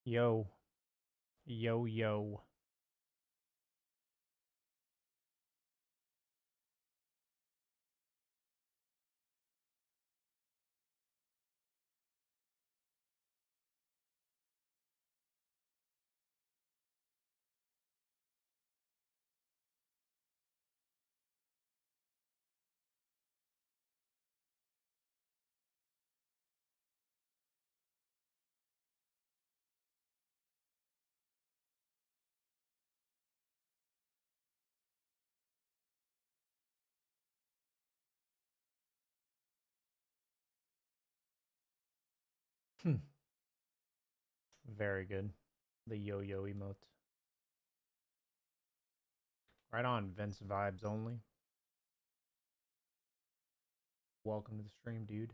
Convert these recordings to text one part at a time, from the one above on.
Yo. Yo, yo. Very good. The yo-yo emote. Right on, Vince vibes only. Welcome to the stream, dude.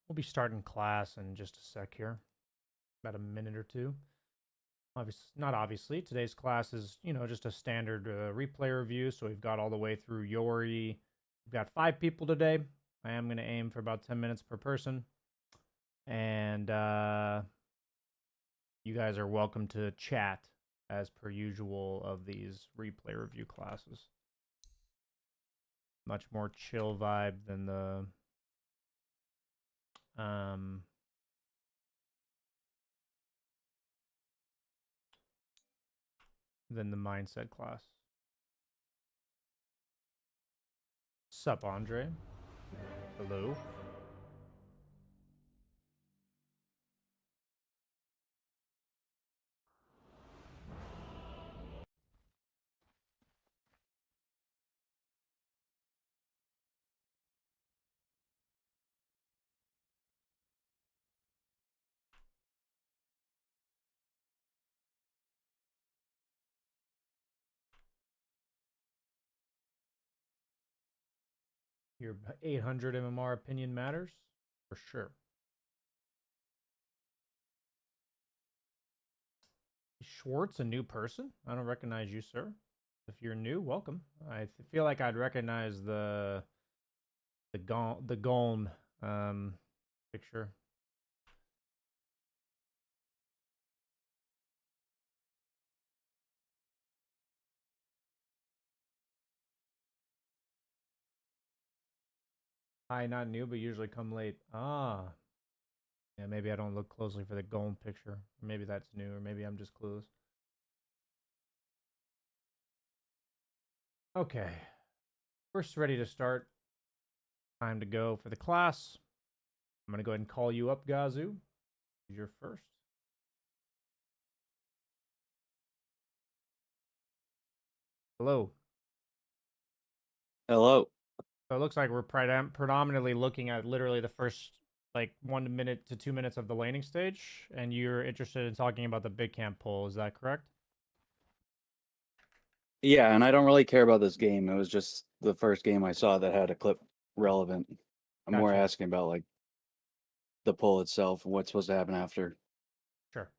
We'll be starting class in just a sec here. About a minute or two. Not obviously. Today's class is, just a standard replay review. So we've got all the way through Oori. We've got 5 people today. I am going to aim for about 10 minutes per person. And you guys are welcome to chat as per usual of these replay review classes. Much more chill vibe than the mindset class. Sup, Andre? Hello. Your 800 MMR opinion matters? For sure. Schwartz, a new person? I don't recognize you, sir. If you're new, welcome. I feel like I'd recognize the Golem picture. Hi, not new, but usually come late. Ah. Yeah, maybe I don't look closely for the Golem picture. Or maybe that's new, or maybe I'm just clueless. Okay. First, ready to start. Time to go for the class. I'm going to go ahead and call you up, Gazu. You're first. Hello. Hello. So it looks like we're predominantly looking at literally the first like 1 minute to 2 minutes of the laning stage, and you're interested in talking about the big camp pull. Is that correct? Yeah, and I don't really care about this game. It was just the first game I saw that had a clip relevant. I'm more Gotcha. asking about like the pull itself and what's supposed to happen after. Sure.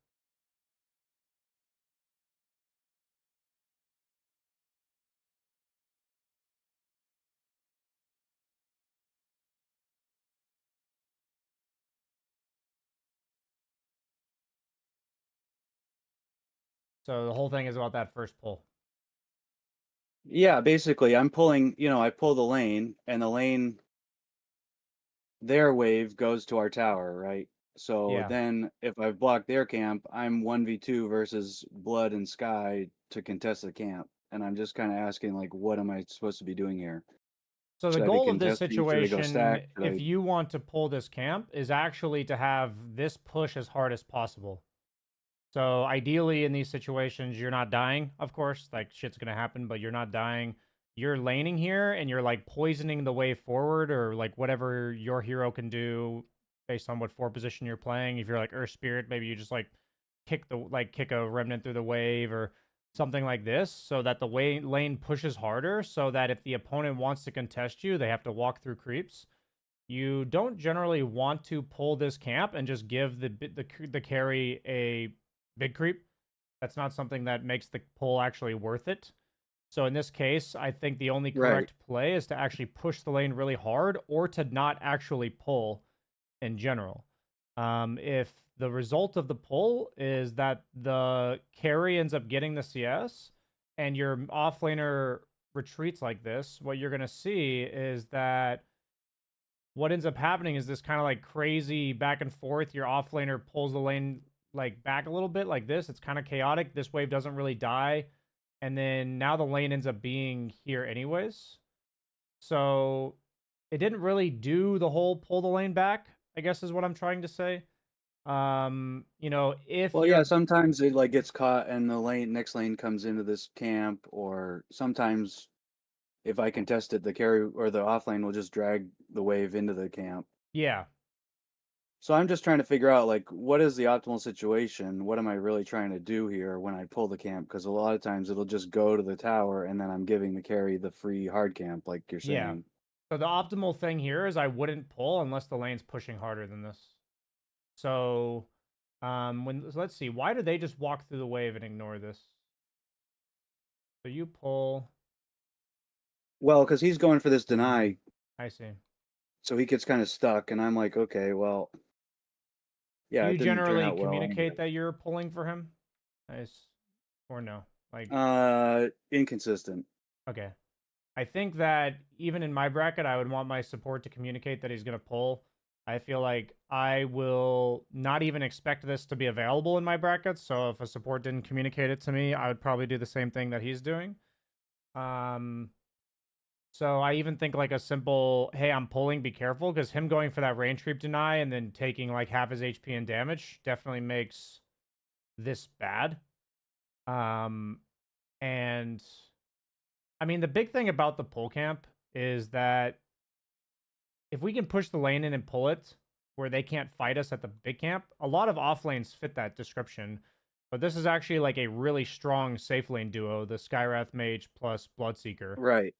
So the whole thing is about that first pull. Yeah, basically I'm pulling, I pull the lane and the lane their wave goes to our tower, right? So Yeah. then if I've blocked their camp, I'm 1v2 versus Blood and Sky to contest the camp. And I'm just kind of asking like what am I supposed to be doing here? So the Should I be goal of this contesting? Should I go situation, stack? if you want to pull this camp, is actually to have this push as hard as possible. So ideally in these situations, you're not dying, of course, like shit's gonna happen, but you're not dying. You're laning here and you're like poisoning the way forward or like whatever your hero can do based on what 4 position you're playing. If you're like Earth Spirit, maybe you just like kick a remnant through the wave or something like this so that the lane pushes harder so that if the opponent wants to contest you, they have to walk through creeps. you don't generally want to pull this camp and just give the carry a big creep. That's not something that makes the pull actually worth it. So in this case, I think the only Right. correct play is to actually push the lane really hard or to not actually pull in general. If the result of the pull is that the carry ends up getting the CS and your offlaner retreats like this, what you're going to see is that what ends up happening is this kind of like crazy back and forth. Your offlaner pulls the lane like back a little bit like this. It's kind of chaotic. This wave doesn't really die. And then now the lane ends up being here anyways. So it didn't really do the whole pull the lane back, I guess is what I'm trying to say. If Well, yeah, you're sometimes it like gets caught and the next lane comes into this camp, or sometimes if I contest it, the carry or the off lane will just drag the wave into the camp. yeah, So I'm just trying to figure out like what is the optimal situation? What am I really trying to do here when I pull the camp? Because a lot of times it'll just go to the tower and then I'm giving the carry the free hard camp, like you're yeah. saying. So the optimal thing here is I wouldn't pull unless the lane's pushing harder than this. So let's see, why do they just walk through the wave and ignore this? So you pull. Well, because he's going for this deny, I see. so he gets kind of stuck, and I'm like, okay, well, Do yeah, you it didn't turn generally out well communicate anyway. that you're pulling for him? Nice. Or no? Like, Inconsistent. okay. I think that even in my bracket, I would want my support to communicate that he's going to pull. I feel like I will not even expect this to be available in my brackets. So if a support didn't communicate it to me, I would probably do the same thing that he's doing. Um, so I even think like a simple, hey, I'm pulling, be careful, because him going for that range creep deny and then taking like half his HP and damage definitely makes this bad. And I mean, the big thing about the pull camp is that if we can push the lane in and pull it where they can't fight us at the big camp, a lot of off lanes fit that description. But this is actually like a really strong safe lane duo, the Skywrath Mage plus Bloodseeker. Right.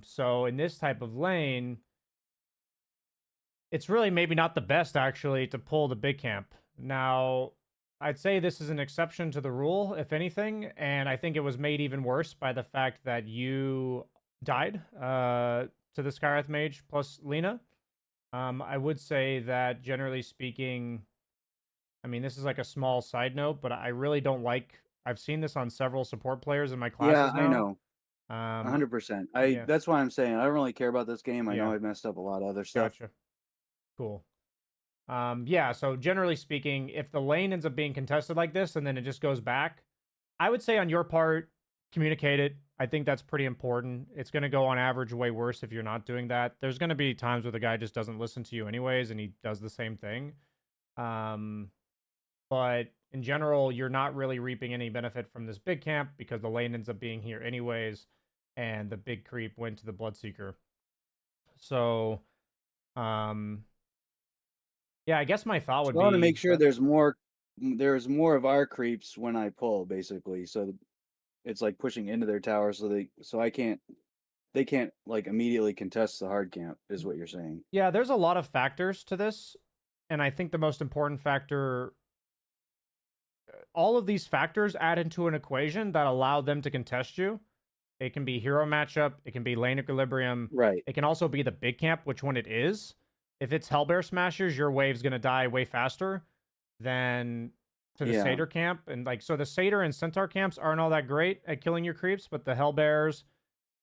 So in this type of lane, it's really maybe not the best actually to pull the big camp. Now, I'd say this is an exception to the rule, if anything, and I think it was made even worse by the fact that you died to the Skywrath Mage plus Lena. I would say that generally speaking, I mean, this is like a small side note, but I really don't like. I've seen this on several support players in my Yeah, classes I now. know. Um, 100%. yeah, That's why I'm saying I don't really care about this game. I know yeah, I messed up a lot of other stuff. gotcha. Cool. Yeah, so generally speaking, if the lane ends up being contested like this and then it just goes back, I would say on your part, communicate it. I think that's pretty important. It's going to go on average way worse if you're not doing that. There's going to be times where the guy just doesn't listen to you anyways and he does the same thing. Um, but in general, you're not really reaping any benefit from this big camp because the lane ends up being here anyways and the big creep went to the Bloodseeker. So, um, yeah, I guess my thought would So I want to be make sure that, there's more of our creeps when I pull, basically. So it's like pushing into their tower, so they can't like immediately contest the hard camp, is what you're saying. yeah, there's a lot of factors to this. And I think the most important factor, all of these factors add into an equation that allow them to contest you. It can be hero matchup, it can be lane equilibrium, Right. it can also be the big camp, which when it is, if it's Hellbear Smashers, your wave's gonna die way faster than to the Yeah. Satyr camp. And like so the Satyr and Centaur camps aren't all that great at killing your creeps, but the Hellbears,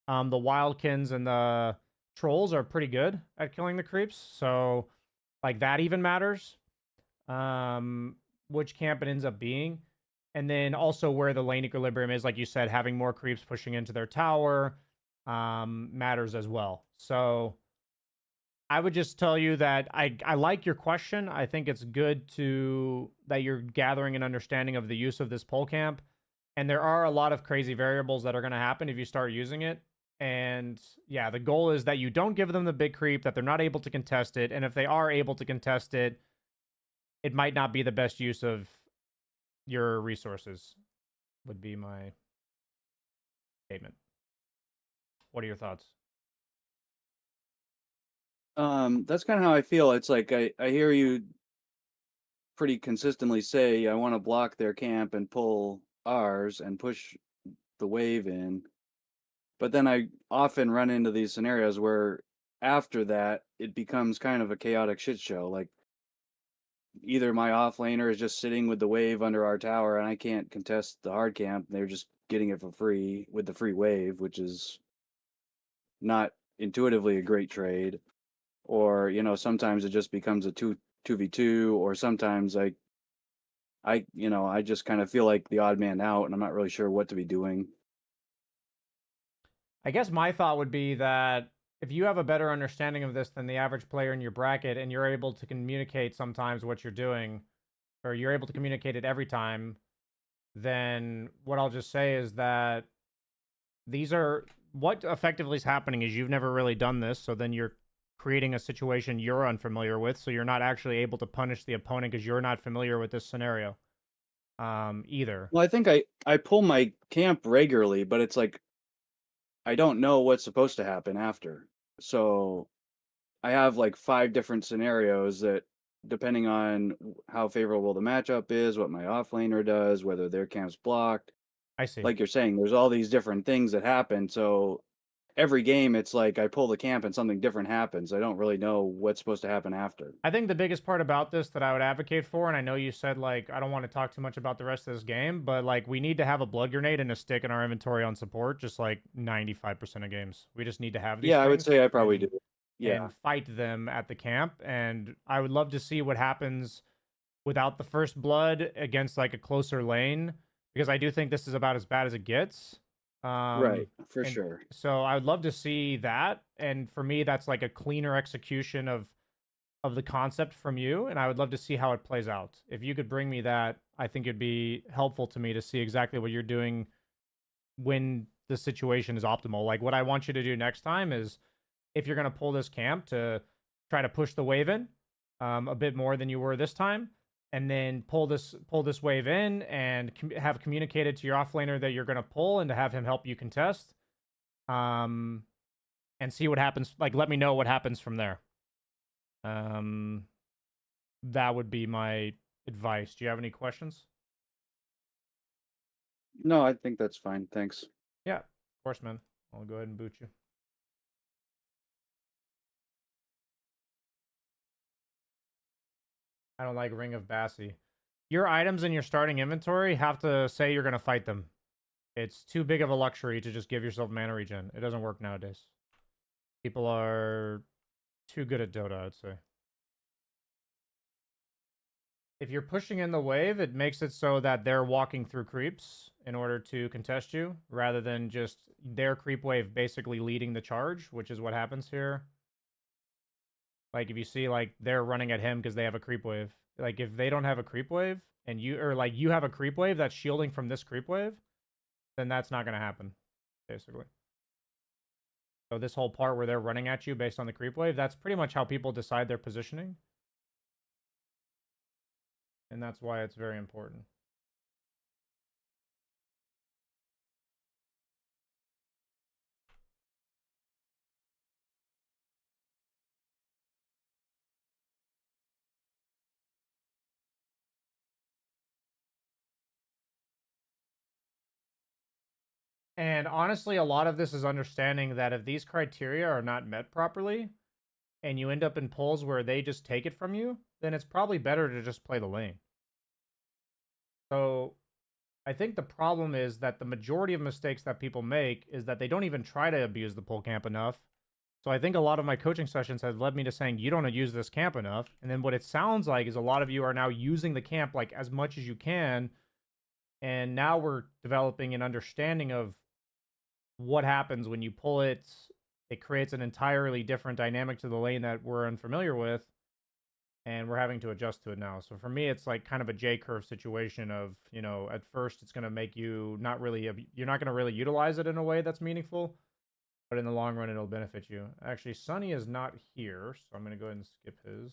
the Wildkins, and the Trolls are pretty good at killing the creeps. So like that even matters. Which camp it ends up being. And then also where the lane equilibrium is, like you said, having more creeps pushing into their tower matters as well. So I would just tell you that I like your question. I think it's good that you're gathering an understanding of the use of this pole camp. And there are a lot of crazy variables that are going to happen if you start using it. And yeah, the goal is that you don't give them the big creep, that they're not able to contest it. And if they are able to contest it, it might not be the best use of your resources, would be my statement. What are your thoughts? That's kind of how I feel. It's like I hear you pretty consistently say I want to block their camp and pull ours and push the wave in. But then I often run into these scenarios where after that it becomes kind of a chaotic shit show. Like either my offlaner is just sitting with the wave under our tower and I can't contest the hard camp. They're just getting it for free with the free wave, which is not intuitively a great trade. Or, sometimes it just becomes a 2v2, or sometimes I just kind of feel like the odd man out and I'm not really sure what to be doing. I guess my thought would be that if you have a better understanding of this than the average player in your bracket and you're able to communicate sometimes what you're doing, or you're able to communicate it every time, then what I'll just say is that what effectively is happening is you've never really done this, so then you're creating a situation you're unfamiliar with, so you're not actually able to punish the opponent because you're not familiar with this scenario either. Well, I think I pull my camp regularly, but it's like I don't know what's supposed to happen after. So I have like 5 different scenarios that, depending on how favorable the matchup is, what my offlaner does, whether their camp's blocked, I see. like you're saying, there's all these different things that happen. So every game, it's like I pull the camp and something different happens. I don't really know what's supposed to happen after. I think the biggest part about this that I would advocate for, and I know you said like I don't want to talk too much about the rest of this game, but like we need to have a blood grenade and a stick in our inventory on support, just like 95% of games. We just need to have these Yeah, I would things say I probably do. Yeah, and fight them at the camp. And I would love to see what happens without the first blood against like a closer lane, because I do think this is about as bad as it gets. right, for And sure. so I would love to see that. And for me, that's like a cleaner execution of the concept from you, and I would love to see how it plays out. If you could bring me that, I think it'd be helpful to me to see exactly what you're doing when the situation is optimal. Like what I want you to do next time is if you're going to pull this camp to try to push the wave in a bit more than you were this time, and then pull this wave in and have communicated to your offlaner that you're going to pull and to have him help you contest, um, and see what happens. Like let me know what happens from there. Um, that would be my advice. Do you have any questions? No, I think that's fine. Thanks. Yeah, of course, man. I'll go ahead and boot you. I don't like Ring of Bassi. Your items in your starting inventory have to say you're going to fight them. It's too big of a luxury to just give yourself mana regen. It doesn't work nowadays. People are too good at Dota, I'd say. If you're pushing in the wave, it makes it so that they're walking through creeps in order to contest you, rather than just their creep wave basically leading the charge, which is what happens here. Like if you see like they're running at him because they have a creep wave. Like if they don't have a creep wave and you have a creep wave that's shielding from this creep wave, then that's not gonna happen, basically. So this whole part where they're running at you based on the creep wave, that's pretty much how people decide their positioning. And that's why it's very important. And honestly, a lot of this is understanding that if these criteria are not met properly, and you end up in pulls where they just take it from you, then it's probably better to just play the lane. So I think the problem is that the majority of mistakes that people make is that they don't even try to abuse the pull camp enough. So I think a lot of my coaching sessions have led me to saying you don't use this camp enough. And then what it sounds like is a lot of you are now using the camp like as much as you can. And now we're developing an understanding of what happens when you pull it. It creates an entirely different dynamic to the lane that we're unfamiliar with, and we're having to adjust to it now. So for me, it's like kind of a J curve situation of, at first it's going to make you you're not going to really utilize it in a way that's meaningful, but in the long run, it'll benefit you. Actually, Sunny is not here, so I'm going to go ahead and skip his.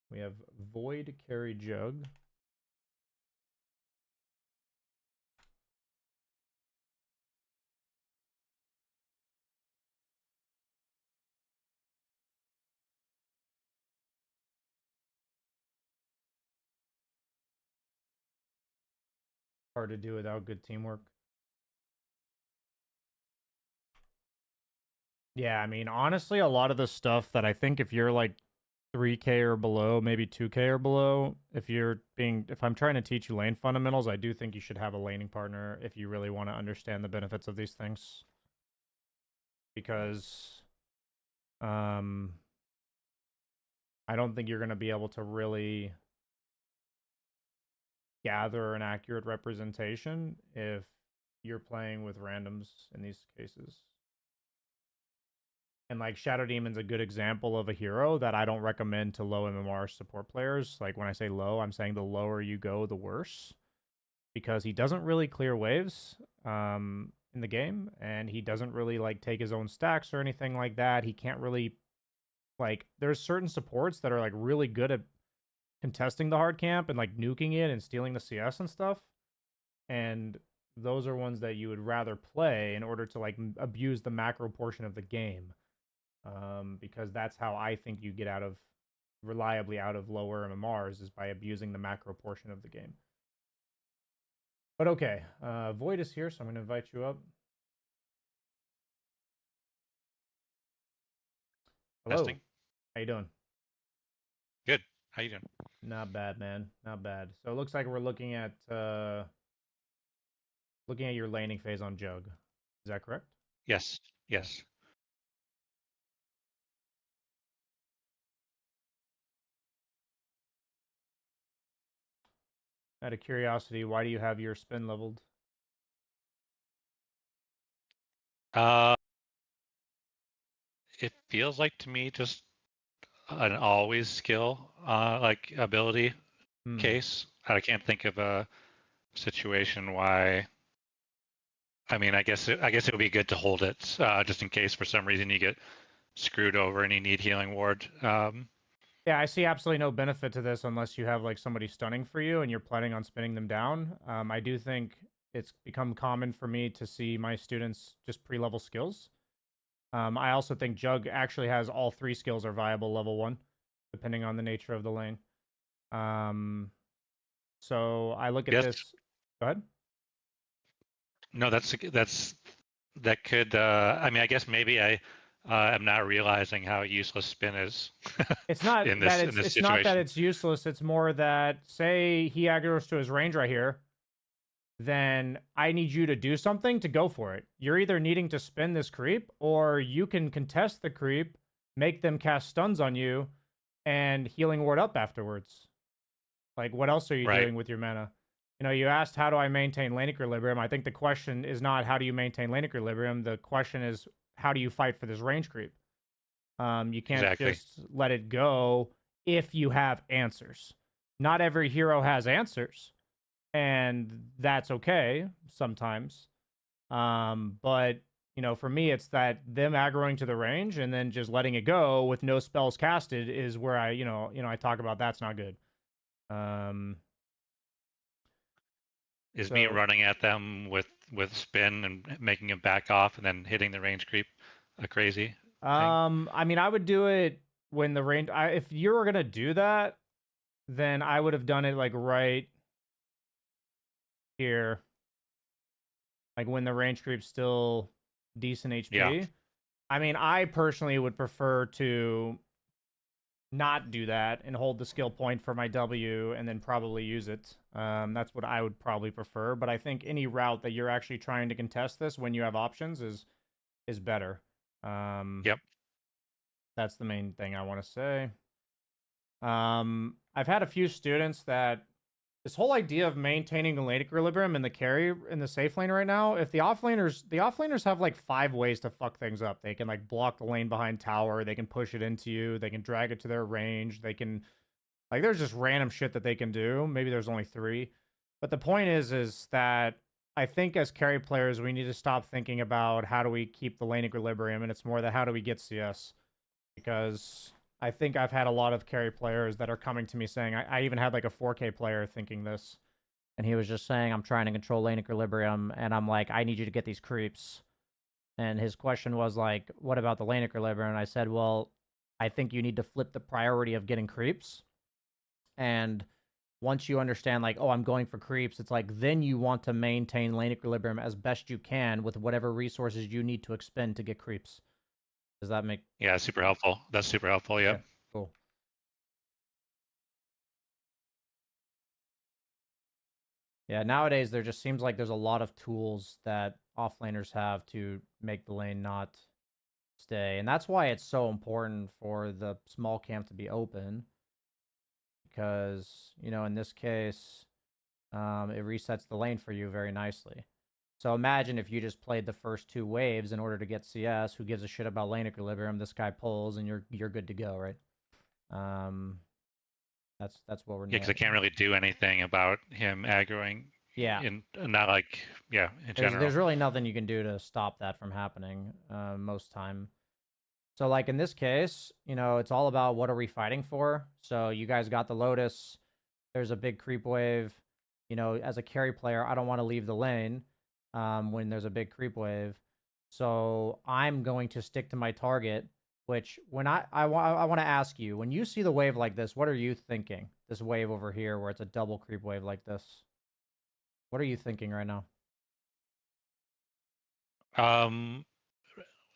We have Void Carry Jug. Hard to do without good teamwork. Yeah, I mean, honestly, a lot of the stuff that I think if you're like 3K or below, maybe 2K or below, if I'm trying to teach you lane fundamentals, I do think you should have a laning partner if you really want to understand the benefits of these things. Because I don't think you're going to be able to really gather an accurate representation if you're playing with randoms in these cases. And like Shadow Demon's a good example of a hero that I don't recommend to low MMR support players. Like when I say low, I'm saying the lower you go, the worse. Because he doesn't really clear waves in the game, and he doesn't really like take his own stacks or anything like that. He can't really like there's certain supports that are like really good at contesting the hard camp and like nuking it and stealing the CS and stuff. And those are ones that you would rather play in order to like abuse the macro portion of the game. Because that's how I think you get reliably out of lower MMRs is by abusing the macro portion of the game. But okay, Void is here, so I'm going to invite you up. Hello. Testing. How you doing? Good. How you doing? Not bad, man. Not bad. So it looks like we're looking at your laning phase on Jug. Is that correct? Yes. Yes. Out of curiosity, why do you have your spin leveled? It feels like to me just an always skill, like ability case. I can't think of a situation why. I mean, I guess it would be good to hold it just in case for some reason you get screwed over and you need healing ward. Yeah, I see absolutely no benefit to this unless you have like somebody stunning for you and you're planning on spinning them down. I do think it's become common for me to see my students just pre-level skills. I also think Jug actually has all 3 skills are viable level 1, depending on the nature of the lane. So I look at this. Go ahead. No, that could. I mean, I guess maybe I am not realizing how useless spin is. It's not in that this it's situation. not that it's useless. It's more that say he aggroes to his range right here, then I need you to do something to go for it. You're either needing to spin this creep, or you can contest the creep, make them cast stuns on you, and healing ward up afterwards. Like, what else are you doing with your mana? You know, you asked, how do I maintain lane equilibrium? I think the question is not how do you maintain lane equilibrium. The question is, how do you fight for this range creep? You can't just let it go if you have answers. Not every hero has answers, and that's okay sometimes. But you know, for me, it's that them aggroing to the range and then just letting it go with no spells casted is where I, I talk about that's not good. Is me running at them with spin and making them back off and then hitting the range creep a crazy thing? I mean, I would do it when the range. If you were gonna do that, then I would have done it like right here, like when the range creep's still decent HP. Yeah. I mean, I personally would prefer to not do that and hold the skill point for my W and then probably use it. That's what I would probably prefer. But I think any route that you're actually trying to contest this when you have options is better. Yep. That's the main thing I want to say. I've had a few students that this whole idea of maintaining the lane equilibrium in the carry in the safe lane right now, if the offlaners have like 5 ways to fuck things up. They can like block the lane behind tower, they can push it into you, they can drag it to their range, they can like there's just random shit that they can do. Maybe there's only 3. But the point is that I think as carry players we need to stop thinking about how do we keep the lane equilibrium, and it's more that how do we get CS. Because I think I've had a lot of carry players that are coming to me saying, I even had like a 4K player thinking this, and he was just saying, I'm trying to control lane equilibrium, and I'm like, I need you to get these creeps. And his question was like, what about the lane equilibrium? And I said, well, I think you need to flip the priority of getting creeps. And once you understand, like, oh, I'm going for creeps, it's like, then you want to maintain lane equilibrium as best you can with whatever resources you need to expend to get creeps. Does that make... Yeah, super helpful. That's super helpful, yep. Okay, cool. Yeah, nowadays there just seems like there's a lot of tools that offlaners have to make the lane not stay. And that's why it's so important for the small camp to be open. Because, you know, in this case, it resets the lane for you very nicely. So imagine if you just played the first 2 waves in order to get CS. Who gives a shit about lane equilibrium? This guy pulls, and you're good to go, right? That's what we're... Yeah, because I can't really do anything about him aggroing. Yeah. Not like, yeah, in general. There's really nothing you can do to stop that from happening most time. So, like, in this case, you know, it's all about what are we fighting for. So you guys got the Lotus. There's a big creep wave. You know, as a carry player, I don't want to leave the lane when there's a big creep wave. So I'm going to stick to my target, which when I want to ask you, when you see the wave like this, what are you thinking? This wave over here where it's a double creep wave like this. What are you thinking right now?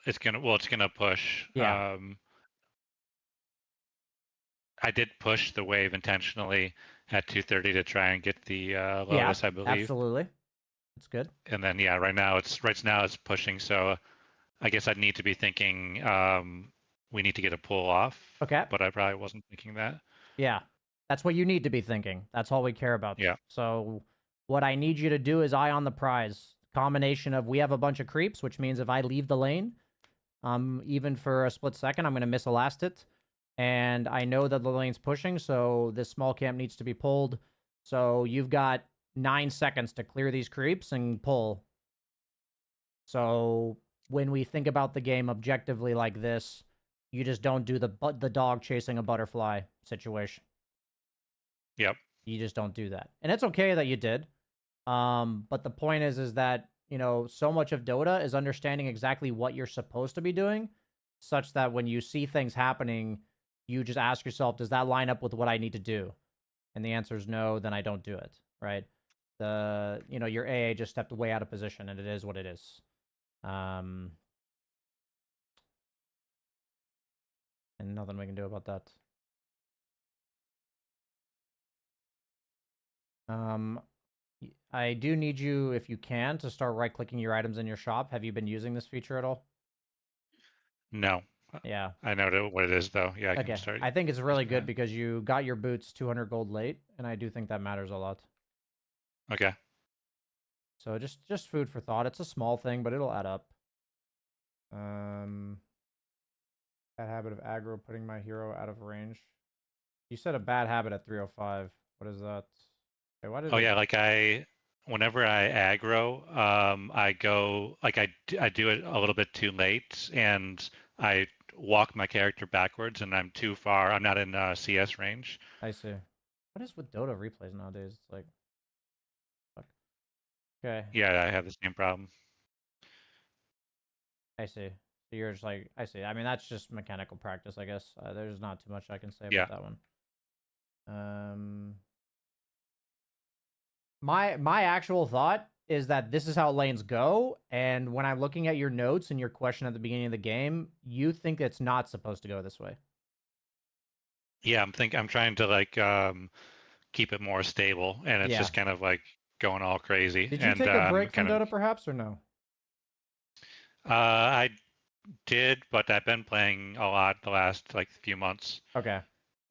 It's gonna push. Yeah. I did push the wave intentionally at 2:30 to try and get the Lotus, I believe. Absolutely. That's good. And then yeah, right now it's pushing. So I guess I'd need to be thinking we need to get a pull off. Okay. But I probably wasn't thinking that. Yeah. That's what you need to be thinking. That's all we care about. Yeah. So what I need you to do is eye on the prize. Combination of, we have a bunch of creeps, which means if I leave the lane, even for a split second, I'm going to miss a last hit. And I know that the lane's pushing, so this small camp needs to be pulled. So you've got 9 seconds to clear these creeps and pull. So when we think about the game objectively like this, you just don't do the dog chasing a butterfly situation. Yep. You just don't do that. And it's okay that you did. But the point is that, you know, so much of Dota is understanding exactly what you're supposed to be doing, such that when you see things happening, you just ask yourself, does that line up with what I need to do? And the answer is no, then I don't do it, right? You know, your AA just stepped way out of position, and it is what it is. And nothing we can do about that. I do need you, if you can, to start right-clicking your items in your shop. Have you been using this feature at all? No. Yeah. I know what it is, though. Yeah, I can start. I think it's really good because you got your boots 200 gold late, and I do think that matters a lot. Okay. So just food for thought. It's a small thing, but it'll add up. Bad habit of aggro, putting my hero out of range. You said a bad habit at 305. What is that? Okay, what is yeah, like whenever I aggro, I go like I do it a little bit too late, and I walk my character backwards, and I'm too far. I'm not in CS range. I see. What is with Dota replays nowadays? It's like, fuck. Okay. Yeah, I have the same problem. I see. So you're just like, I see. I mean, that's just mechanical practice, I guess. There's not too much I can say about that one. My actual thought is that this is how lanes go, and when I'm looking at your notes and your question at the beginning of the game, you think it's not supposed to go this way. Yeah, I'm trying to like keep it more stable, and it's just kind of like going all crazy. Did you take a break from Dota, perhaps, or no? I did, but I've been playing a lot the last like few months. Okay.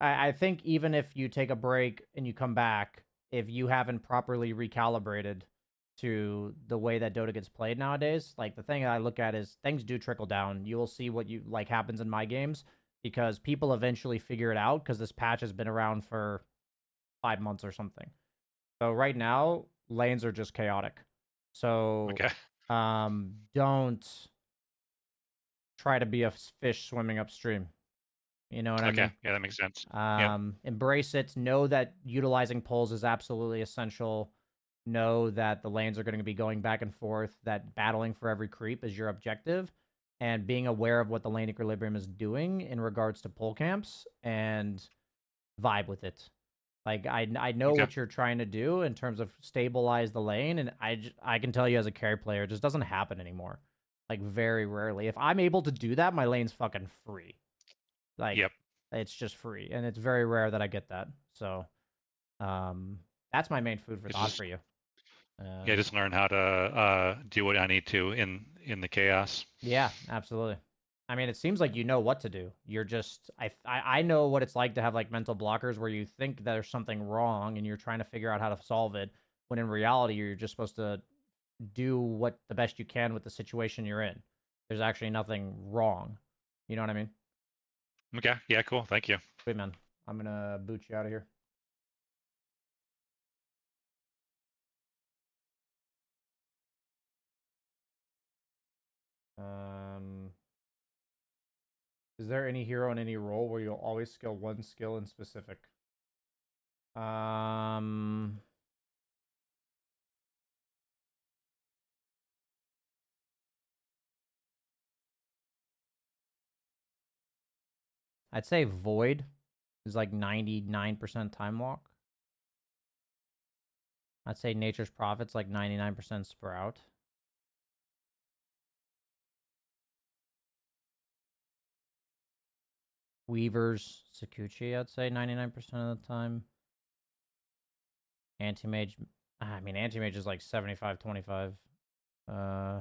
I think even if you take a break and you come back, if you haven't properly recalibrated to the way that Dota gets played nowadays, like the thing I look at is things do trickle down. You will see what you like happens in my games because people eventually figure it out because this patch has been around for 5 months or something. So right now, lanes are just chaotic. So don't try to be a fish swimming upstream. You know what I mean? Yeah, that makes sense. Embrace it. Know that utilizing pulls is absolutely essential. Know that the lanes are going to be going back and forth, that battling for every creep is your objective, and being aware of what the lane equilibrium is doing in regards to pull camps, and vibe with it. Like I know Okay. what you're trying to do in terms of stabilize the lane, and I can tell you as a carry player, it just doesn't happen anymore. Like very rarely. If I'm able to do that, my lane's fucking free. Like Yep. it's just free, and it's very rare that I get that. So, that's my main food for It's thought just for you. yeah, just learn how to do what I need to in the chaos. Yeah, absolutely. I mean, it seems like you know what to do. You're just I know what it's like to have like mental blockers where you think there's something wrong and you're trying to figure out how to solve it, when in reality you're just supposed to do what the best you can with the situation you're in. There's actually nothing wrong. You know what I mean? Okay. Yeah. Cool. Thank you. Wait, man. I'm gonna boot you out of here. Is there any hero in any role where you'll always skill one skill in specific? I'd say Void is like 99% time walk. I'd say Nature's Prophet's like 99% Sprout. Weaver's Sakuchi, I'd say 99% of the time. Anti-Mage, I mean, Anti-Mage is like 75-25. I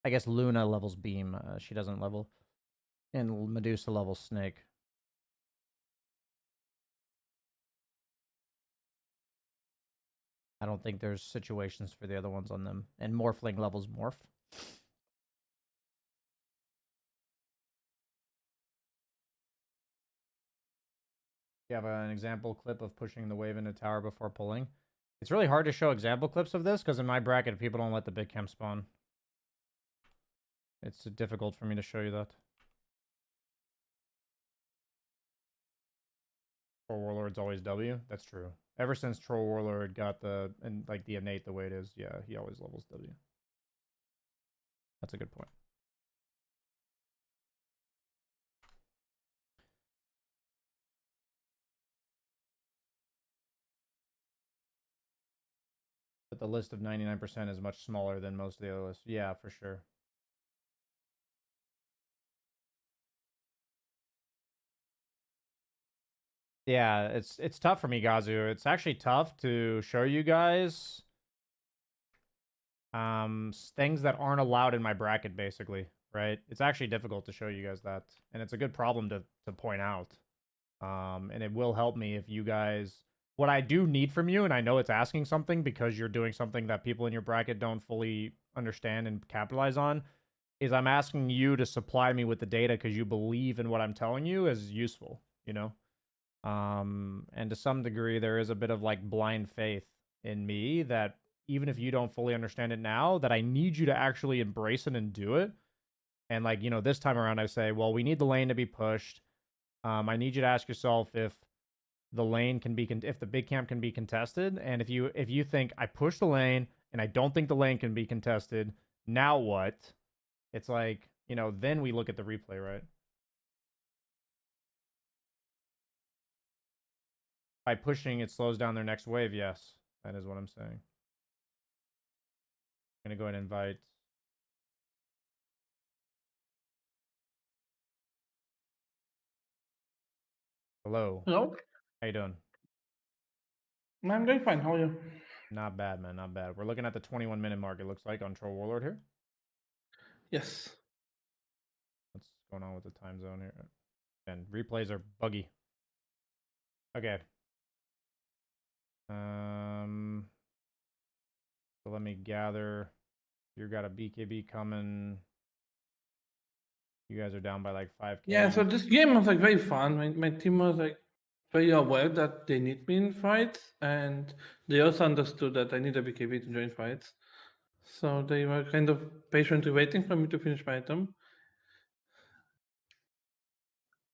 guess Luna levels Beam. She doesn't level. And Medusa levels Snake. I don't think there's situations for the other ones on them. And Morphling levels Morph. You have an example clip of pushing the wave into tower before pulling. It's really hard to show example clips of this because in my bracket, people don't let the big camp spawn. It's difficult for me to show you that. Troll Warlord's always W. That's true. Ever since Troll Warlord got the innate the way it is, yeah, he always levels W. That's a good point. But the list of 99% is much smaller than most of the other lists. Yeah, for sure. Yeah, it's tough for me, Gazu. It's actually tough to show you guys things that aren't allowed in my bracket, basically, right? It's actually difficult to show you guys that, and it's a good problem to point out. And it will help me if you guys. What I do need from you, and I know it's asking something because you're doing something that people in your bracket don't fully understand and capitalize on, is I'm asking you to supply me with the data because you believe in what I'm telling you is useful, you know? And to some degree, there is a bit of like blind faith in me that even if you don't fully understand it now, that I need you to actually embrace it and do it. And like, this time around, I say, well, we need the lane to be pushed. I need you to ask yourself if the lane can be, if the big camp can be contested. And if you think I push the lane and I don't think the lane can be contested, now what? It's like, then we look at the replay, right? By pushing, it slows down their next wave. Yes, that is what I'm saying. I'm going to go ahead and invite. Hello. Hello? How you doing? I'm doing fine. How are you? Not bad, man. Not bad. We're looking at the 21-minute mark, it looks like, on Troll Warlord here. Yes. What's going on with the time zone here? And replays are buggy. Okay. So let me gather. You got a BKB coming. You guys are down by like 5K. Yeah, so this game was like very fun. My team was like very aware that they need me in fights, and they also understood that I need a BKB to join fights. So they were kind of patiently waiting for me to finish my item.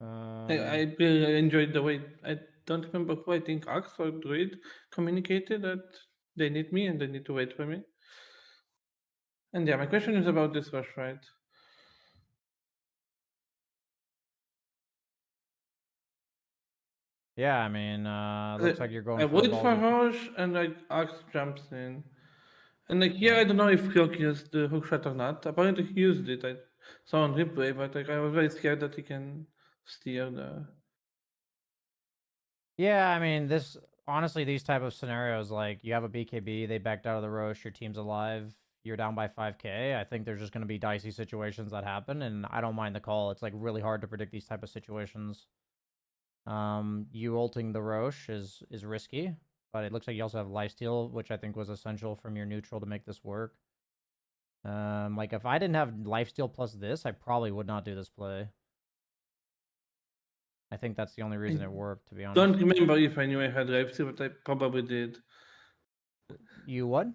I really enjoyed the way, I don't remember who, I think Axe or Druid communicated that they need me and they need to wait for me. And yeah, my question is about this rush, right? Yeah, I mean, looks like you're going I for a wait for ballsy. Roche and like Axe jumps in. And like here, I don't know if Hyok used the hookshot or not. Apparently he used it. I saw on replay, but like I was very scared that he can steer the. Yeah, I mean, honestly, these type of scenarios, like you have a BKB, they backed out of the Roche, your team's alive, you're down by 5k. I think there's just going to be dicey situations that happen, and I don't mind the call. It's like really hard to predict these type of situations. You ulting the Roche is risky, but it looks like you also have lifesteal, which I think was essential from your neutral to make this work. Like if I didn't have lifesteal plus this, I probably would not do this play. I think that's the only reason it worked, to be honest. Don't remember if I knew I had lifesteal, but I probably did. You what?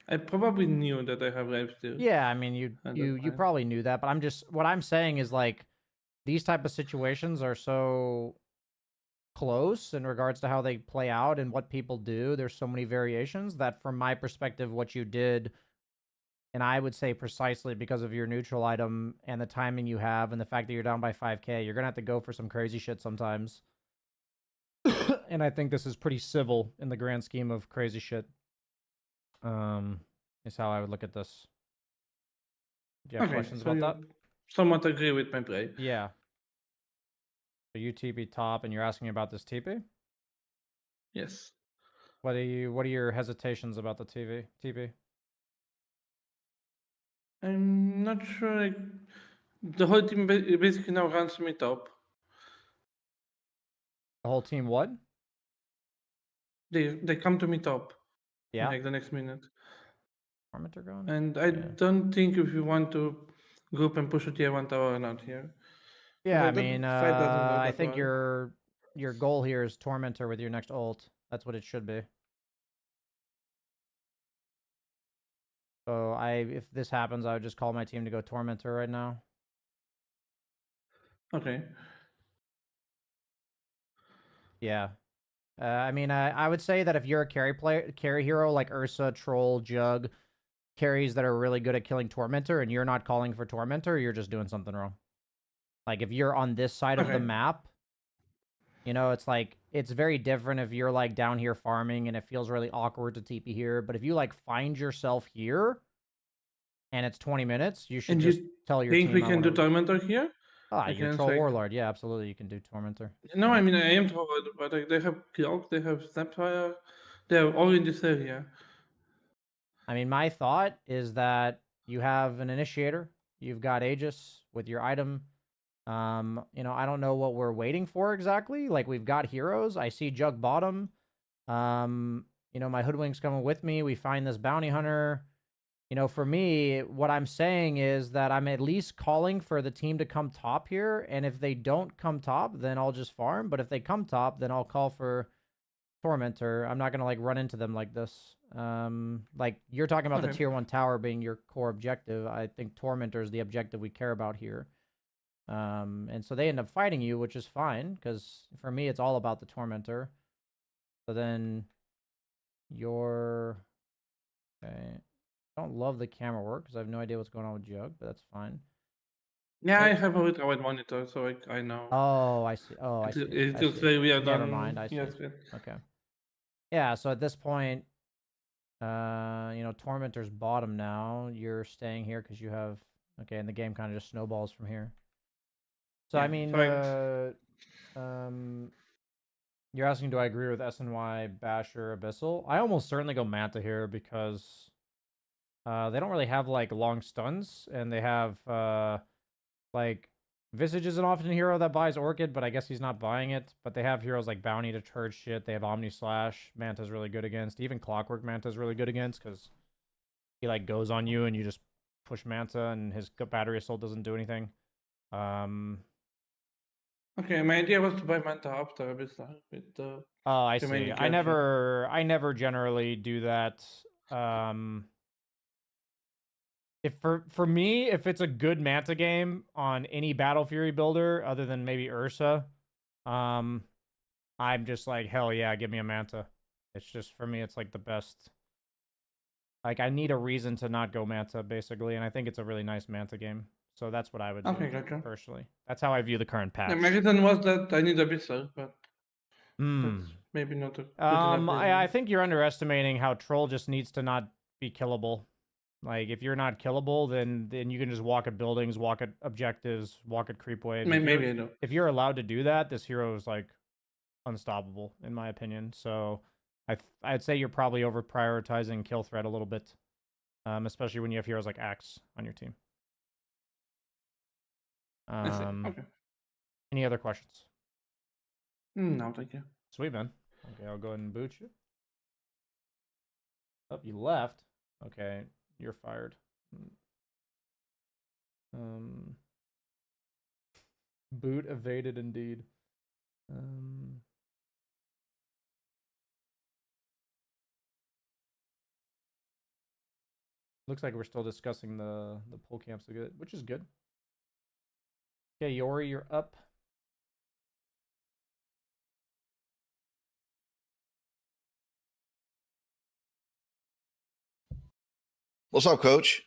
I probably knew that I have lifesteal. Yeah, I mean, you probably knew that, but what I'm saying is like these type of situations are so close in regards to how they play out and what people do. There's so many variations that from my perspective, what you did, and I would say precisely because of your neutral item and the timing you have and the fact that you're down by 5k, you're going to have to go for some crazy shit sometimes. And I think this is pretty civil in the grand scheme of crazy shit. Is how I would look at this. Do you have questions about that? Somewhat agree with my play. Yeah. So you TP top, and you're asking about this TP? Yes. What are your hesitations about the TP? I'm not sure. Like, the whole team basically now runs me top. The whole team what? They come to me top. Yeah. Like the next minute. Tormentor gone? And I don't think if you want to group and push a tier 1 tower or not here. Yeah, I mean, I think your goal here is Tormentor with your next ult. That's what it should be. So if this happens, I would just call my team to go Tormentor right now. Okay. Yeah. I mean, I would say that if you're a carry hero like Ursa, Troll, Jug, carries that are really good at killing Tormentor, and you're not calling for Tormentor, you're just doing something wrong. Like, if you're on this side of the map, you know, it's like, it's very different if you're, like, down here farming, and it feels really awkward to TP here, but if you, like, find yourself here, and it's 20 minutes, you should just tell your team... think we can do Tormentor here? You're Troll Warlord. Yeah, absolutely, you can do Tormentor. No, I mean, I am Troll, but like, they have Cloak, they have Snapfire, they're all in this area. I mean, my thought is that you have an Initiator, you've got Aegis with your item. You know, I don't know what we're waiting for exactly. Like, we've got heroes. I see Jug bottom. You know, my Hoodwink's coming with me. We find this Bounty Hunter. You know, for me, what I'm saying is that I'm at least calling for the team to come top here. And if they don't come top, then I'll just farm. But if they come top, then I'll call for Tormentor. I'm not going to, like, run into them like this. Like, you're talking about the tier 1 tower being your core objective. I think Tormentor is the objective we care about here. And so they end up fighting you, which is fine, because for me, it's all about the Tormentor. So then you're... Okay. I don't love the camera work, because I have no idea what's going on with Jug, but that's fine. Yeah, I have a ultrawide monitor, so I know. Oh, I see. Oh, I see. It looks like we are done. Never mind, I see. Yes. Okay. Yeah, so at this point, you know, Tormentor's bottom now. You're staying here because you have... Okay, and the game kind of just snowballs from here. So, yeah, I mean, you're asking, do I agree with SNY, Basher, Abyssal? I almost certainly go Manta here because they don't really have, like, long stuns, and they have, like, Visage is an often hero that buys Orchid, but I guess he's not buying it. But they have heroes like Bounty to charge shit. They have Omni Slash. Manta's really good against. Even Clockwork Manta's really good against because he, like, goes on you and you just push Manta and his Battery Assault doesn't do anything. Okay, my idea was to buy Manta after Abyssal with the... Oh, I see. I never generally do that. If for me, if it's a good Manta game on any Battle Fury builder other than maybe Ursa, I'm just like, hell yeah, give me a Manta. It's just, for me, it's like the best. Like, I need a reason to not go Manta, basically, and I think it's a really nice Manta game. So that's what I would do, gotcha. personally. That's how I view the current patch. Yeah, my reason was that I need Abyssal, but That's maybe not a good enough I reason. think you're underestimating how Troll just needs to not be killable. Like, if you're not killable, then you can just walk at buildings, walk at objectives, walk at creep waves. Maybe I know. If you're allowed to do that, this hero is, like, unstoppable, in my opinion. So I'd say you're probably over prioritizing kill threat a little bit, especially when you have heroes like Axe on your team. Okay. Any other questions? No, thank you. Sweet, man. Okay, I'll go ahead and boot you. Oh, you left. Okay, you're fired. Boot evaded indeed. Looks like we're still discussing the pull camps, which is good. Okay, Oori, you're up. What's up, Coach?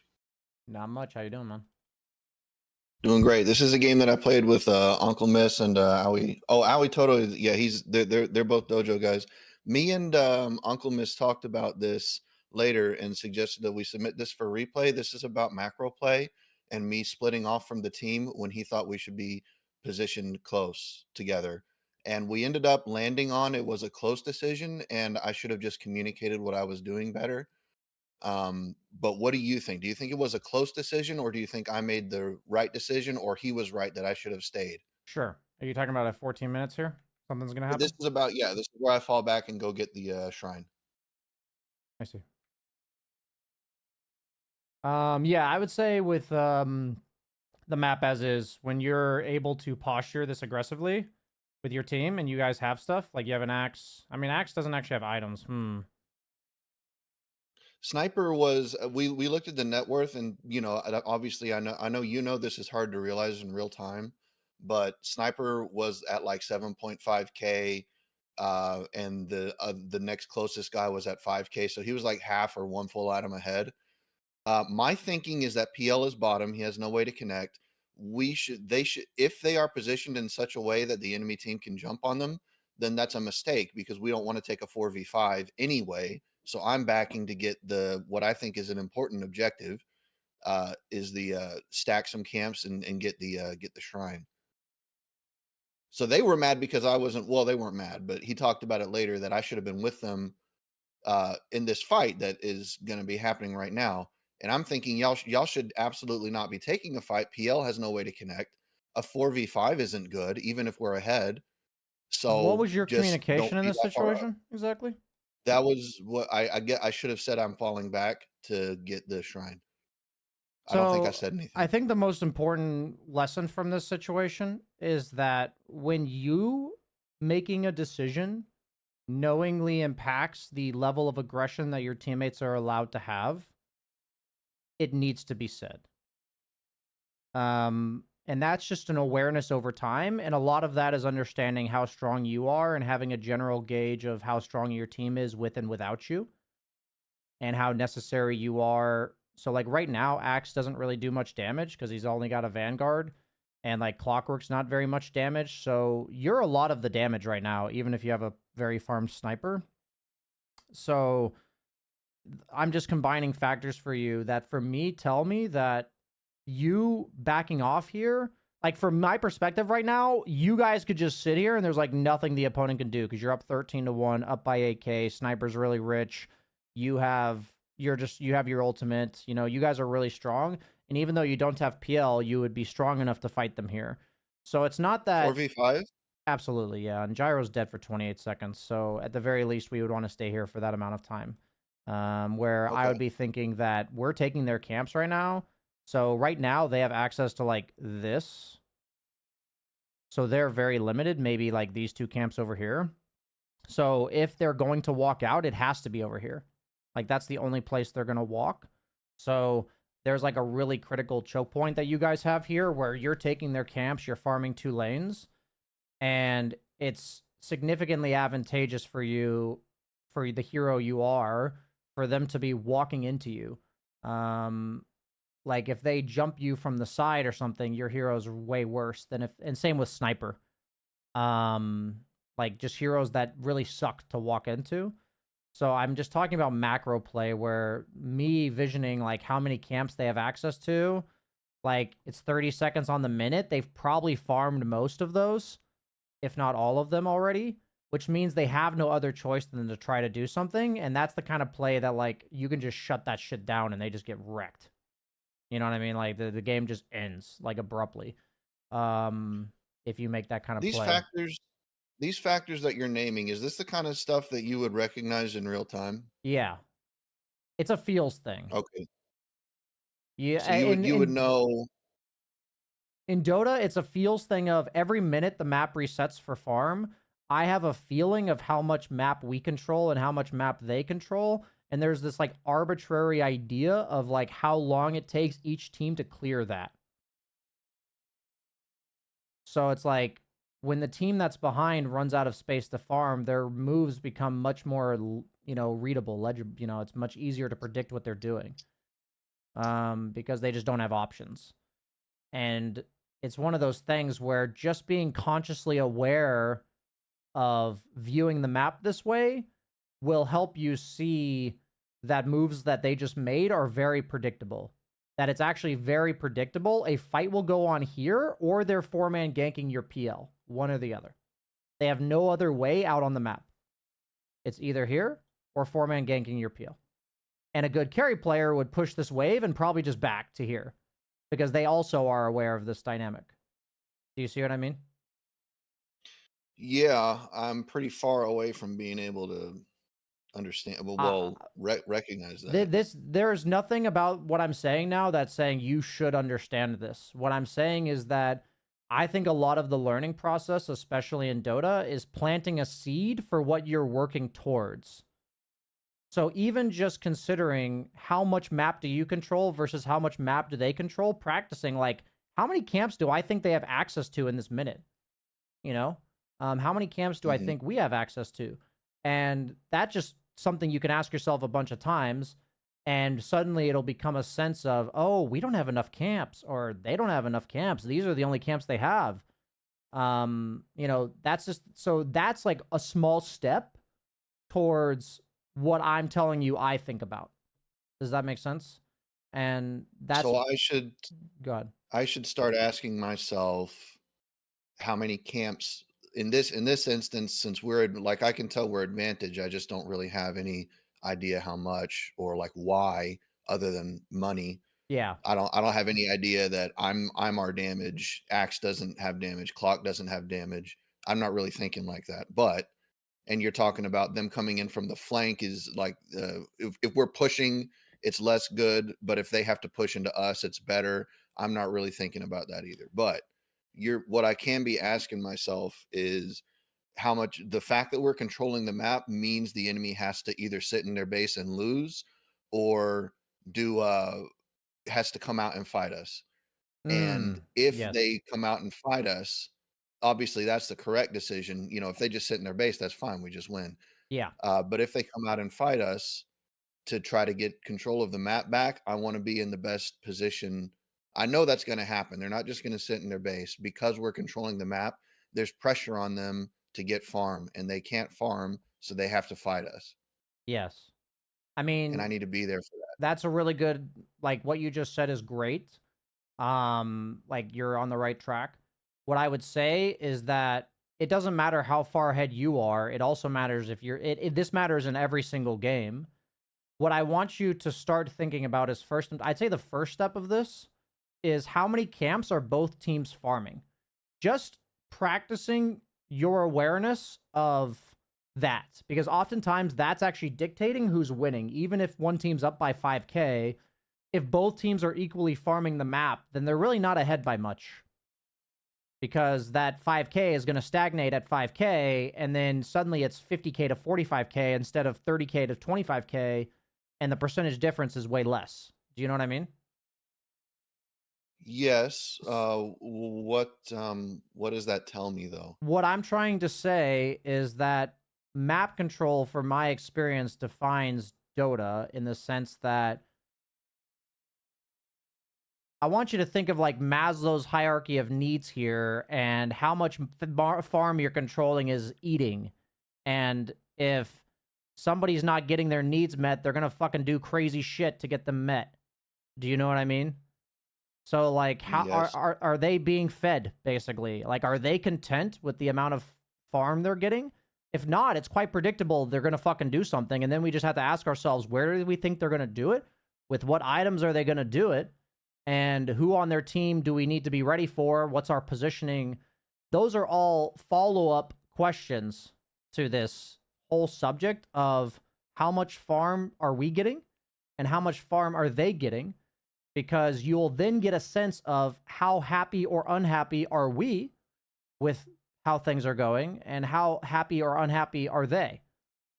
Not much. How you doing, man? Doing great. This is a game that I played with Uncle Miss and Owie. Oh, Owie Toto. Yeah, they're both dojo guys. Me and Uncle Miss talked about this later and suggested that we submit this for replay. This is about macro play and me splitting off from the team when he thought we should be positioned close together. And we ended up landing on it was a close decision, and I should have just communicated what I was doing better. But what do you think? Do you think it was a close decision, or do you think I made the right decision, or he was right that I should have stayed? Sure. Are you talking about at 14 minutes here? Something's gonna happen? This is about, this is where I fall back and go get the shrine. I see. Yeah, I would say with the map as is, when you're able to posture this aggressively with your team and you guys have stuff, like you have an axe. I mean, axe doesn't actually have items. Sniper was we looked at the net worth, and obviously I know this is hard to realize in real time, but Sniper was at like 7.5k, and the next closest guy was at 5k, so he was like half or one full item ahead. My thinking is that PL is bottom. He has no way to connect. They should, if they are positioned in such a way that the enemy team can jump on them, then that's a mistake because we don't want to take a 4v5 anyway. So I'm backing to get what I think is an important objective, is the stack some camps and get the shrine. So they were mad because I wasn't. Well, they weren't mad, but he talked about it later that I should have been with them in this fight that is going to be happening right now. And I'm thinking y'all should absolutely not be taking a fight. PL has no way to connect. A 4v5 isn't good, even if we're ahead. So what was your communication in this situation exactly? That was what I should have said. I'm falling back to get the shrine. I don't think I said anything. I think the most important lesson from this situation is that when you making a decision knowingly impacts the level of aggression that your teammates are allowed to have, it needs to be said. And that's just an awareness over time. And a lot of that is understanding how strong you are and having a general gauge of how strong your team is with and without you and how necessary you are. So like right now, Axe doesn't really do much damage because he's only got a Vanguard, and like Clockwork's not very much damage. So you're a lot of the damage right now, even if you have a very farmed Sniper. So I'm just combining factors for you that for me tell me that you backing off here, like from my perspective right now, you guys could just sit here and there's like nothing the opponent can do because you're up 13-1, up by 8k, Sniper's really rich. You have your ultimate, you guys are really strong. And even though you don't have PL, you would be strong enough to fight them here. So it's not that 4v5? Absolutely, yeah. And Gyro's dead for 28 seconds. So at the very least, we would want to stay here for that amount of time. Where I would be thinking that we're taking their camps right now. So right now they have access to like this. So they're very limited, maybe like these two camps over here. So if they're going to walk out, it has to be over here. Like that's the only place they're going to walk. So there's like a really critical choke point that you guys have here where you're taking their camps, you're farming 2 lanes, and it's significantly advantageous for you, for the hero you are, for them to be walking into you. Like if they jump you from the side or something, your hero's way worse than and same with Sniper. like just heroes that really suck to walk into. So I'm just talking about macro play where me visioning like how many camps they have access to, like it's 30 seconds on the minute. They've probably farmed most of those, if not all of them already, which means they have no other choice than to try to do something. And that's the kind of play that like you can just shut that shit down and they just get wrecked. You know what I mean? Like the game just ends like abruptly. If you make that kind of These play. factors that you're naming, is this the kind of stuff that you would recognize in real time? Yeah. It's a feels thing. Okay. Yeah. So you would know. In Dota, it's a feels thing of every minute the map resets for farm. I have a feeling of how much map we control and how much map they control. And there's this like arbitrary idea of like how long it takes each team to clear that. So it's like when the team that's behind runs out of space to farm, their moves become much more, readable, legible. It's much easier to predict what they're doing. Because they just don't have options. And it's one of those things where just being consciously aware of viewing the map this way will help you see that moves that they just made are very predictable. That it's actually very predictable. A fight will go on here, or they're 4-man ganking your PL. One or the other. They have no other way out on the map. It's either here, or 4-man ganking your PL. And a good carry player would push this wave and probably just back to here. Because they also are aware of this dynamic. Do you see what I mean? Yeah, I'm pretty far away from being able to understand. Recognize that. There's nothing about what I'm saying now that's saying you should understand this. What I'm saying is that I think a lot of the learning process, especially in Dota, is planting a seed for what you're working towards. So even just considering how much map do you control versus how much map do they control, practicing like how many camps do I think they have access to in this minute? How many camps do I think we have access to? And that's just something you can ask yourself a bunch of times, and suddenly it'll become a sense of, oh, we don't have enough camps, or they don't have enough camps. These are the only camps they have. That's just, so that's like a small step towards what I'm telling you I think about. Does that make sense? And that's... So Go ahead. I should start asking myself how many camps in this instance, since we're like, I can tell we're advantage. I just don't really have any idea how much or like why, other than money. Yeah. I don't have any idea that I'm our damage. Axe doesn't have damage. Clock doesn't have damage. I'm not really thinking like that. But, and you're talking about them coming in from the flank is like, if we're pushing, it's less good. But if they have to push into us, it's better. I'm not really thinking about that either. But what I can be asking myself is how much the fact that we're controlling the map means the enemy has to either sit in their base and lose, or has to come out and fight us. And if they come out and fight us, obviously that's the correct decision. If they just sit in their base, that's fine. We just win. Yeah. But if they come out and fight us to try to get control of the map back, I want to be in the best position. I know that's going to happen. They're not just going to sit in their base because we're controlling the map. There's pressure on them to get farm, and they can't farm, so they have to fight us. Yes. I mean, and I need to be there for that. That's a really good, like what you just said is great. Like you're on the right track. What I would say is that it doesn't matter how far ahead you are. It also matters if you're, this matters in every single game. What I want you to start thinking about is first, I'd say the first step of this is how many camps are both teams farming? Just practicing your awareness of that, because oftentimes that's actually dictating who's winning. Even if one team's up by 5k, if both teams are equally farming the map, then they're really not ahead by much, because that 5k is going to stagnate at 5k, and then suddenly it's 50k to 45k instead of 30k to 25k, and the percentage difference is way less. Do you know what I mean? Yes. What does that tell me, though? What I'm trying to say is that map control, from my experience, defines Dota in the sense that I want you to think of like Maslow's hierarchy of needs here, and how much farm you're controlling is eating. And if somebody's not getting their needs met, they're gonna fucking do crazy shit to get them met. Do you know what I mean? So like, how Yes. are they being fed, basically? Like, are they content with the amount of farm they're getting? If not, it's quite predictable they're gonna fucking do something, and then we just have to ask ourselves, where do we think they're gonna do it? With what items are they gonna do it? And who on their team do we need to be ready for? What's our positioning? Those are all follow-up questions to this whole subject of how much farm are we getting and how much farm are they getting, because you'll then get a sense of how happy or unhappy are we with how things are going, and how happy or unhappy are they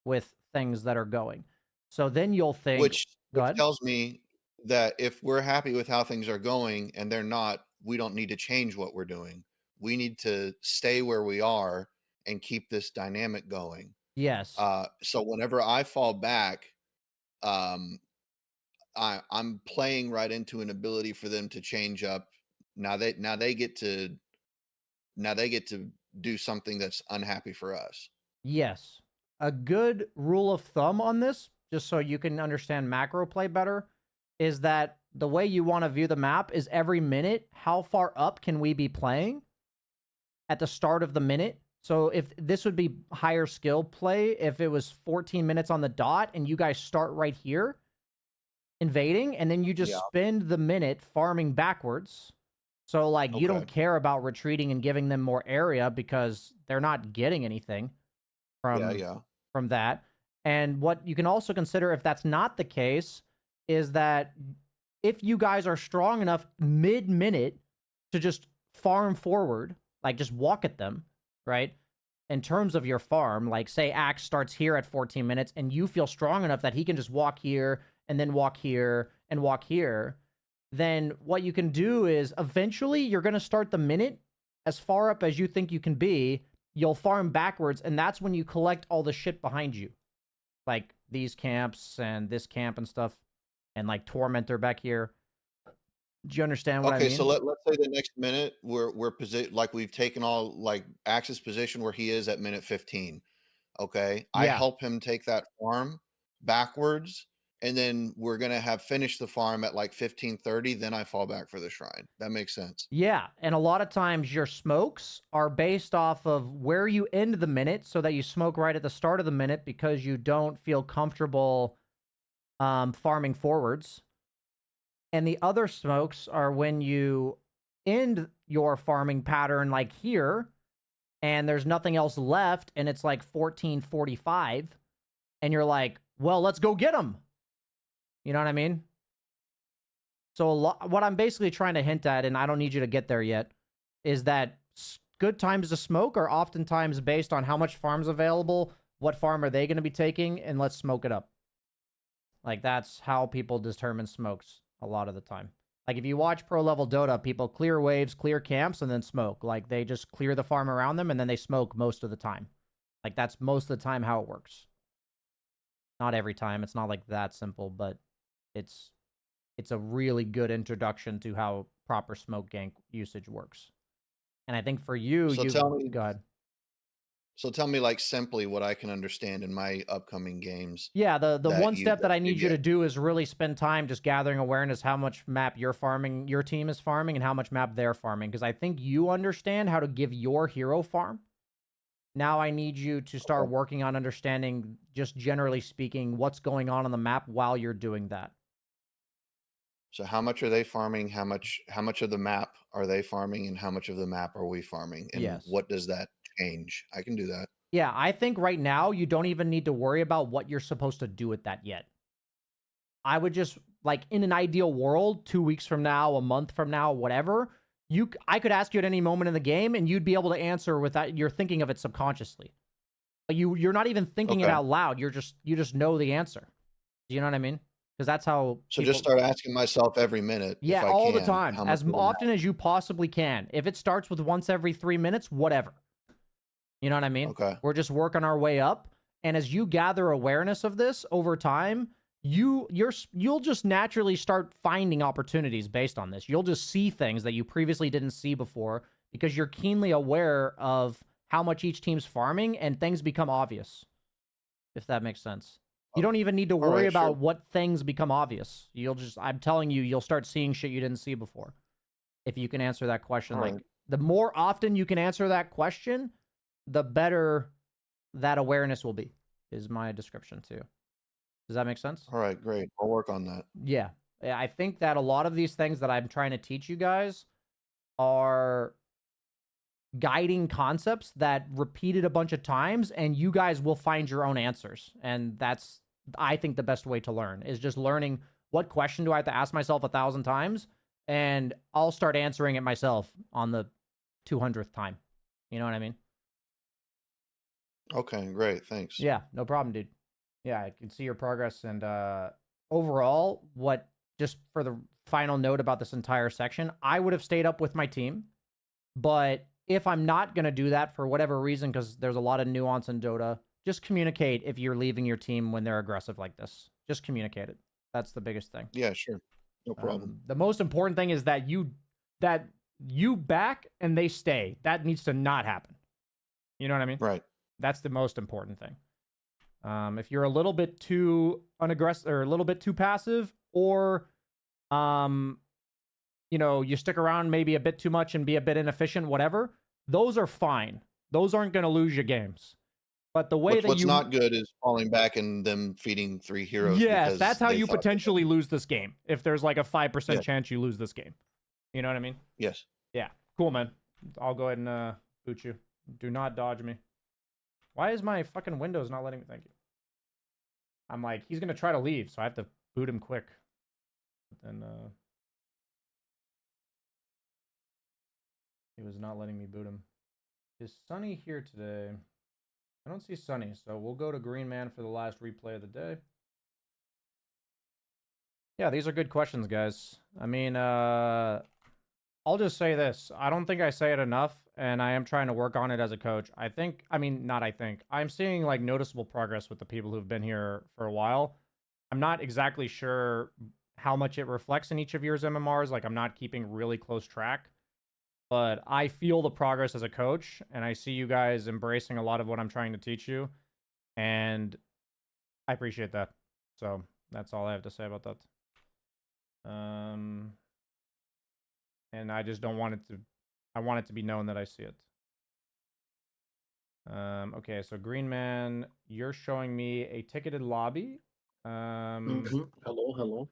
with things that are going. So then you'll think, Which go ahead. tells me that if we're happy with how things are going and they're not, we don't need to change what we're doing. We need to stay where we are and keep this dynamic going. Yes. So whenever I fall back, I'm playing right into an ability for them to change up. Now they get to do something that's unhappy for us. Yes. A good rule of thumb on this, just so you can understand macro play better, is that the way you want to view the map is every minute, how far up can we be playing at the start of the minute? So if this would be higher skill play, if it was 14 minutes on the dot and you guys start right here invading, and then you just spend the minute farming backwards. So like, you don't care about retreating and giving them more area because they're not getting anything from that. And what you can also consider, if that's not the case, is that if you guys are strong enough mid-minute to just farm forward, like just walk at them, right? In terms of your farm, like say Axe starts here at 14 minutes and you feel strong enough that he can just walk here and then walk here and walk here, then what you can do is eventually you're going to start the minute as far up as you think you can be. You'll farm backwards, and that's when you collect all the shit behind you. Like these camps and this camp and stuff, and like Tormentor back here. Do you understand what I mean? Okay, so let's say the next minute we're like we've taken all like Axe's position where he is at minute 15. Okay. I help him take that farm backwards, and then we're gonna have finished the farm at like 15:30. Then I fall back for the shrine. That makes sense. Yeah, and a lot of times your smokes are based off of where you end the minute, so that you smoke right at the start of the minute because you don't feel comfortable farming forwards. And the other smokes are when you end your farming pattern like here, and there's nothing else left, and it's like 14:45, and you're like, well, let's go get them. You know what I mean? So what I'm basically trying to hint at, and I don't need you to get there yet, is that good times to smoke are oftentimes based on how much farm's available, what farm are they going to be taking, and let's smoke it up. Like, that's how people determine smokes a lot of the time. Like, if you watch pro-level Dota, people clear waves, clear camps, and then smoke. Like, they just clear the farm around them, and then they smoke most of the time. Like, that's most of the time how it works. Not every time. It's not like that simple, but it's a really good introduction to how proper smoke gank usage works. And I think for you, go ahead. So tell me, like, simply what I can understand in my upcoming games. Yeah, the one step that I need you to do is really spend time just gathering awareness how much map you're farming, your team is farming, and how much map they're farming. Because I think you understand how to give your hero farm. Now I need you to start working on understanding, just generally speaking, what's going on the map while you're doing that. So how much are they farming? How much of the map are they farming, and how much of the map are we farming? And what does that change? I can do that. Yeah, I think right now you don't even need to worry about what you're supposed to do with that yet. I would just, like, in an ideal world, 2 weeks from now, a month from now, whatever, I could ask you at any moment in the game, and you'd be able to answer without you're thinking of it subconsciously. You're not even thinking it out loud. You just know the answer. Do you know what I mean? Because that's how. So just start asking myself every minute. Yeah, all the time, as often as you possibly can. If it starts with once every 3 minutes, whatever. You know what I mean? Okay. We're just working our way up, and as you gather awareness of this over time, you'll just naturally start finding opportunities based on this. You'll just see things that you previously didn't see before because you're keenly aware of how much each team's farming, and things become obvious. If that makes sense. You don't even need to worry right, about sure. what things become obvious. I'm telling you, you'll start seeing shit you didn't see before. If you can answer that question. All Like, right. the more often you can answer that question, the better that awareness will be, is my description too. Does that make sense? All right, great. I'll work on that. Yeah. I think that a lot of these things that I'm trying to teach you guys are guiding concepts that repeated a bunch of times, and you guys will find your own answers. And that's, I think, the best way to learn, is just learning what question do I have to ask myself 1,000 times, and I'll start answering it myself on the 200th time. You know what I mean? Okay, great. Thanks. Yeah, no problem, dude. Yeah, I can see your progress. And overall, just for the final note about this entire section, I would have stayed up with my team. But if I'm not going to do that for whatever reason, because there's a lot of nuance in Dota, just communicate if you're leaving your team when they're aggressive like this. Just communicate it. That's the biggest thing. Yeah, sure. No problem. The most important thing is that you back and they stay. That needs to not happen. You know what I mean? Right. That's the most important thing. If you're a little bit too unaggressive or a little bit too passive, or you stick around maybe a bit too much and be a bit inefficient, whatever, those are fine. Those aren't going to lose you games. But the way What's not good is falling back and them feeding 3 heroes. Yes, because that's how they you thought- potentially lose this game. If there's like a 5% Yeah. chance you lose this game. You know what I mean? Yes. Yeah. Cool, man. I'll go ahead and boot you. Do not dodge me. Why is my fucking Windows not letting me? Thank you. I'm like, he's going to try to leave, so I have to boot him quick. And he was not letting me boot him. Is Sunny here today? I don't see Sunny, so we'll go to Greenman for the last replay of the day. Yeah, these are good questions, guys. I mean, I'll just say this. I don't think I say it enough, and I am trying to work on it as a coach. I'm seeing like noticeable progress with the people who've been here for a while. I'm not exactly sure how much it reflects in each of your MMRs. Like, I'm not keeping really close track. But I feel the progress as a coach, and I see you guys embracing a lot of what I'm trying to teach you, and I appreciate that. So that's all I have to say about that. And I just don't want it to. I want it to be known that I see it. Okay, so Greenman, you're showing me a ticketed lobby. Hello. Hello.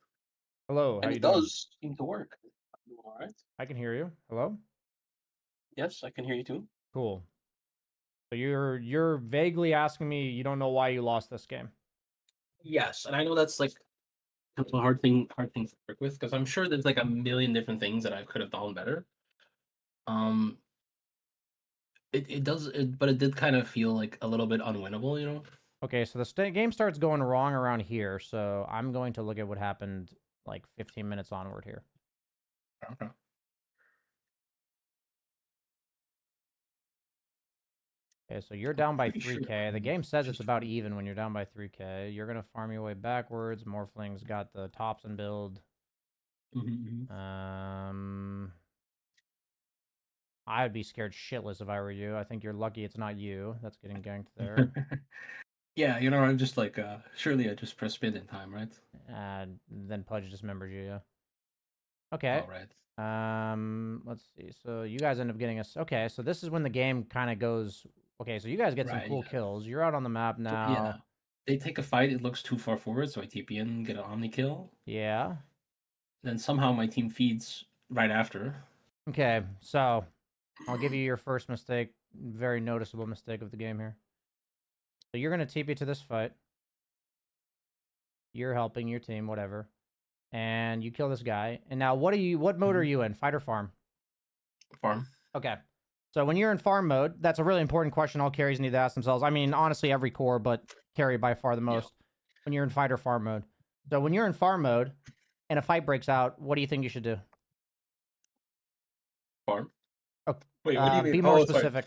How And you it doing? does seem to work. I'm doing all right. I can hear you. Hello. Yes, I can hear you too. Cool. So you're vaguely asking me, you don't know why you lost this game. Yes, and I know that's like kind of a hard thing to work with, because I'm sure there's like a million different things that I could have done better. But it did kind of feel like a little bit unwinnable, you know. Okay, so the game starts going wrong around here, so I'm going to look at what happened like 15 minutes onward here. Okay. Okay, so you're down by pretty sure 3k. The I'm game says it's just about even when you're down by 3k. You're going to farm your way backwards. Morphling's got the tops and build. I'd be scared shitless if I were you. I think you're lucky it's not you that's getting ganked there. Yeah, you know, I'm just like, surely I just press spin in time, right? And then Pudge dismembers you, yeah. Okay. All right. Let's see. So you guys end up getting us. Okay, so this is when the game kind of goes. Okay, so you guys get some Right, cool yeah. kills. You're out on the map now. Yeah. They take a fight, it looks too far forward, so I TP in, get an Omni kill. Yeah. Then somehow my team feeds right after. Okay, so I'll give you your first mistake. Very noticeable mistake of the game here. So you're going to TP to this fight. You're helping your team, whatever. And you kill this guy. And now what mode are you in? Fight or farm? Farm. Okay. So when you're in farm mode, that's a really important question all carries need to ask themselves. I mean, honestly, every core, but carry by far the most. When you're in fight or farm mode. So when you're in farm mode and a fight breaks out, what do you think you should do? Farm. Okay. Wait, what do you mean? Be more sorry. specific.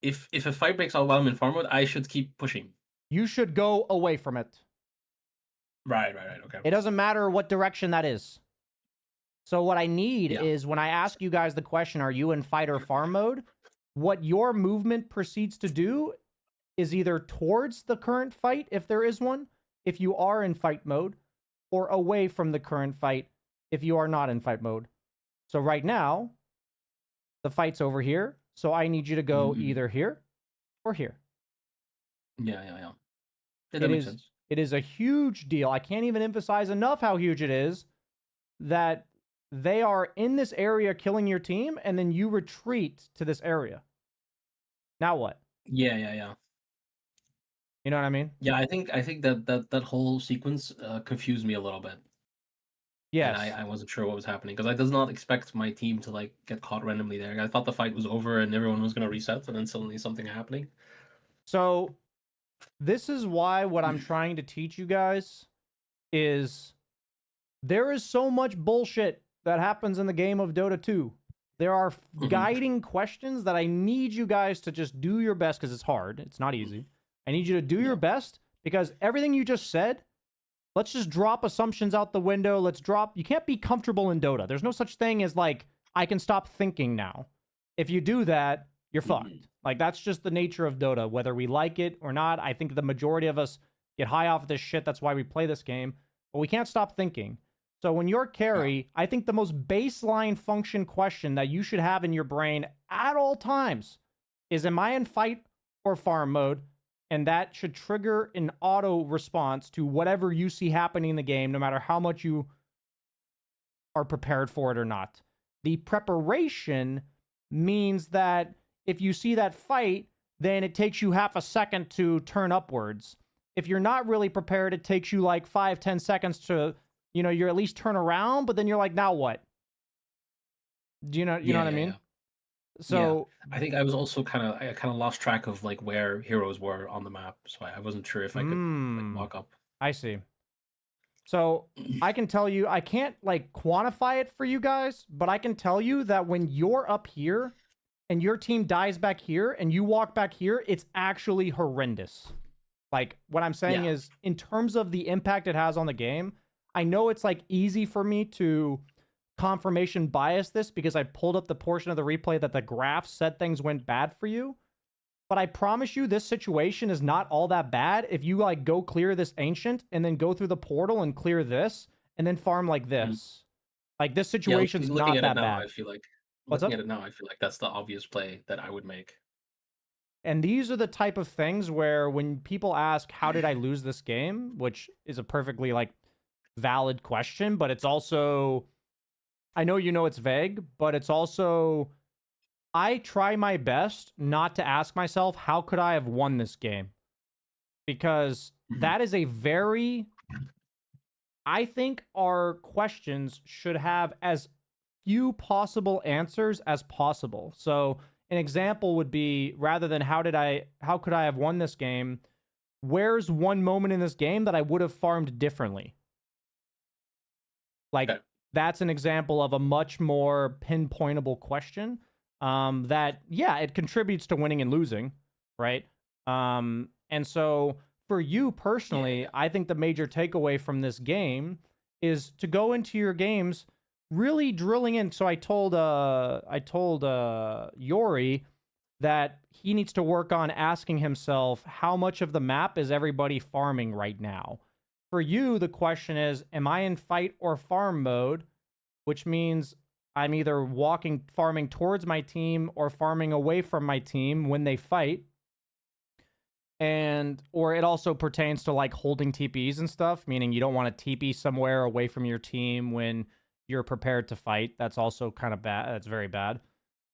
If a fight breaks out while I'm in farm mode, I should keep pushing. You should go away from it. Right. Okay. It doesn't matter what direction that is. So what I need is when I ask you guys the question, are you in fight or farm mode? What your movement proceeds to do is either towards the current fight, if there is one, if you are in fight mode, or away from the current fight, if you are not in fight mode. So right now, the fight's over here, so I need you to go either here or here. Yeah, that makes sense. It is a huge deal. I can't even emphasize enough how huge it is that they are in this area killing your team, and then you retreat to this area. Now what? Yeah. You know what I mean? Yeah, I think that whole sequence confused me a little bit. Yes. And I wasn't sure what was happening because I did not expect my team to like get caught randomly there. I thought the fight was over and everyone was gonna reset, and then suddenly something happening. So this is why what I'm trying to teach you guys is there is so much bullshit that happens in the game of Dota 2. There are guiding questions that I need you guys to just do your best, because it's hard. It's not easy. I need you to do your best, because everything you just said, let's just drop assumptions out the window. You can't be comfortable in Dota. There's no such thing as like, I can stop thinking now. If you do that, you're fucked. Like, that's just the nature of Dota, whether we like it or not. I think the majority of us get high off of this shit. That's why we play this game. But we can't stop thinking. So when you're carry, I think the most baseline function question that you should have in your brain at all times is, am I in fight or farm mode? And that should trigger an auto response to whatever you see happening in the game, no matter how much you are prepared for it or not. The preparation means that if you see that fight, then it takes you half a second to turn upwards. If you're not really prepared, it takes you like 5-10 seconds to, you're at least turn around, but then you're like, now what? Do you know what I mean? So I think I was also kind of lost track of like where heroes were on the map, so I wasn't sure if I could like walk up. I see. So I can tell you, I can't like quantify it for you guys, but I can tell you that when you're up here and your team dies back here and you walk back here, it's actually horrendous. Like, what I'm saying is, in terms of the impact it has on the game, I know it's like easy for me to confirmation bias this because I pulled up the portion of the replay that the graph said things went bad for you. But I promise you, this situation is not all that bad if you like go clear this ancient and then go through the portal and clear this and then farm like this. Like, this situation's not that bad. I feel like looking at it now, I feel like that's the obvious play that I would make. And these are the type of things where when people ask, how did I lose this game? Which is a perfectly like valid question, but it's also, I know it's vague, but it's also, I try my best not to ask myself, how could I have won this game? Because that is a very, I think our questions should have as few possible answers as possible. So an example would be, rather than how could I have won this game, where's one moment in this game that I would have farmed differently? Like, that's an example of a much more pinpointable question that, it contributes to winning and losing, right? And so for you personally, I think the major takeaway from this game is to go into your games really drilling in. So I told Oori that he needs to work on asking himself, how much of the map is everybody farming right now? For you, the question is, am I in fight or farm mode? Which means I'm either farming towards my team or farming away from my team when they fight. Or it also pertains to like holding TPs and stuff, meaning you don't want to TP somewhere away from your team when you're prepared to fight. That's also kind of bad. That's very bad.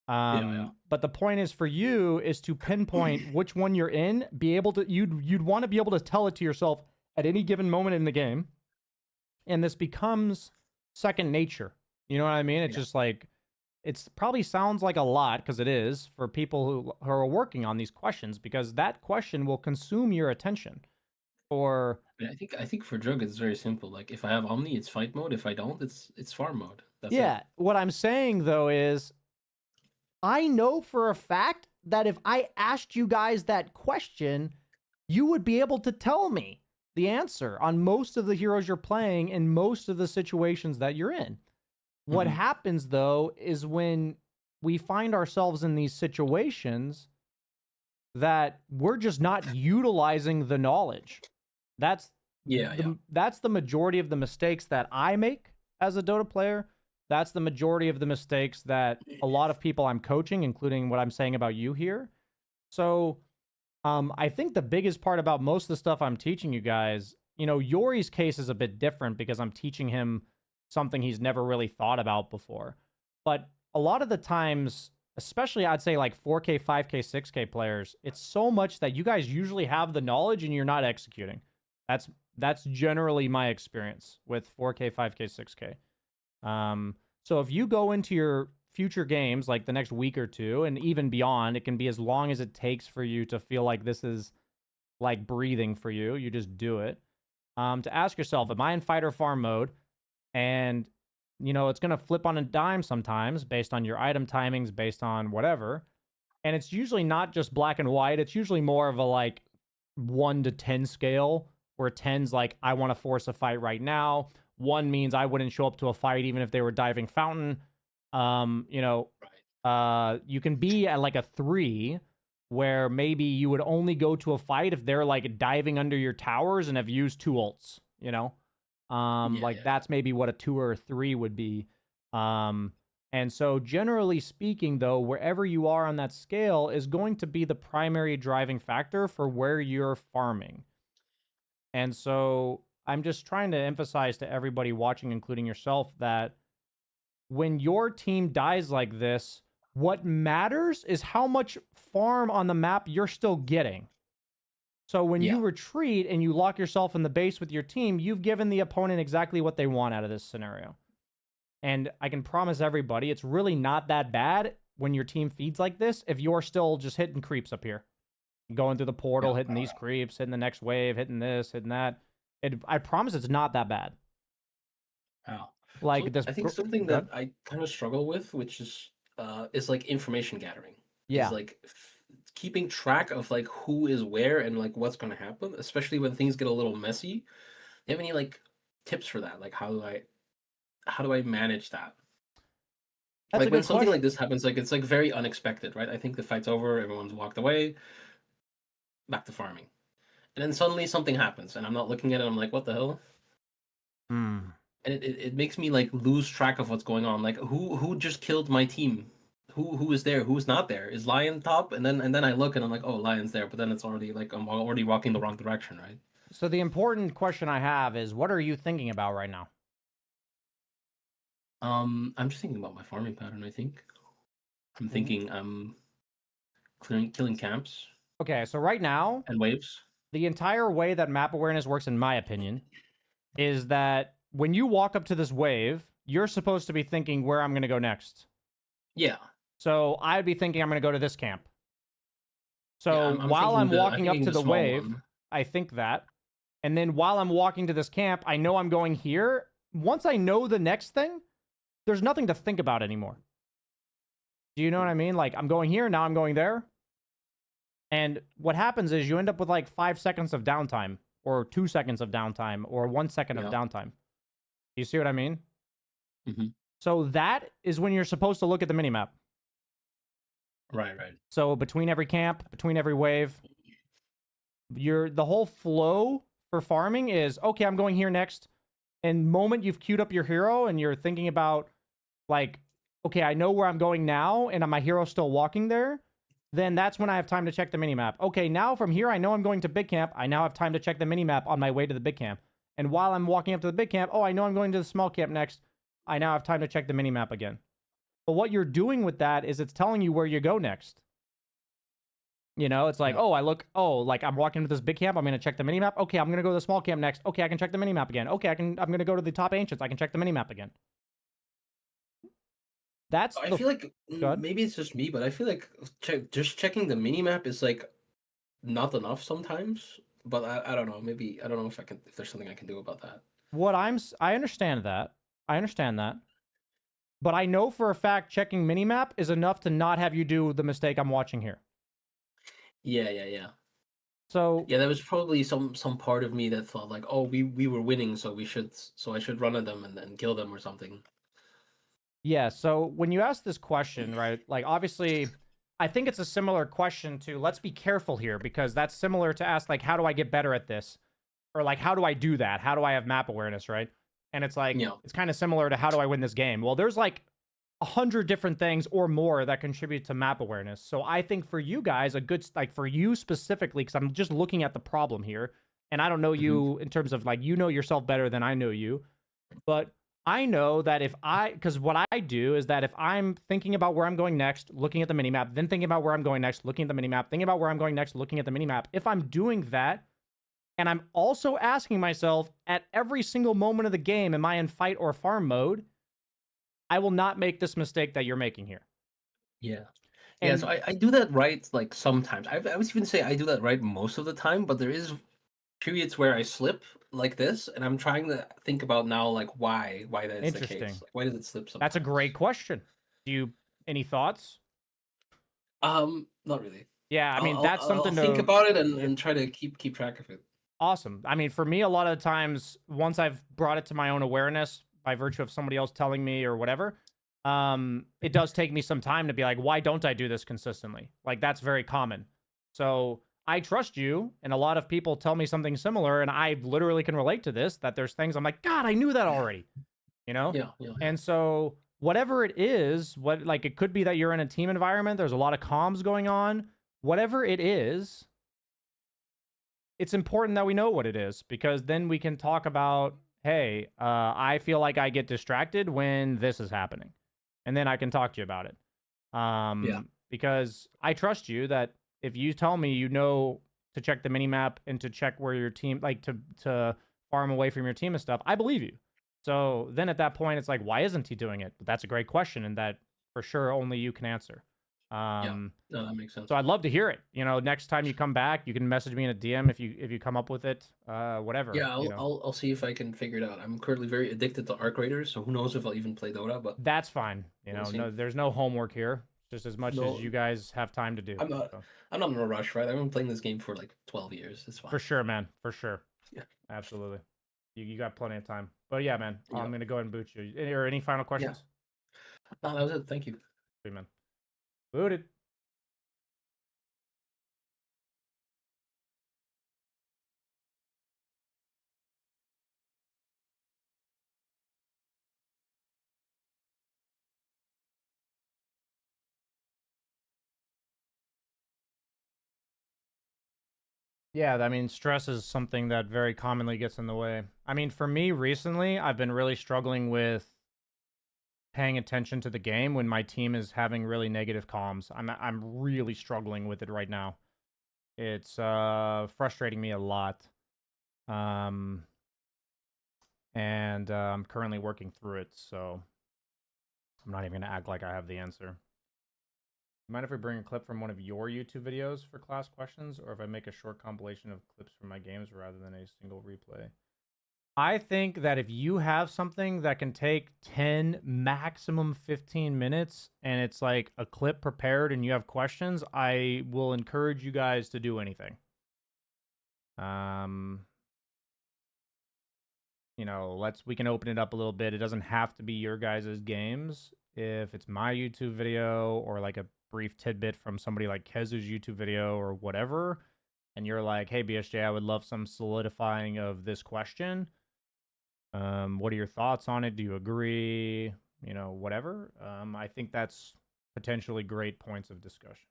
But the point is, for you, is to pinpoint which one you're in, be able to, you'd want to be able to tell it to yourself at any given moment in the game. And this becomes second nature. You know what I mean? It's just like, it's probably sounds like a lot, because it is, for people who are working on these questions, because that question will consume your attention. Or I think for Jug it's very simple. Like, if I have Omni, it's fight mode. If I don't, it's farm mode. That's it. What I'm saying though is, I know for a fact that if I asked you guys that question, you would be able to tell me. the answer on most of the heroes you're playing in most of the situations that you're in. What happens, though, is when we find ourselves in these situations that we're just not utilizing the knowledge. That's that's the majority of the mistakes that I make as a Dota player. That's the majority of the mistakes that a lot of people I'm coaching, including what I'm saying about you here. So I think the biggest part about most of the stuff I'm teaching you guys, you know, Yori's case is a bit different because I'm teaching him something he's never really thought about before. But a lot of the times, especially I'd say like 4K, 5K, 6K players, it's so much that you guys usually have the knowledge and you're not executing. That's generally my experience with 4K, 5K, 6K. So if you go into your future games, like the next week or two, and even beyond, it can be as long as it takes for you to feel like this is like breathing for you. You just do it. To ask yourself, am I in fight or farm mode? And, you know, it's going to flip on a dime sometimes based on your item timings, based on whatever. And it's usually not just black and white. It's usually more of a like 1 to 10 scale, where 10's like, I want to force a fight right now. 1 means I wouldn't show up to a fight even if they were diving fountain. You know, you can be at like a 3 where maybe you would only go to a fight if they're like diving under your towers and have used 2 ults, you know? That's maybe what a 2 or a 3 would be. And so generally speaking, though, wherever you are on that scale is going to be the primary driving factor for where you're farming. And so I'm just trying to emphasize to everybody watching, including yourself, that when your team dies like this, what matters is how much farm on the map you're still getting. So when you retreat and you lock yourself in the base with your team, you've given the opponent exactly what they want out of this scenario. And I can promise everybody, it's really not that bad when your team feeds like this if you're still just hitting creeps up here. Going through the portal, hitting these creeps, hitting the next wave, hitting this, hitting that. I promise it's not that bad. Wow. Like so this. I think something that I kind of struggle with, which is like information gathering. Yeah. Is like keeping track of like who is where and like what's going to happen, especially when things get a little messy. Do you have any like tips for that? Like how do I manage that? That's like when something like this happens, like it's like very unexpected, right? I think the fight's over, everyone's walked away, back to farming. And then suddenly something happens and I'm not looking at it, I'm like, what the hell? And it makes me like lose track of what's going on. Like who just killed my team? Who is there? Who's not there? Is Lion top? And then I look and I'm like, oh, Lion's there, but then it's already like I'm already walking the wrong direction, right? So the important question I have is, what are you thinking about right now? I'm just thinking about my farming pattern, I think. I'm thinking killing camps. Okay, so right now and waves. The entire way that map awareness works, in my opinion, is that when you walk up to this wave, you're supposed to be thinking where I'm going to go next. Yeah. So I'd be thinking I'm going to go to this camp. So while I'm walking up to the wave, I think that. And then while I'm walking to this camp, I know I'm going here. Once I know the next thing, there's nothing to think about anymore. Do you know what I mean? Like, I'm going here, now I'm going there. And what happens is you end up with like 5 seconds of downtime, or 2 seconds of downtime, or 1 second of downtime. You see what I mean? Mm-hmm. So that is when you're supposed to look at the minimap. Right. So between every camp, between every wave, the whole flow for farming is, okay, I'm going here next. And moment you've queued up your hero and you're thinking about, like, okay, I know where I'm going now, and my hero's still walking there, then that's when I have time to check the minimap. Okay, now from here, I know I'm going to big camp. I now have time to check the minimap on my way to the big camp. And while I'm walking up to the big camp, oh, I know I'm going to the small camp next. I now have time to check the minimap again. But what you're doing with that is it's telling you where you go next. You know, it's like, like I'm walking to this big camp. I'm going to check the minimap. Okay, I'm going to go to the small camp next. Okay, I can check the minimap again. Okay, I'm going to go to the top ancients. I can check the minimap again. I feel like maybe it's just me, but I feel like just checking the minimap is like not enough sometimes. But I don't know. Maybe I don't know if there's something I can do about that. I understand that. But I know for a fact checking minimap is enough to not have you do the mistake I'm watching here. Yeah. So Yeah, there was probably some part of me that thought like, oh, we were winning, so I should run at them and then kill them or something. yeah, so when you ask this question, right, like obviously I think it's a similar question to let's be careful here, because that's similar to ask like how do I get better at this? Or like how do I do that? How do I have map awareness, right? And it's like Yeah. it's kind of similar to how do I win this game? Well, there's like 100 different things or more that contribute to map awareness. So I think for you guys, a good, like for you specifically, because I'm just looking at the problem here, and I don't know you in terms of like, you know yourself better than I know you, but I know that because what I do is that if I'm thinking about where I'm going next, looking at the minimap, then thinking about where I'm going next, looking at the minimap, thinking about where I'm going next, looking at the minimap, if I'm doing that, and I'm also asking myself at every single moment of the game, am I in fight or farm mode? I will not make this mistake that you're making here. Yeah. And Yeah, so I do that right like sometimes. I would even say I do that right most of the time, but there is periods where I slip like this, and I'm trying to think about now like why that is the Interesting. case. Like, why does it slip sometimes? That's a great question. Do you any thoughts? Not really. Yeah, I mean that's I'll something think to about it and try to keep track of it. Awesome. I mean, for me, a lot of times, once I've brought it to my own awareness by virtue of somebody else telling me or whatever, it does take me some time to be like, why don't I do this consistently? Like, that's very common. So I trust you, and a lot of people tell me something similar, and I literally can relate to this, that there's things I'm like, God, I knew that already, you know? Yeah. And so whatever it is, like it could be that you're in a team environment, there's a lot of comms going on, whatever it is, it's important that we know what it is, because then we can talk about, hey, I feel like I get distracted when this is happening. And then I can talk to you about it. Because I trust you that if you tell me you know to check the minimap and to check where your team, like to farm away from your team and stuff, I believe you. So then at that point, it's like, why isn't he doing it? But that's a great question, and that for sure only you can answer. No, that makes sense. So I'd love to hear it. You know, next time you come back, you can message me in a DM if you come up with it. Whatever. Yeah, I'll I'll see if I can figure it out. I'm currently very addicted to Arc Raiders, so who knows if I'll even play Dota. But that's fine. You know, no, there's no homework here. Just as much as you guys have time to do. I'm not in a rush, right? I've been playing this game for like 12 years. It's fine. For sure, man. For sure. Yeah. Absolutely. You got plenty of time. But yeah, man, I'm gonna go ahead and boot you. Or any final questions? Yeah. No, that was it. Thank you. Sweet, man. Booted. Yeah, I mean, stress is something that very commonly gets in the way. I mean, for me recently, I've been really struggling with paying attention to the game when my team is having really negative comms. I'm really struggling with it right now. It's frustrating me a lot. And I'm currently working through it, so I'm not even going to act like I have the answer. Mind if we bring a clip from one of your YouTube videos for class questions, or if I make a short compilation of clips from my games rather than a single replay? I think that if you have something that can take 10, maximum 15 minutes, and it's like a clip prepared and you have questions, I will encourage you guys to do anything. You know, we can open it up a little bit. It doesn't have to be your guys' games. If it's my YouTube video or like a brief tidbit from somebody like Gazu's YouTube video or whatever, and you're like, hey, BSJ, I would love some solidifying of this question. What are your thoughts on it? Do you agree? You know, whatever. I think that's potentially great points of discussion.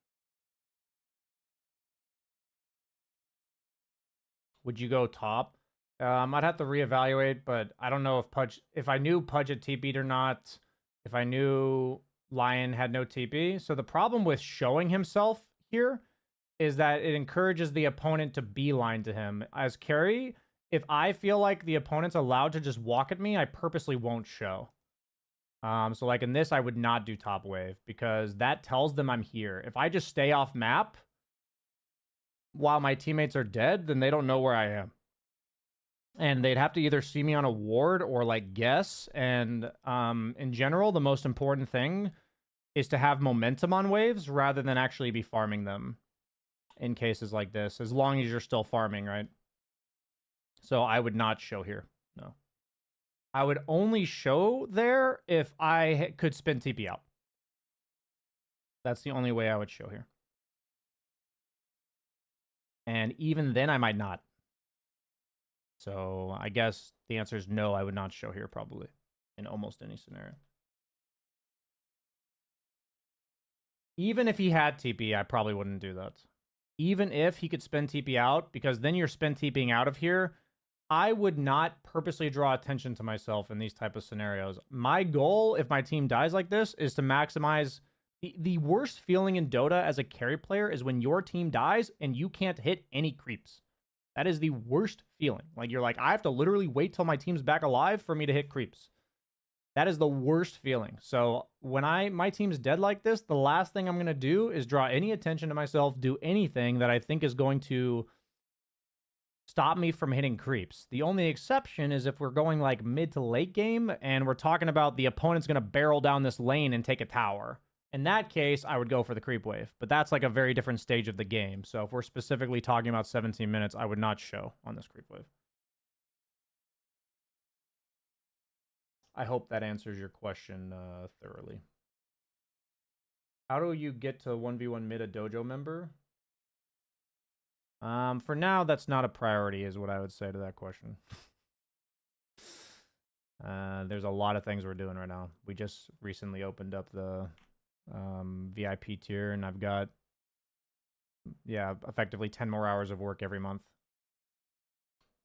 Would you go top? I'd have to reevaluate, but I don't know if I knew Pudge had TP'd or not, if I knew Lion had no TP. So the problem with showing himself here is that it encourages the opponent to beeline to him. As carry, if I feel like the opponent's allowed to just walk at me, I purposely won't show. So like in this, I would not do top wave, because that tells them I'm here. If I just stay off map while my teammates are dead, then they don't know where I am. And they'd have to either see me on a ward or like guess. And in general, the most important thing is to have momentum on waves rather than actually be farming them. in cases like this, as long as you're still farming, right? So I would not show here. No. I would only show there if I could spin TP out. That's the only way I would show here. And even then, I might not. So I guess the answer is no, I would not show here probably in almost any scenario. Even if he had TP, I probably wouldn't do that. Even if he could spin TP out, because then you're spin TPing out of here, I would not purposely draw attention to myself in these type of scenarios. My goal, if my team dies like this, is to maximize... The worst feeling in Dota as a carry player is when your team dies and you can't hit any creeps. That is the worst feeling. Like, you're like, I have to literally wait till my team's back alive for me to hit creeps. That is the worst feeling. So when my team's dead like this, the last thing I'm going to do is draw any attention to myself, do anything that I think is going to stop me from hitting creeps. The only exception is if we're going like mid to late game and we're talking about the opponent's going to barrel down this lane and take a tower. In that case, I would go for the creep wave, but that's like a very different stage of the game. So if we're specifically talking about 17 minutes, I would not show on this creep wave. I hope that answers your question thoroughly. How do you get to 1v1 mid a dojo member? For now, that's not a priority, is what I would say to that question. There's a lot of things we're doing right now. We just recently opened up the VIP tier, and I've got, yeah, effectively 10 more hours of work every month,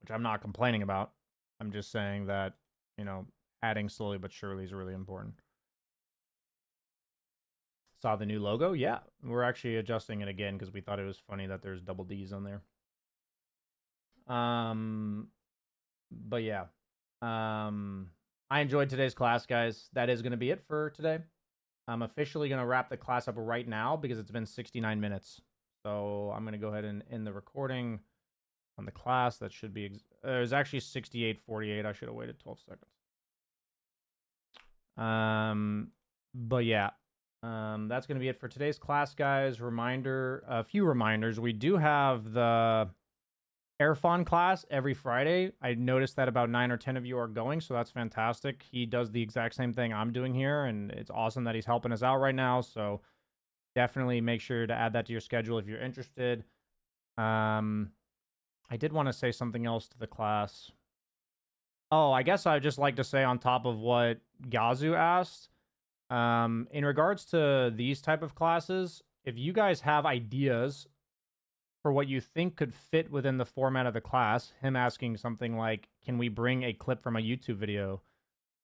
which I'm not complaining about. I'm just saying that, you know, adding slowly but surely is really important. Saw the new logo? Yeah, we're actually adjusting it again because we thought it was funny that there's double D's on there. But yeah, I enjoyed today's class, guys. That is going to be it for today. I'm officially going to wrap the class up right now because it's been 69 minutes. So I'm going to go ahead and end the recording on the class. That should be... it was actually 68:48. I should have waited 12 seconds. But yeah, that's going to be it for today's class, guys. Reminder, a few reminders. We do have the Airfon class every Friday. I noticed that about 9 or 10 of you are going, so that's fantastic. He does the exact same thing I'm doing here, and it's awesome that he's helping us out right now. So definitely make sure to add that to your schedule if you're interested. I did want to say something else to the class. Oh, I guess I'd just like to say on top of what Gazu asked, in regards to these type of classes, if you guys have ideas for what you think could fit within the format of the class, him asking something like, can we bring a clip from a YouTube video?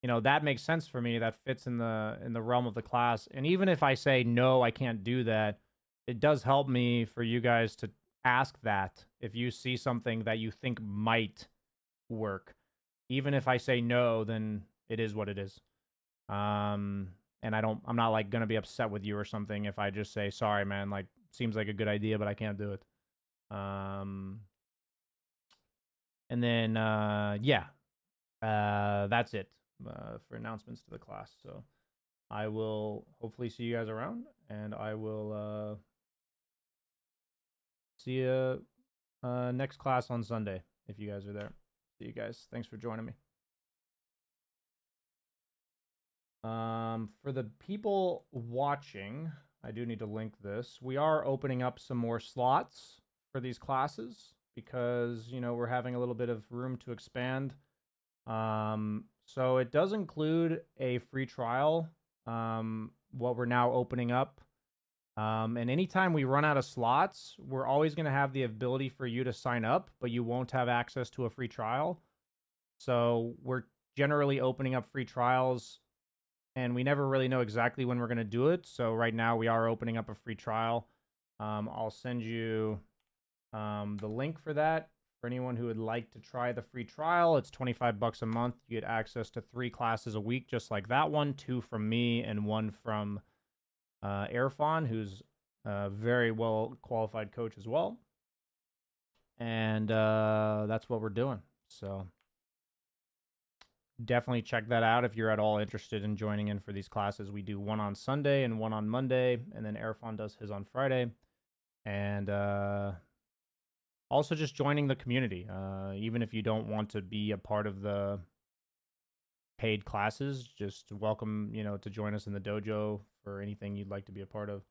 You know, that makes sense for me. That fits in the realm of the class. And even if I say, no, I can't do that, it does help me for you guys to ask that if you see something that you think might work. Even if I say no, then it is what it is. And I'm not like going to be upset with you or something if I just say, sorry, man, like, seems like a good idea, but I can't do it. And then, yeah, that's it for announcements to the class. So I will hopefully see you guys around, and I will see you next class on Sunday if you guys are there. See you guys. Thanks for joining me. For the people watching, I do need to link this. We are opening up some more slots for these classes because, you know, we're having a little bit of room to expand. So it does include a free trial, what we're now opening up. And anytime we run out of slots, we're always going to have the ability for you to sign up, but you won't have access to a free trial. So we're generally opening up free trials, and we never really know exactly when we're going to do it. So right now we are opening up a free trial. I'll send you the link for that. For anyone who would like to try the free trial, it's $25 a month. You get access to 3 classes a week, just like that one, 2 from me and 1 from Airfon, who's a very well qualified coach as well. And that's what we're doing. So definitely check that out if you're at all interested in joining in for these classes. We do one on Sunday and one on Monday, and then Airfon does his on Friday. And also just joining the community. Even if you don't want to be a part of the paid classes, just welcome, to join us in the dojo for anything you'd like to be a part of.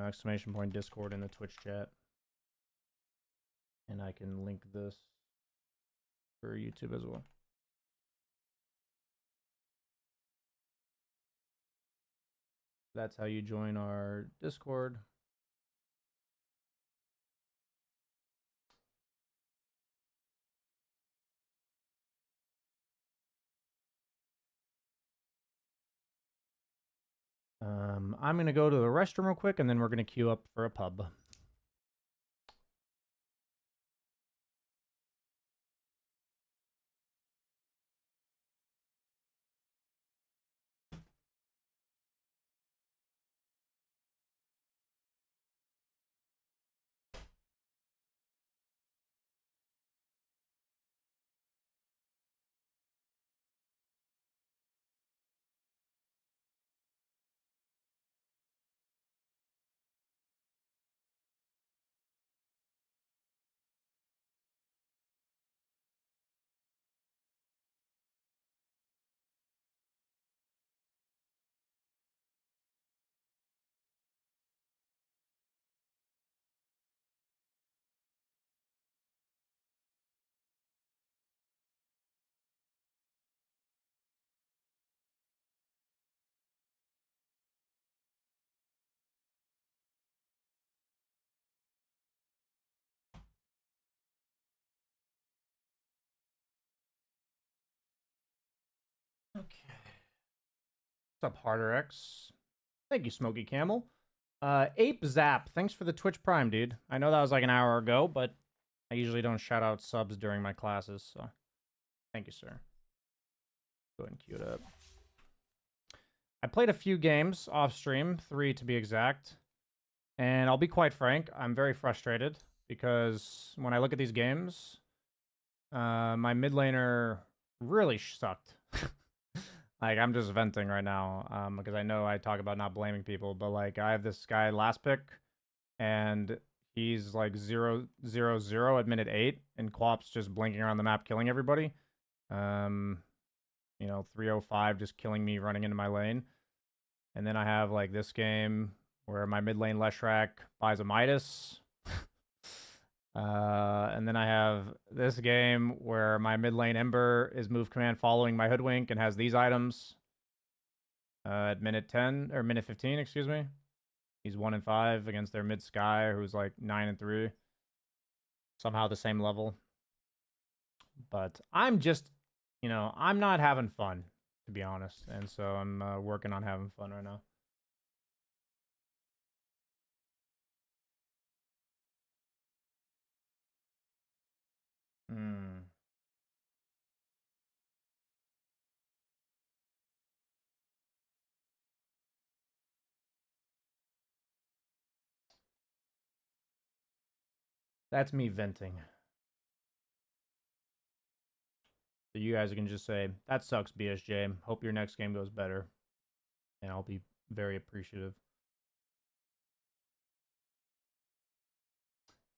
Exclamation point Discord in the Twitch chat. And I can link this for YouTube as well. That's how you join our Discord. I'm going to go to the restroom real quick, and then we're going to queue up for a pub. Okay. What's up, Harder X? Thank you, Smoky Camel. Ape Zap, thanks for the Twitch Prime, dude. I know that was like an hour ago, but I usually don't shout out subs during my classes, so thank you, sir. Go ahead and queue it up. I played a few games off stream, 3 to be exact, and I'll be quite frank, I'm very frustrated because when I look at these games, my mid laner really sucked. Like, I'm just venting right now, because I know I talk about not blaming people, but, like, I have this guy last pick, and he's, like, 0-0-0 at minute 8, and Quap's just blinking around the map, killing everybody. 305 just killing me, running into my lane. And then I have, like, this game where my mid lane Leshrac buys a Midas. And then I have this game where my mid lane Ember is move command following my Hoodwink and has these items at minute 10 or minute 15, excuse me. He's 1-5 against their mid Sky, who's like 9-3. Somehow the same level. But I'm just, I'm not having fun, to be honest. And so I'm working on having fun right now. That's me venting. So you guys can just say, that sucks, BSJ. Hope your next game goes better. And I'll be very appreciative.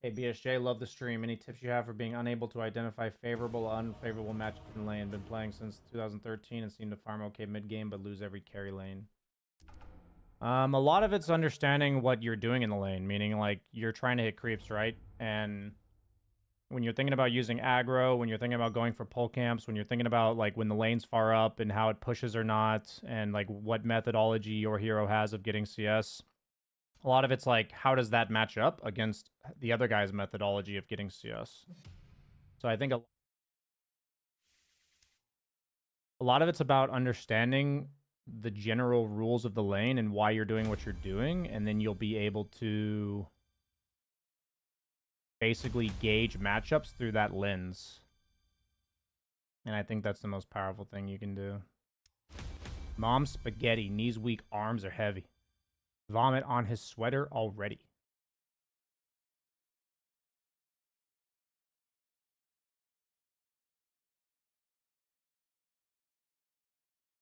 Hey, BSJ, love the stream. Any tips you have for being unable to identify favorable or unfavorable matchups in lane? Been playing since 2013 and seem to farm okay mid-game, but lose every carry lane. A lot of it's understanding what you're doing in the lane, meaning, like, you're trying to hit creeps, right? And when you're thinking about using aggro, when you're thinking about going for pull camps, when you're thinking about, like, when the lane's far up and how it pushes or not, and, like, what methodology your hero has of getting CS, a lot of it's like, how does that match up against the other guy's methodology of getting CS? So I think a lot of it's about understanding the general rules of the lane and why you're doing what you're doing, and then you'll be able to basically gauge matchups through that lens. And I think that's the most powerful thing you can do. Mom spaghetti, knees weak, arms are heavy. Vomit on his sweater already.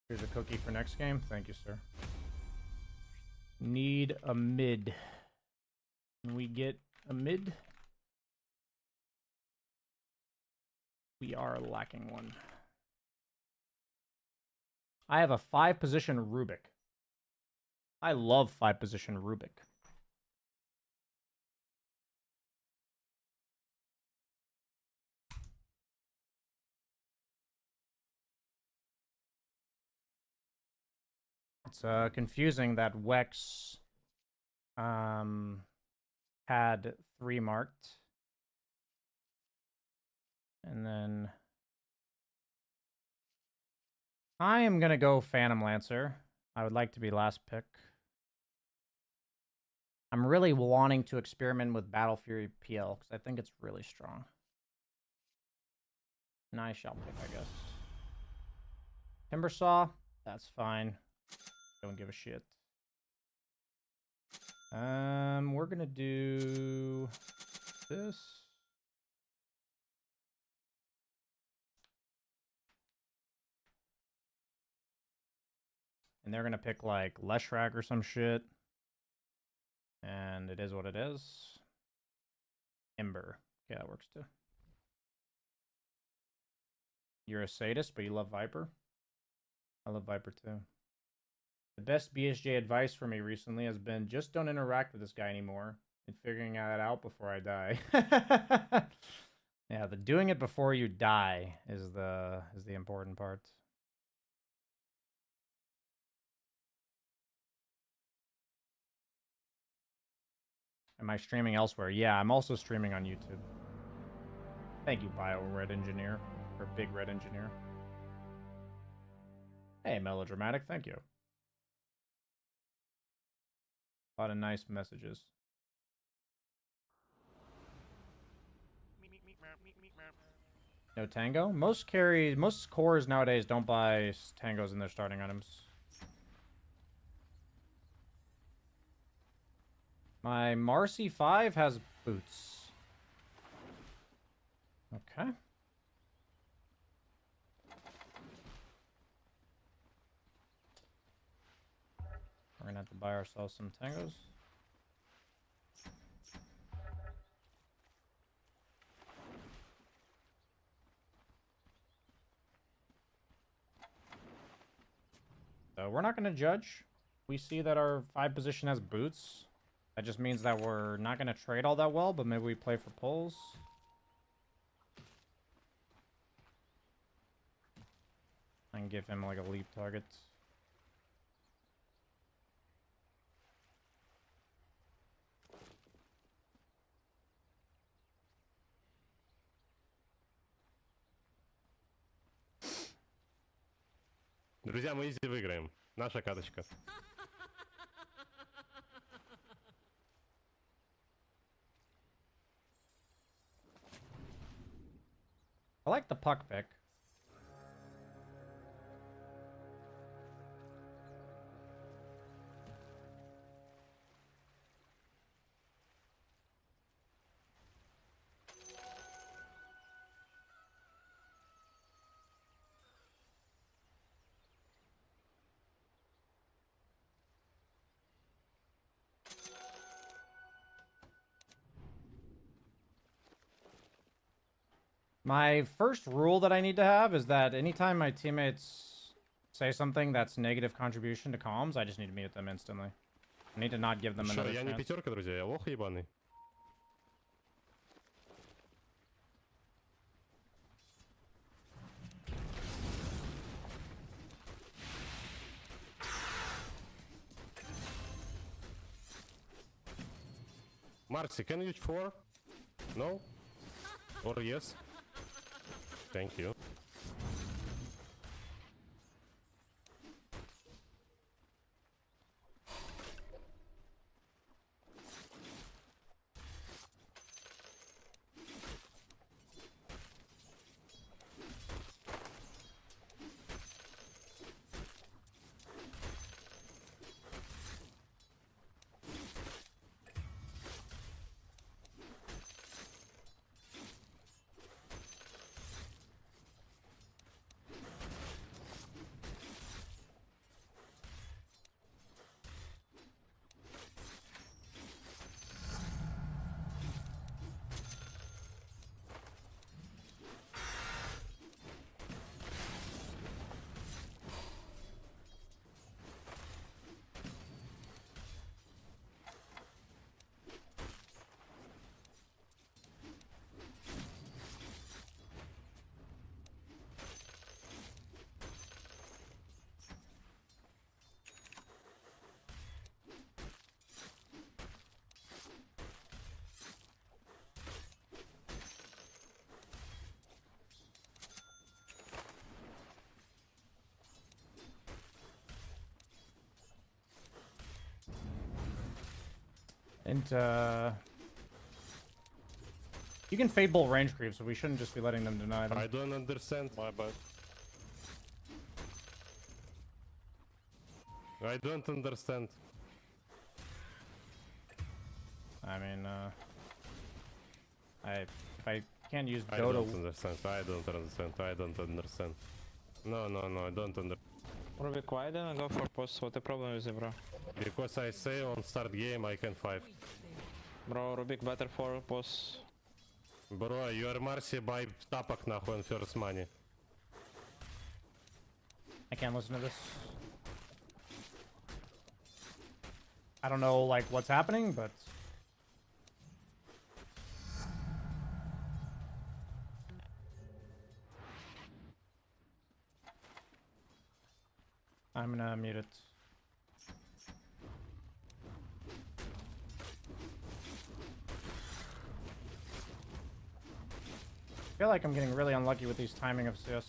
Here's a cookie for next game. Thank you, sir. Need a mid. Can we get a mid? We are lacking one. I have a 5-position Rubik. I love 5-position Rubik. It's confusing that Wex had 3 marked. And then I am going to go Phantom Lancer. I would like to be last pick. I'm really wanting to experiment with Battle Fury PL because I think it's really strong. And I shall pick, I guess. Timbersaw, that's fine. Don't give a shit. We're gonna do this. And they're gonna pick like Leshrac or some shit. And it is what it is. Ember. Yeah, that works too. You're a sadist, but you love Viper? I love Viper too. The best BSJ advice for me recently has been just don't interact with this guy anymore and figuring that out before I die. Yeah, the doing it before you die is the important part. Am I streaming elsewhere? Yeah, I'm also streaming on YouTube. Thank you, Bio Red Engineer, or Big Red Engineer. Hey, Melodramatic, thank you. A lot of nice messages. No tango? Most cores nowadays don't buy tangos in their starting items. My Marcy 5 has boots. Okay. We're gonna have to buy ourselves some tangos. So we're not gonna judge. We see that our 5 position has boots. That just means that we're not gonna trade all that well, but maybe we play for pulls. I can give him like a leap target. Друзья, мы изи выиграем. Наша каточка. I like the puck pick. My first rule that I need to have is that anytime my teammates say something that's negative contribution to comms, I just need to mute them instantly. I need to not give them another Я не chance. пятерка, друзья, я лох ебаный. Marcy, can you use 4? No? Or yes? Thank you. And you can fade bolt range creep, so we shouldn't just be letting them deny them. I don't understand. My bad. I don't understand. I mean, if I can't use I Dota. don't understand. I don't understand. I don't understand. No, I don't understand. Rubik, why didn't I go for post? What the problem is, bro? Because I say on start game I can 5. Bro, Rubik better for post. Bro, your Marcy buy tapak nahуй on first money. I can't listen to this. I don't know, like, what's happening, but... I'm gonna mute it. I feel like I'm getting really unlucky with these timing of CS.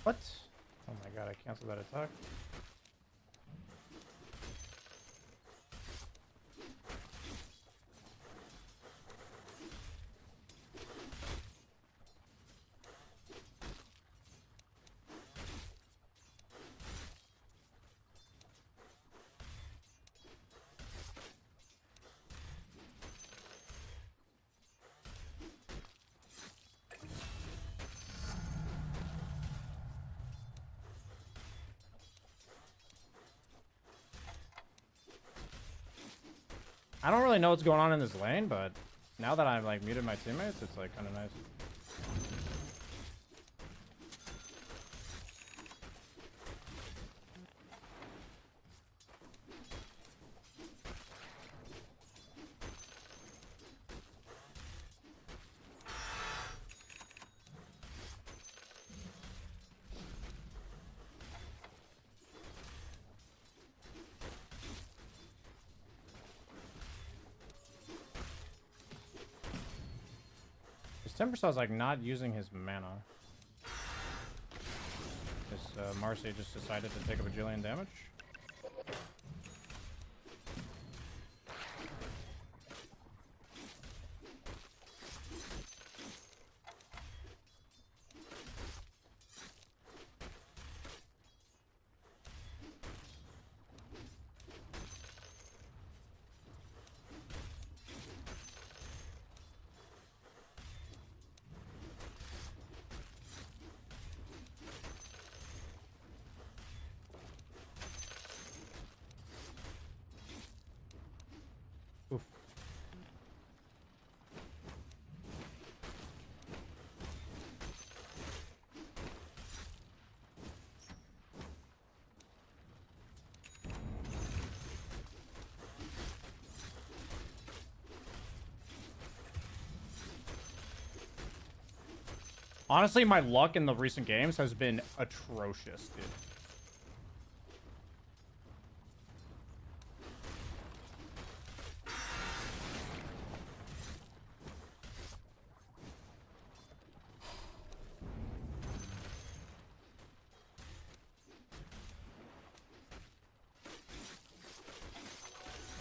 What? Oh my god, I canceled that attack. I don't really know what's going on in this lane, but now that I've like muted my teammates, it's like kind of nice. Timbersaw's like not using his mana. This Marcy just decided to take a bajillion damage. Oof. Honestly, my luck in the recent games has been atrocious, dude.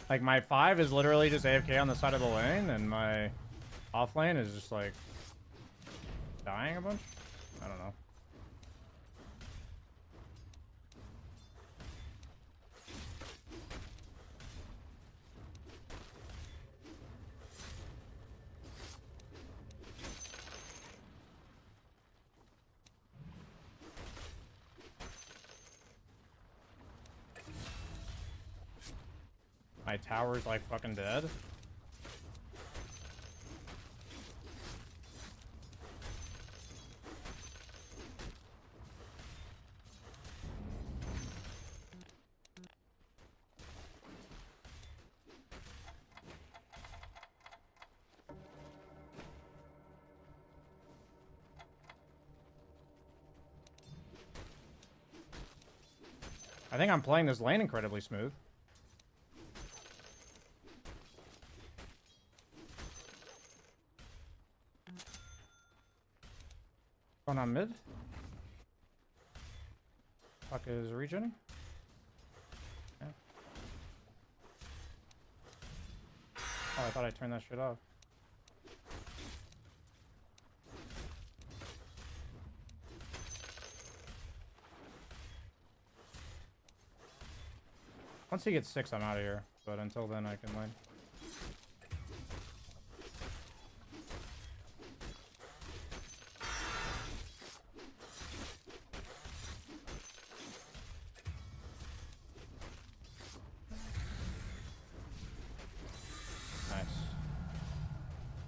Like, my 5 is literally just AFK on the side of the lane, and my off lane is just, like, dying a bunch? I don't know. My tower's, like, fucking dead. I think I'm playing this lane incredibly smooth. Going on mid. Fuck is region. Yeah. Oh, I thought I turned that shit off. Once he gets 6, I'm out of here. But until then, I can lane. Nice.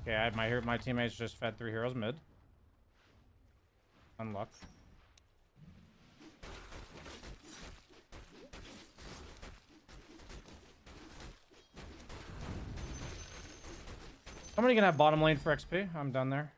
Okay, I have my teammates just fed 3 heroes mid. Unluck. Somebody can have bottom lane for XP. I'm done there.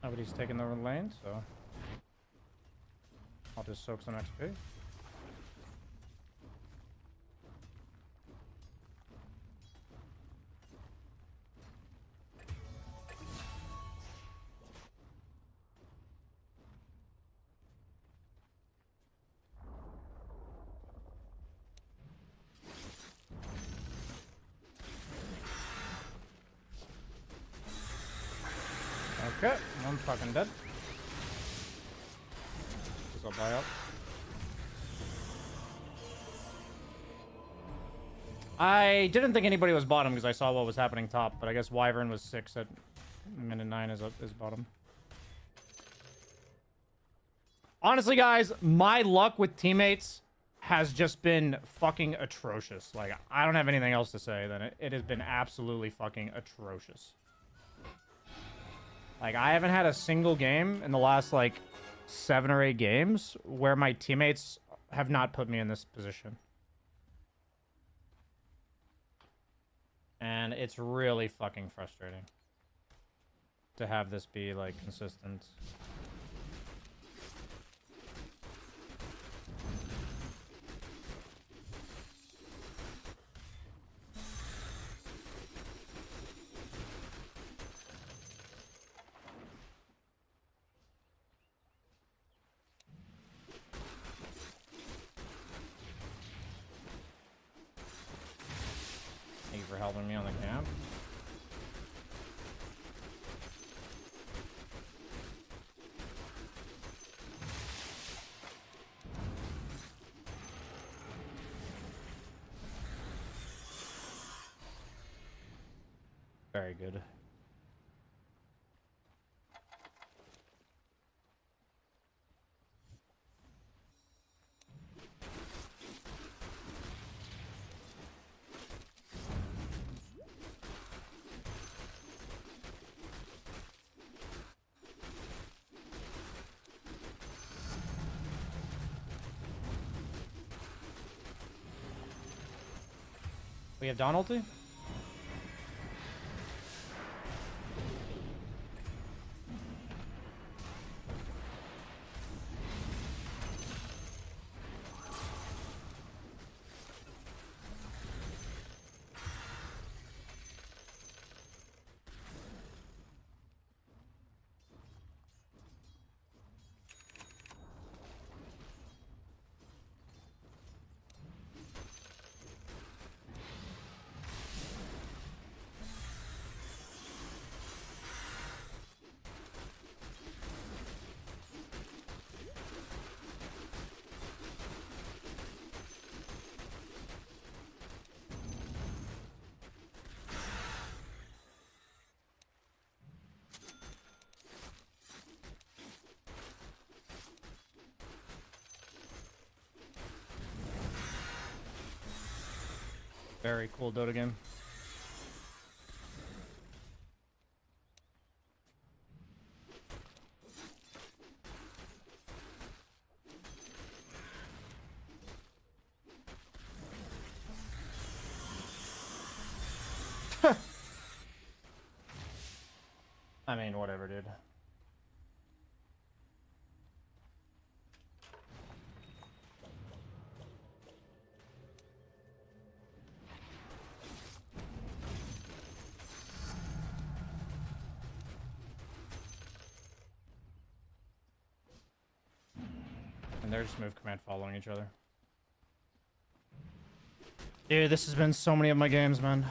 Nobody's taking the lane, so I'll just soak some XP. Okay, I'm fucking dead. Guess I'll buy up. I didn't think anybody was bottom because I saw what was happening top, but I guess Wyvern was 6 at minute 9 is bottom. Honestly, guys, my luck with teammates has just been fucking atrocious. Like, I don't have anything else to say than it has been absolutely fucking atrocious. Like, I haven't had a single game in the last, like, 7 or 8 games where my teammates have not put me in this position. And it's really fucking frustrating to have this be, like, consistent. Thank you for helping me on the camp. Very good. We have Donalty? Very cool Dota game. I mean, whatever, dude. And they're just move command following each other. Dude, this has been so many of my games, man.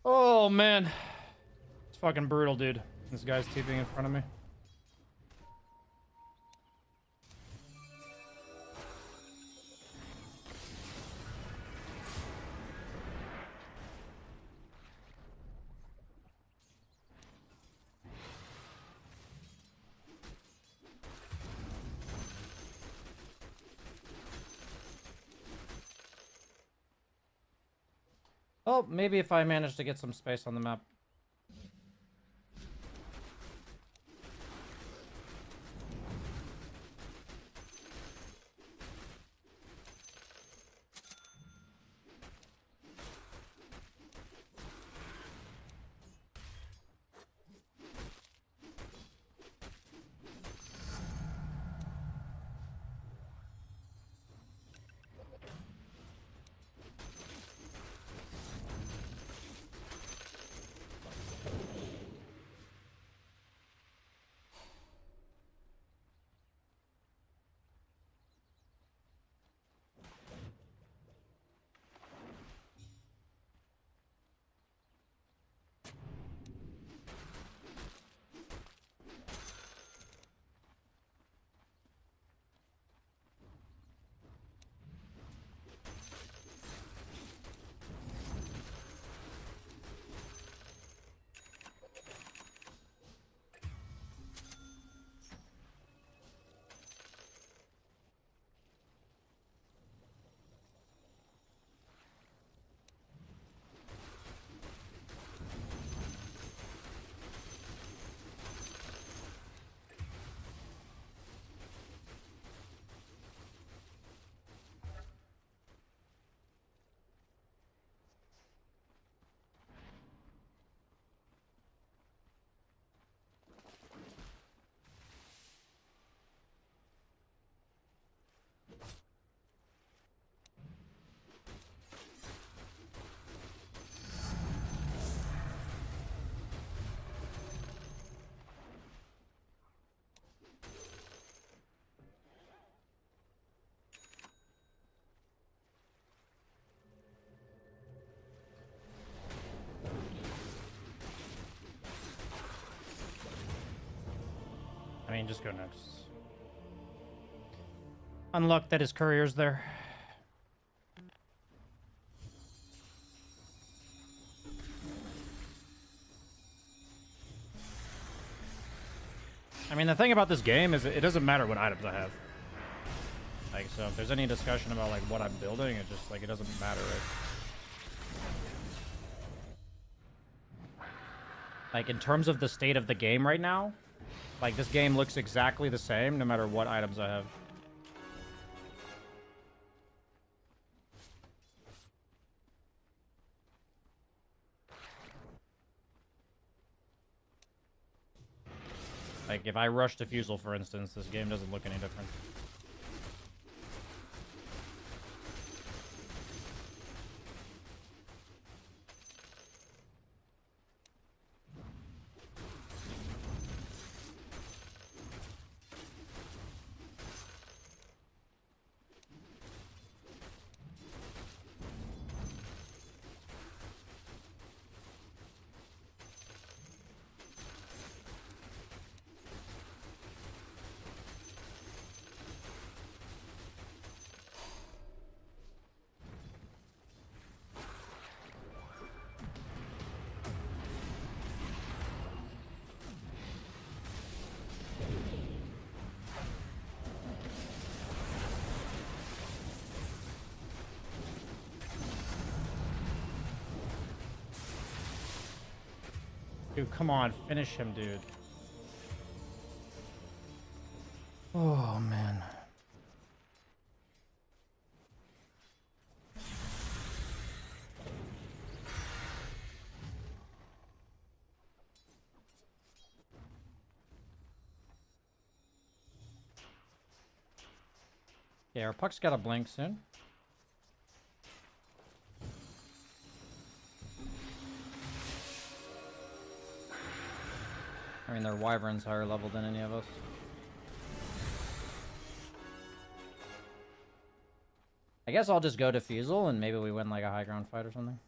Oh, man. It's fucking brutal, dude. This guy's TPing in front of me. Oh, maybe if I manage to get some space on the map. I mean, just go next. Unluck that his courier's there. I mean, the thing about this game is it doesn't matter what items I have. Like, so if there's any discussion about, like, what I'm building, it just, like, it doesn't matter, right? Like, in terms of the state of the game right now, like, this game looks exactly the same no matter what items I have. Like, if I rush Diffusal, for instance, this game doesn't look any different. Dude, come on, finish him, dude. Oh, man. Yeah, our puck's gotta blink soon. I mean, their wyvern's higher level than any of us. I guess I'll just go defusal and maybe we win like a high ground fight or something.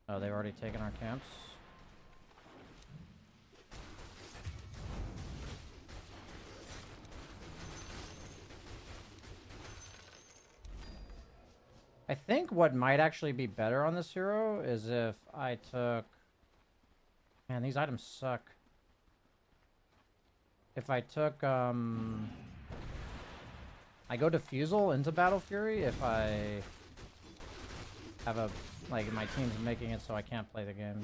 Oh, they've already taken our camps. I think what might actually be better on this hero is if I took... Man, these items suck. If I took, I go Defusal into Battle Fury if I have a... Like, my team's making it so I can't play the game.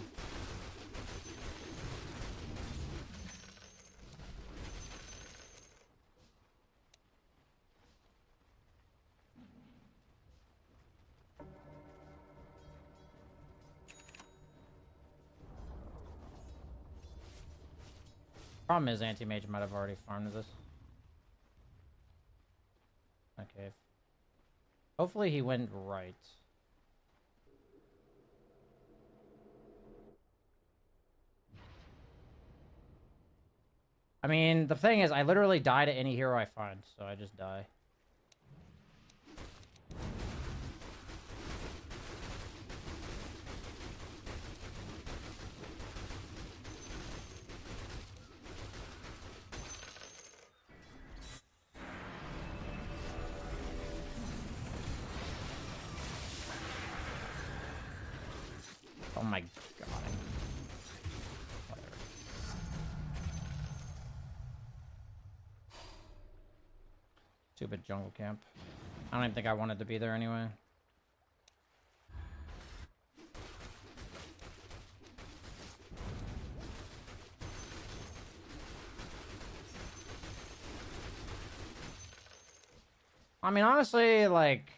Problem is, Anti-Mage might have already farmed this. Okay. Hopefully he went right. I mean, the thing is, I literally die to any hero I find, so I just die. Oh my god. Whatever. Stupid jungle camp. I don't even think I wanted to be there anyway. I mean, honestly, like,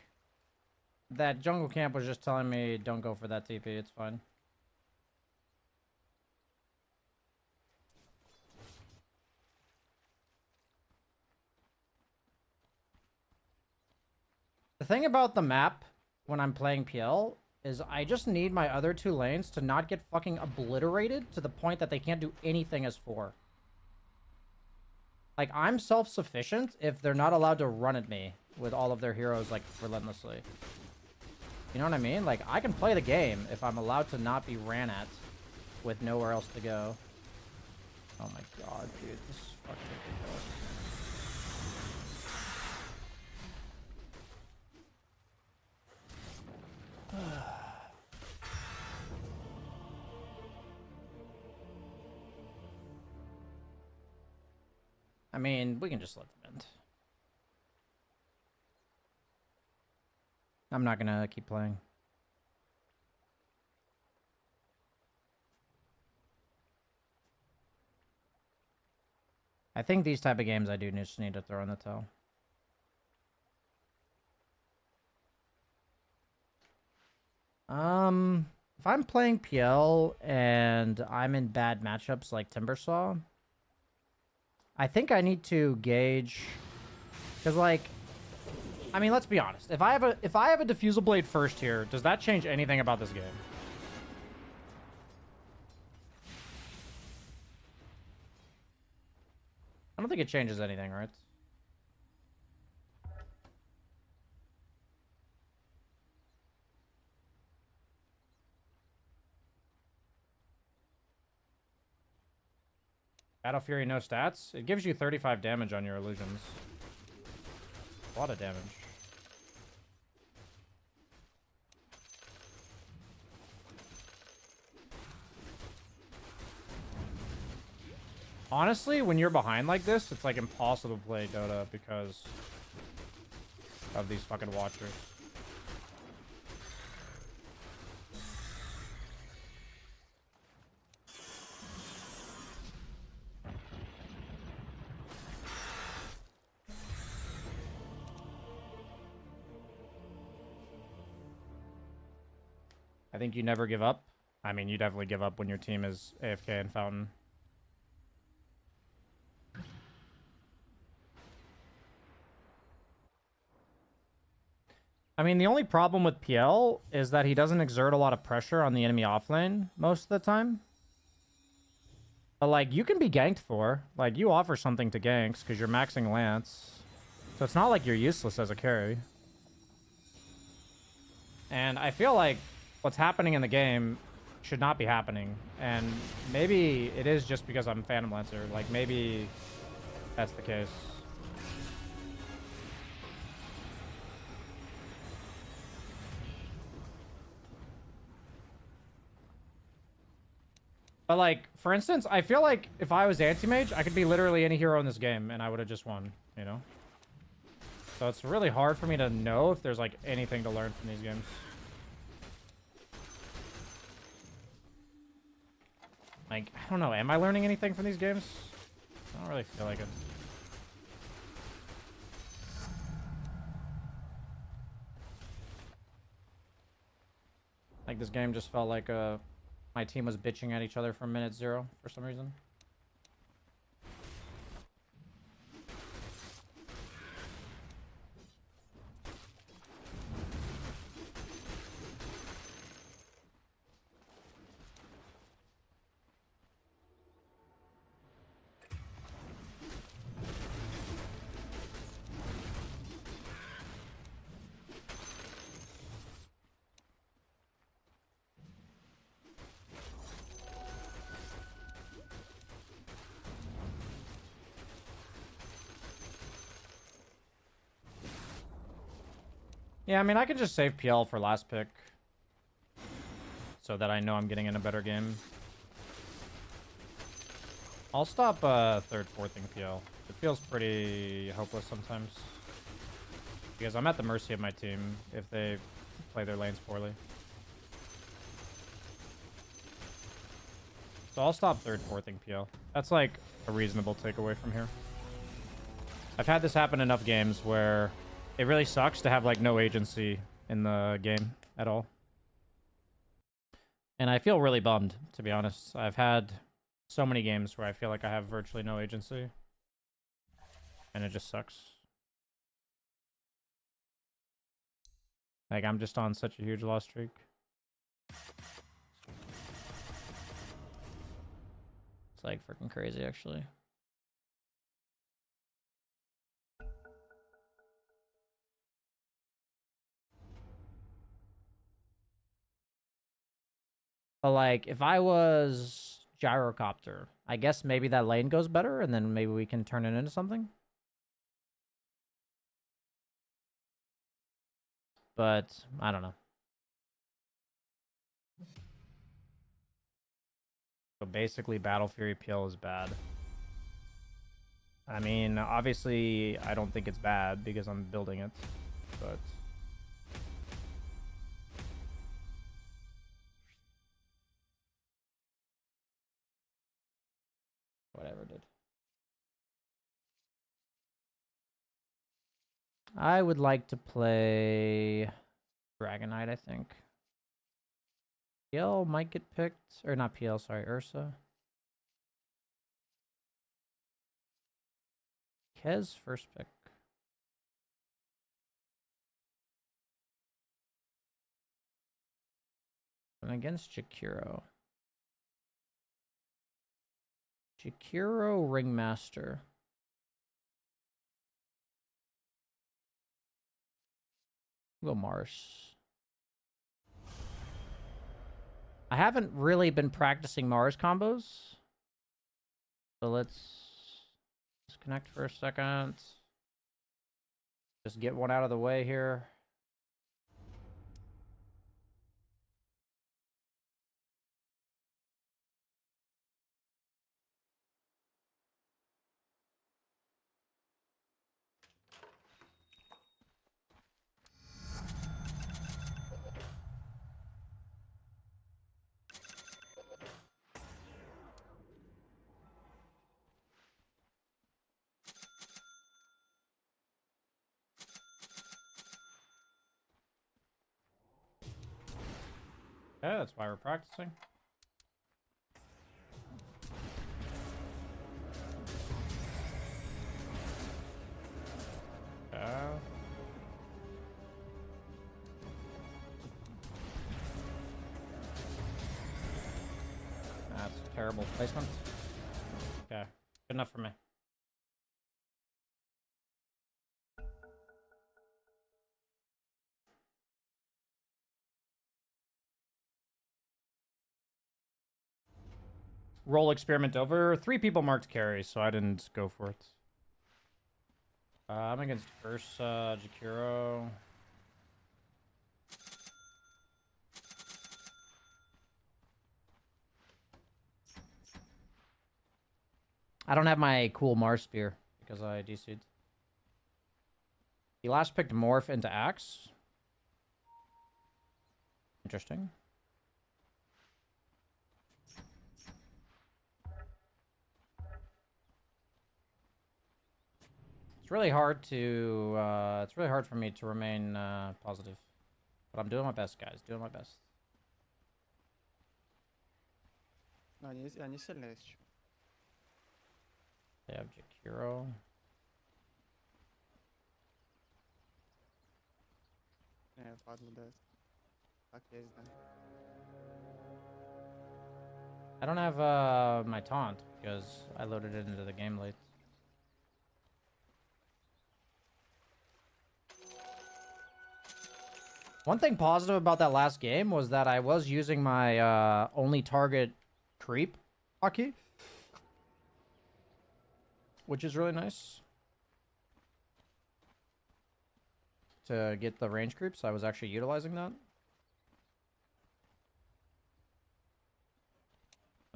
that jungle camp was just telling me don't go for that TP, it's fine. The thing about the map when I'm playing PL is I just need my other two lanes to not get fucking obliterated to the point that they can't do anything as 4. Like, I'm self-sufficient if they're not allowed to run at me with all of their heroes, like, relentlessly. You know what I mean? Like, I can play the game if I'm allowed to not be ran at with nowhere else to go. Oh my god, dude. This is fucking ridiculous. I mean, we can just let them end. I'm not gonna keep playing. I think these type of games I do just need to throw in the towel. If I'm playing PL and I'm in bad matchups like Timbersaw, I think I need to gauge, because, like, I mean, let's be honest. If I have a Diffusal Blade first here, does that change anything about this game? I don't think it changes anything, right? Battle Fury, no stats. It gives you 35 damage on your illusions. A lot of damage. Honestly, when you're behind like this, it's like impossible to play Dota because of these fucking watchers. I think you never give up. I mean, you definitely give up when your team is AFK and Fountain. I mean, the only problem with PL is that he doesn't exert a lot of pressure on the enemy offlane most of the time. But, like, you can be ganked for. Like, you offer something to ganks because you're maxing Lance. So it's not like you're useless as a carry. And I feel like what's happening in the game should not be happening. And maybe it is just because I'm Phantom Lancer. Like, maybe that's the case. But, like, for instance, I feel like if I was anti-mage, I could be literally any hero in this game, and I would have just won, you know? So it's really hard for me to know if there's, like, anything to learn from these games. Like, I don't know, am I learning anything from these games? I don't really feel like it. Like, this game just felt like my team was bitching at each other from minute 0 for some reason. Yeah, I mean, I could just save PL for last pick. So that I know I'm getting in a better game. I'll stop third, fourthing PL. It feels pretty hopeless sometimes. Because I'm at the mercy of my team if they play their lanes poorly. So I'll stop third, fourthing PL. That's like a reasonable takeaway from here. I've had this happen enough games where it really sucks to have like no agency in the game at all. And I feel really bummed, to be honest. I've had so many games where I feel like I have virtually no agency. And it just sucks. Like, I'm just on such a huge loss streak. It's like freaking crazy, actually. But like, if I was Gyrocopter, I guess maybe that lane goes better, and then maybe we can turn it into something. But, I don't know. So basically, Battle Fury PL is bad. I mean, obviously, I don't think it's bad because I'm building it, but... whatever, dude. I would like to play Dragon Knight, I think. PL might get picked. Or not PL, sorry, Ursa. Kez, first pick. And against Jakiro. Jakiro Ringmaster. We'll go Mars. I haven't really been practicing Mars combos. So let's disconnect for a second. Just get one out of the way here. Yeah, that's why we're practicing. That's terrible placement. Okay, good enough for me. Roll experiment over. 3 people marked carry, so I didn't go for it. I'm against Ursa, Jakiro. I don't have my cool Mars Spear because I DC'd. He last picked Morph into Axe. Interesting. It's really hard to, it's really hard for me to remain positive. But I'm doing my best, guys. Doing my best. No, они сильные еще. They have Jakiro. Не, падло, да. Так есть, да. I don't have my taunt because I loaded it into the game late. One thing positive about that last game was that I was using my only target creep hockey, which is really nice to get the range creeps. I was actually utilizing that.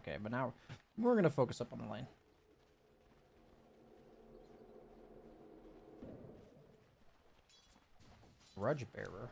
Okay, but now we're gonna focus up on the lane. Grudge Bearer.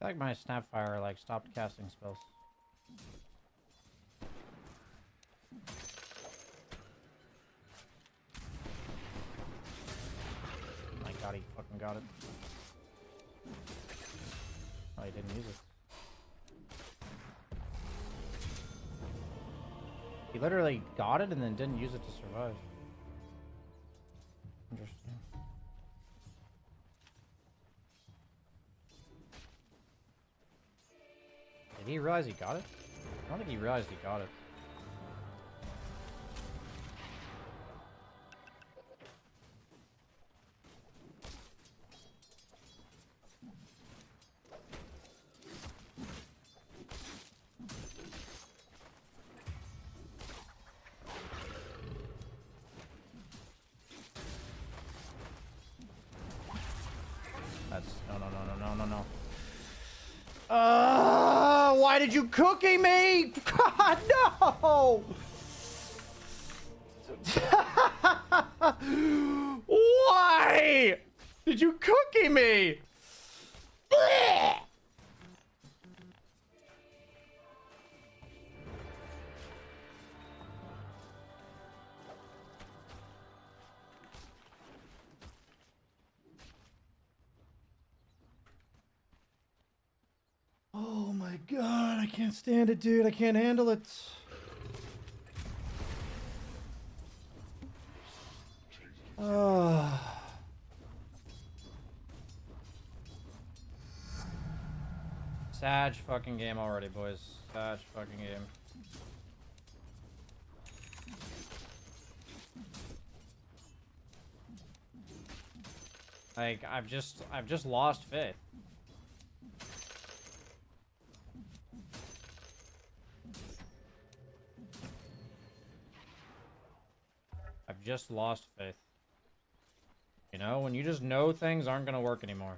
I feel like my Snapfire like stopped casting spells. Oh my god, he fucking got it. Oh, he didn't use it. He literally got it and then didn't use it to survive. Interesting. Did he realize he got it? I don't think he realized he got it. That's no. Why did you cookie me? God, no! Why did you cookie me? Oh my god, I can't stand it, dude. I can't handle it. Sag fucking game already, boys. Sag fucking game. Like, I've just lost faith. I've just lost faith. You know, when you just know things aren't gonna work anymore.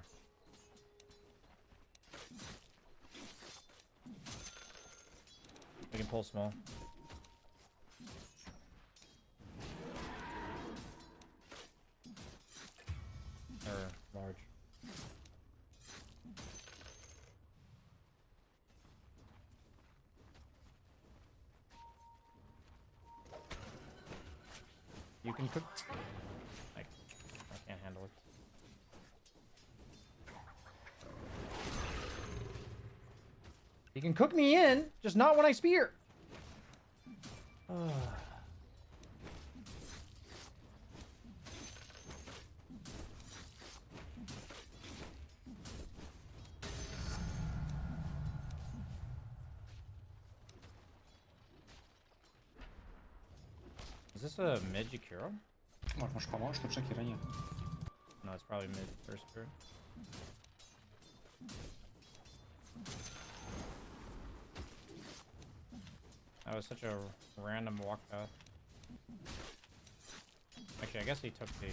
We can pull small. Or large. You can cook. I can't handle it. You can cook me in, just not when I spear. Is this a mid Jakiro? Можешь помочь, тут Шакира нет. No, it's probably mid first spirit. That was such a random walk path. Actually, I guess he took the...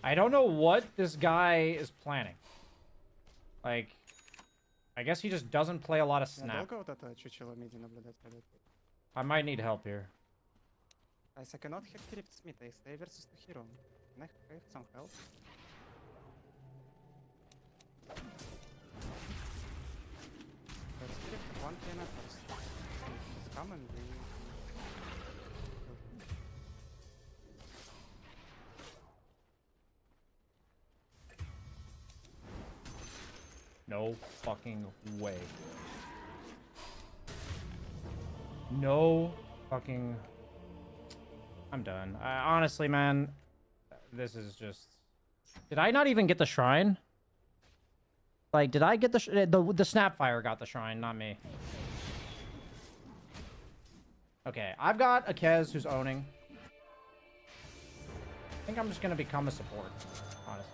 I don't know what this guy is planning. Like, I guess he just doesn't play a lot of snap. Долго вот это чучело миди наблюдать будет? I might need help here. I cannot have Philip Smith, I stay versus the hero. Can I have some help? First Philip, one piano first. He's coming, No fucking way. No fucking... I'm done. Honestly, man, this is just... Did I not even get the shrine? Like, did I get the Snapfire got the shrine, not me. Okay, I've got a Kez who's owning. I think I'm just gonna become a support, honestly.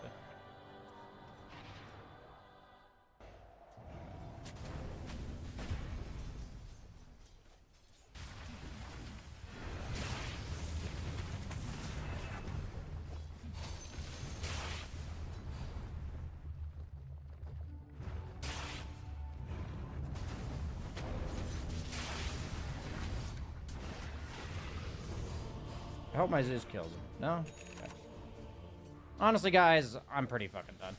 I hope my Zeus kills him. No? Okay. Honestly, guys, I'm pretty fucking done.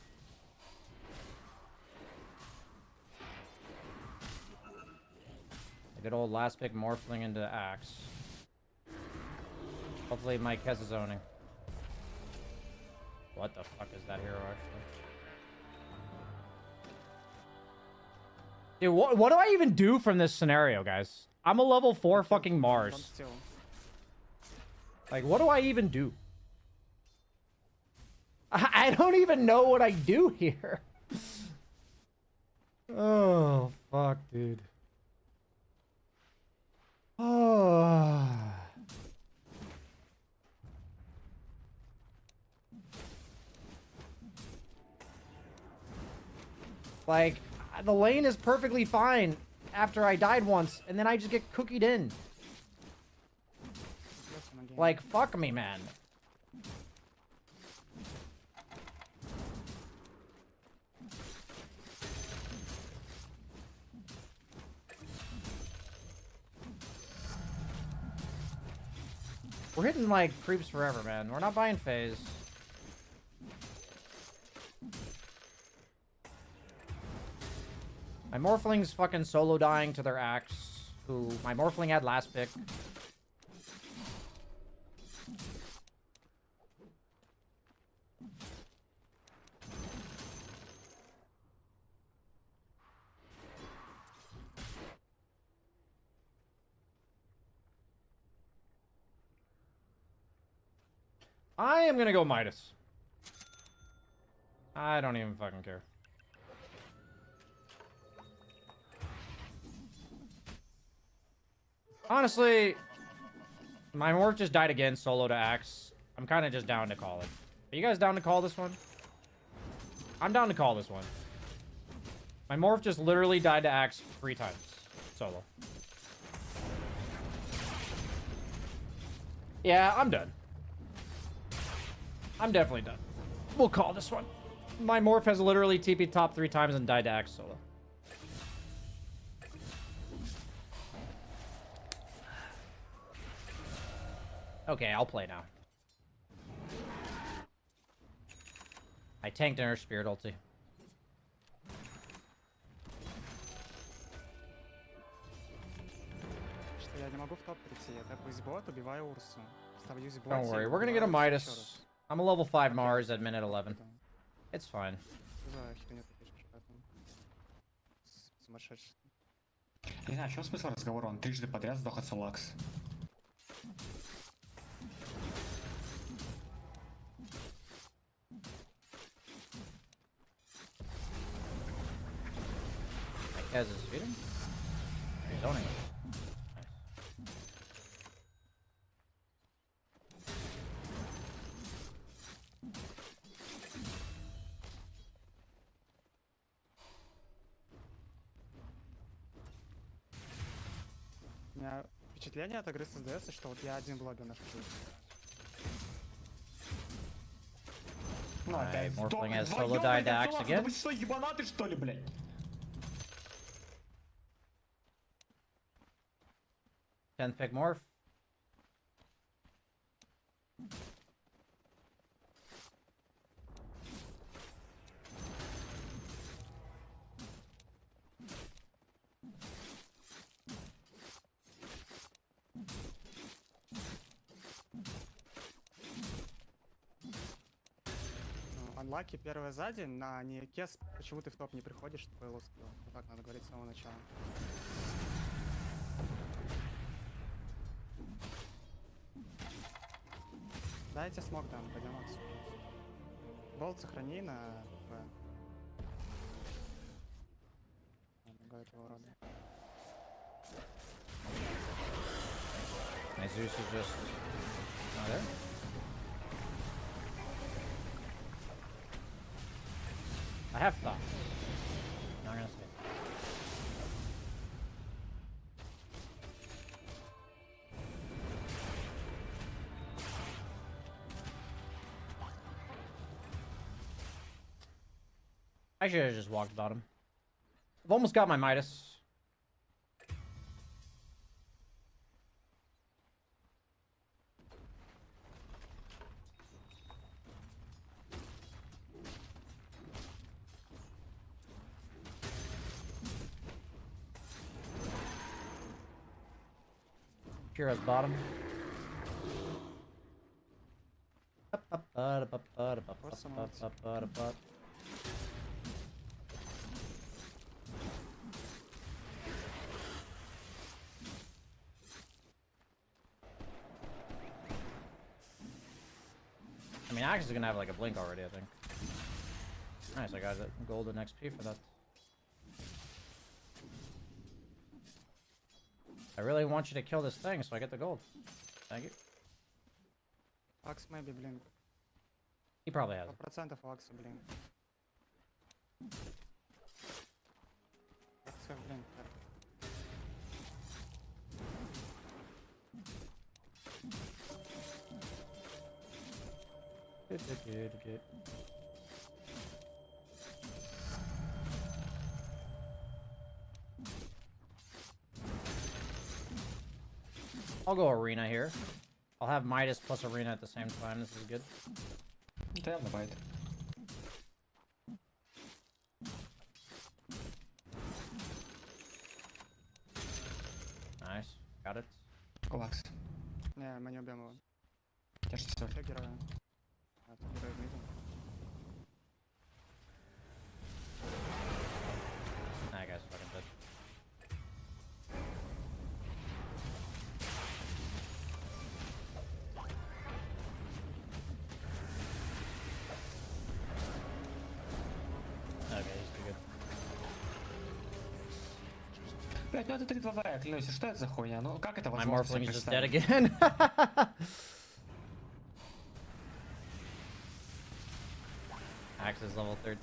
Good old last pick morphling into axe. Hopefully Mike has his owning. What the fuck is that hero actually? Dude, what do I even do from this scenario, guys? I'm a level 4 fucking Don't Mars. steal. Like, what do I even do? I don't even know what I do here. Oh, fuck, dude. Oh. Like, the lane is perfectly fine after I died once, and then I just get cookied in. Listen again. Like, fuck me, man. We're hitting, like, creeps forever, man. We're not buying phase. My Morphling's fucking solo dying to their axe, who my Morphling had last pick. I am gonna go Midas. I don't even fucking care. Honestly, my morph just died again, solo to axe. I'm kind of just down to call it. Are you guys down to call this one? I'm down to call this one. My morph just literally died to axe 3 times. Solo. Yeah, I'm done. I'm definitely done. We'll call this one. My morph has literally TP top 3 times and died to axe solo. Okay, I'll play now. I tanked in her spirit ulti. Что я не могу в топ прийти. Я тэпаюсь бот, убиваю Урсу. Ставлюсь в бот. Don't worry, we're gonna get a Midas. I'm a level 5 Mars at minute 11. It's fine. За херню ты пишешь, поэтому... Сумасшедший. Не знаю, в чем смысл разговора? Он трижды подряд сдох от Солакс. Gaz is feeding? He's owning it. У меня впечатление от игры создается, что вот я один в лобби нахожусь. Ну, опять Morphling сдох. has Вдвоем, solo died to блядь, axe Солакс, again. да вы что, ебанаты, что ли, блядь? Tenth pick morph. Анлаки первая за день, на не кес, почему ты в топ не приходишь, твой лот скилл. Вот так надо говорить с самого начала. Дайте смог там, пойдем отсюда. Болт сохрани на Б. Лагает его рода. My Zeus is just not there. I have thoughts. Not gonna say. I should have just walked bottom. I've almost got my Midas. Kira's bottom. I mean, Axe is gonna have like a blink already, I think. Nice, I got a golden XP for that. I really want you to kill this thing so I get the gold. Thank you. Axe maybe blink. He probably has it. 100% Axe blink. Axe have blink. I'll go Arena here. I'll have Midas plus Arena at the same time. This is good. Damn, давай. Nice. Got it. Коллапс. Не, мы не убьем его. Тяжесть соль. Все герои. А, тут герои в миду. That guy's fucking dead. Okay, he's too good. Блять, ну это 3-2-2, я клянусь, что это за хуйня? Ну как это My возможно Morphling себе is just dead представить? again. Axe is level 13.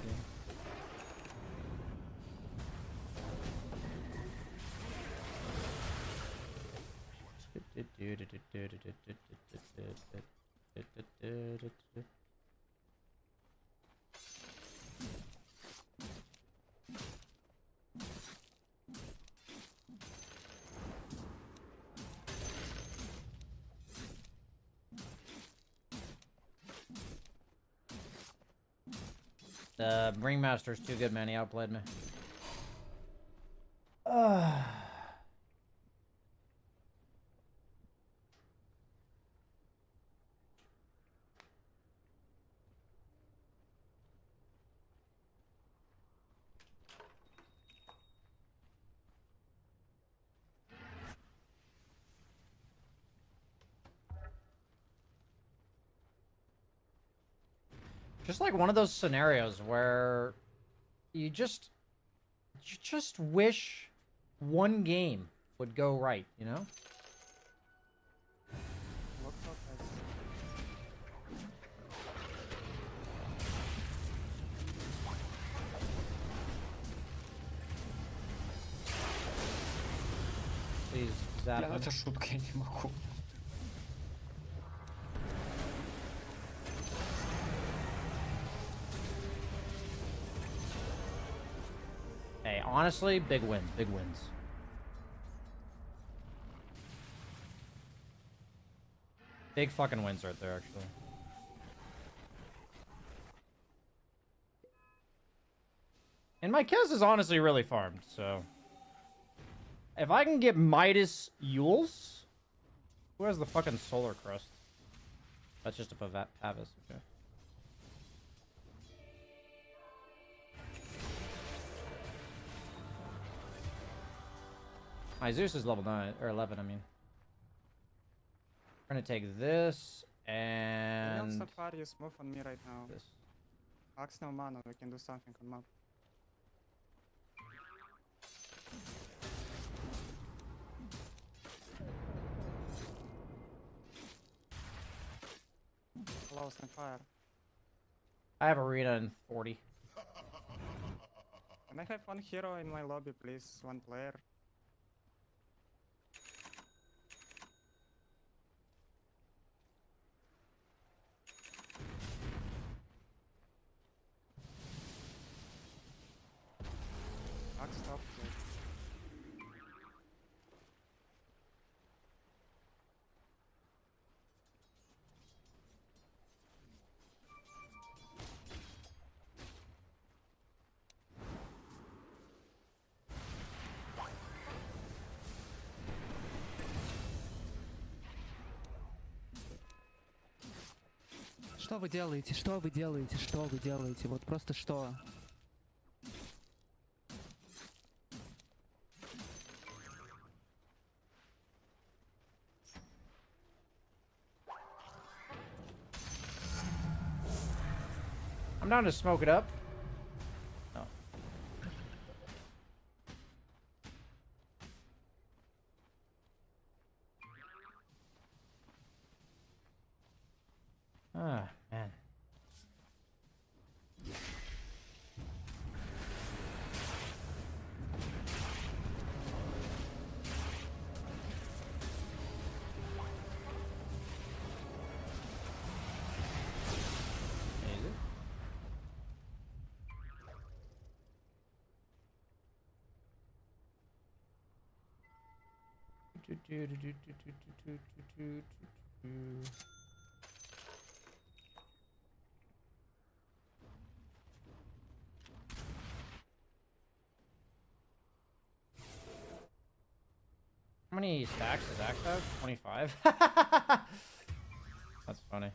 The Ringmaster's too good, man. He outplayed me. Just like one of those scenarios where you just wish one game would go right, you know? Look top has... Please zap Бля, ну him. это шутка, я не могу. Hey, honestly, big wins, big wins. Big fucking wins right there, actually. And my Kez is honestly really farmed, so... If I can get Midas Yules... Who has the fucking Solar Crust? That's just a Pavis, okay. My Zeus is level 9, or 11, I mean. We're gonna take this, and... It's not far, you move on me right now. this. Axe no mana, we can do something on map. Hello, Snapfire. I have Arena in 40. Can I have one hero in my lobby, please? One player. Axe stop. Что вы делаете? Что вы делаете? Что вы делаете? Вот просто что? I'm down to smoke it up. Oh. Ah, man. Easy. How many stacks does Axe have? 25? That's funny.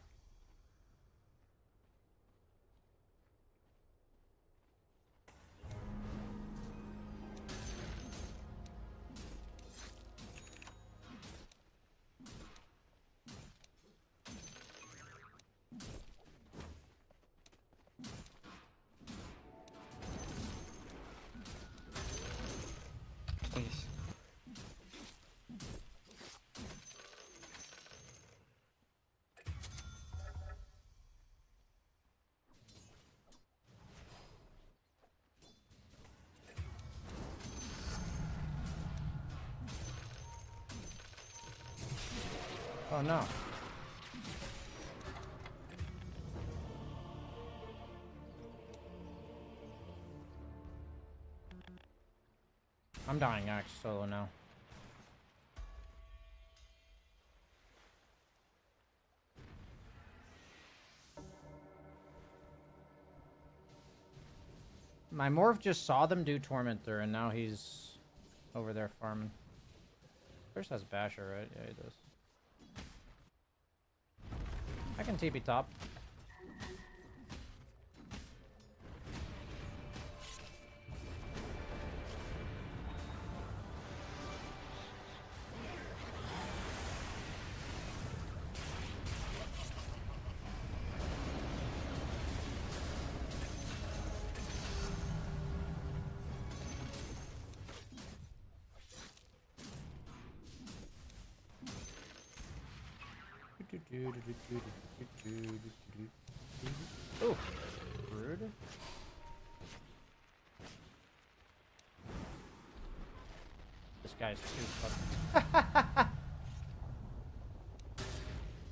Что есть? Oh no. I'm dying Axe solo now. My Morph just saw them do Tormentor, and now he's over there farming. First has Basher, right? Yeah, he does. I can TP top. Oh, rude. This guy's too fucking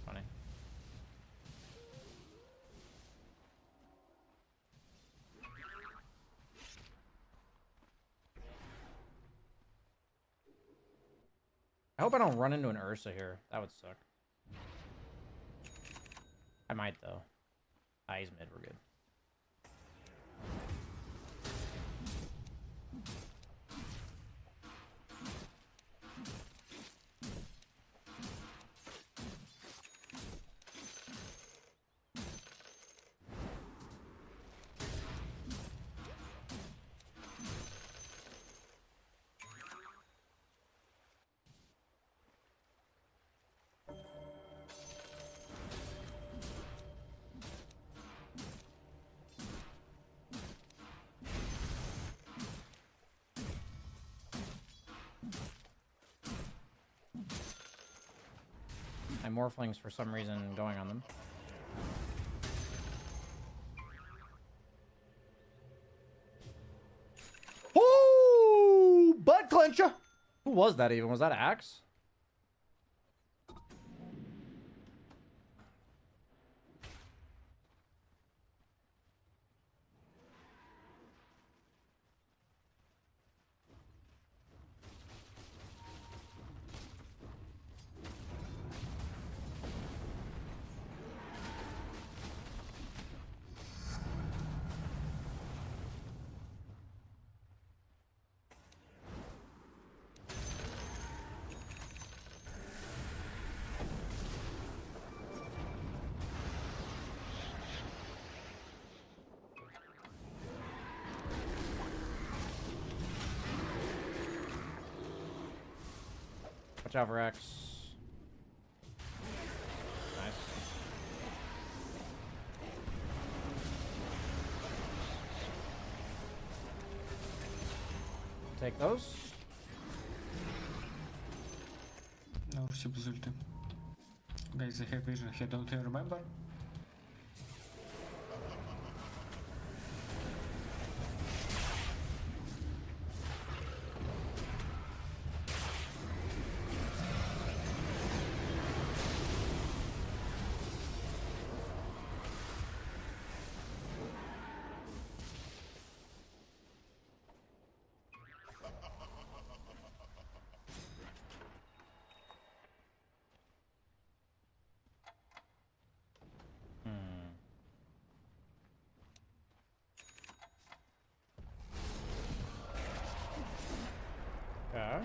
funny. I hope I don't run into an Ursa here. That would suck. I might though. Ah, he's mid, we're good. My Morphlings, for some reason, going on them. Oh, butt clencher! Who was that even? Was that Axe? Watch out for X. Nice. Take those. No, super ulti. Guys, I have vision here, don't you remember? Okay.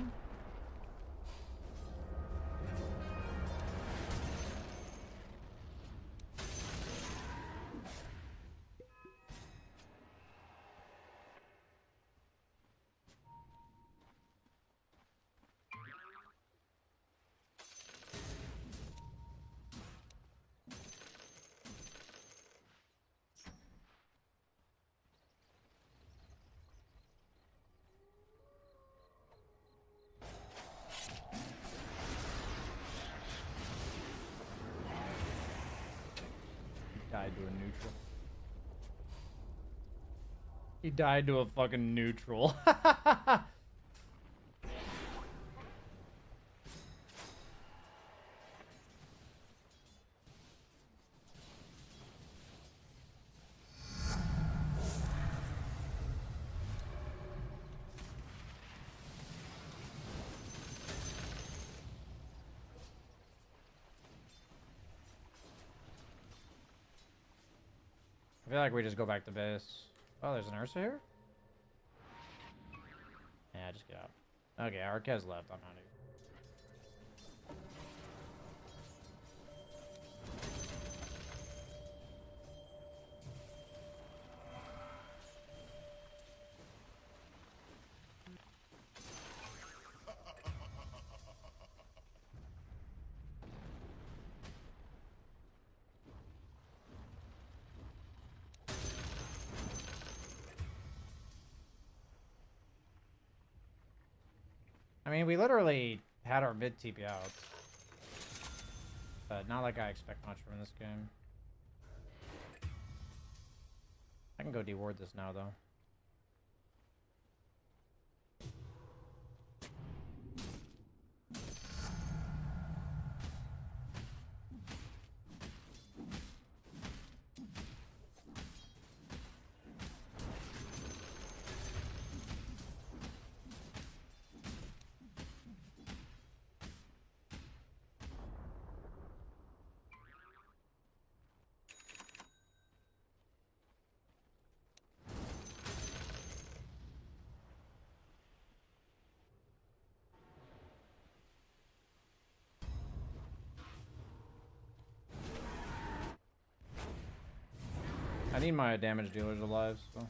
Died to a neutral. He died to a fucking neutral. I feel like we just go back to base. Oh, there's an Ursa here? Yeah, just get out. Okay, Arquez left. I'm out of here. I mean, we literally had our mid TP out. But not like I expect much from this game. I can go deward this now, though. I need my damage dealers alive, so.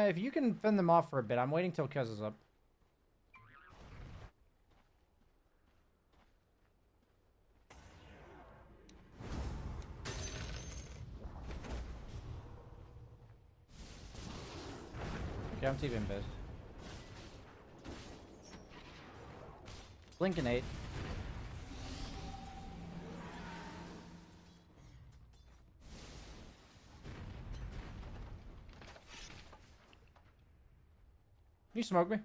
If you can fend them off for a bit, I'm waiting till Kez is up. Okay, I'm TVing base. Blinking 8. You smoke me?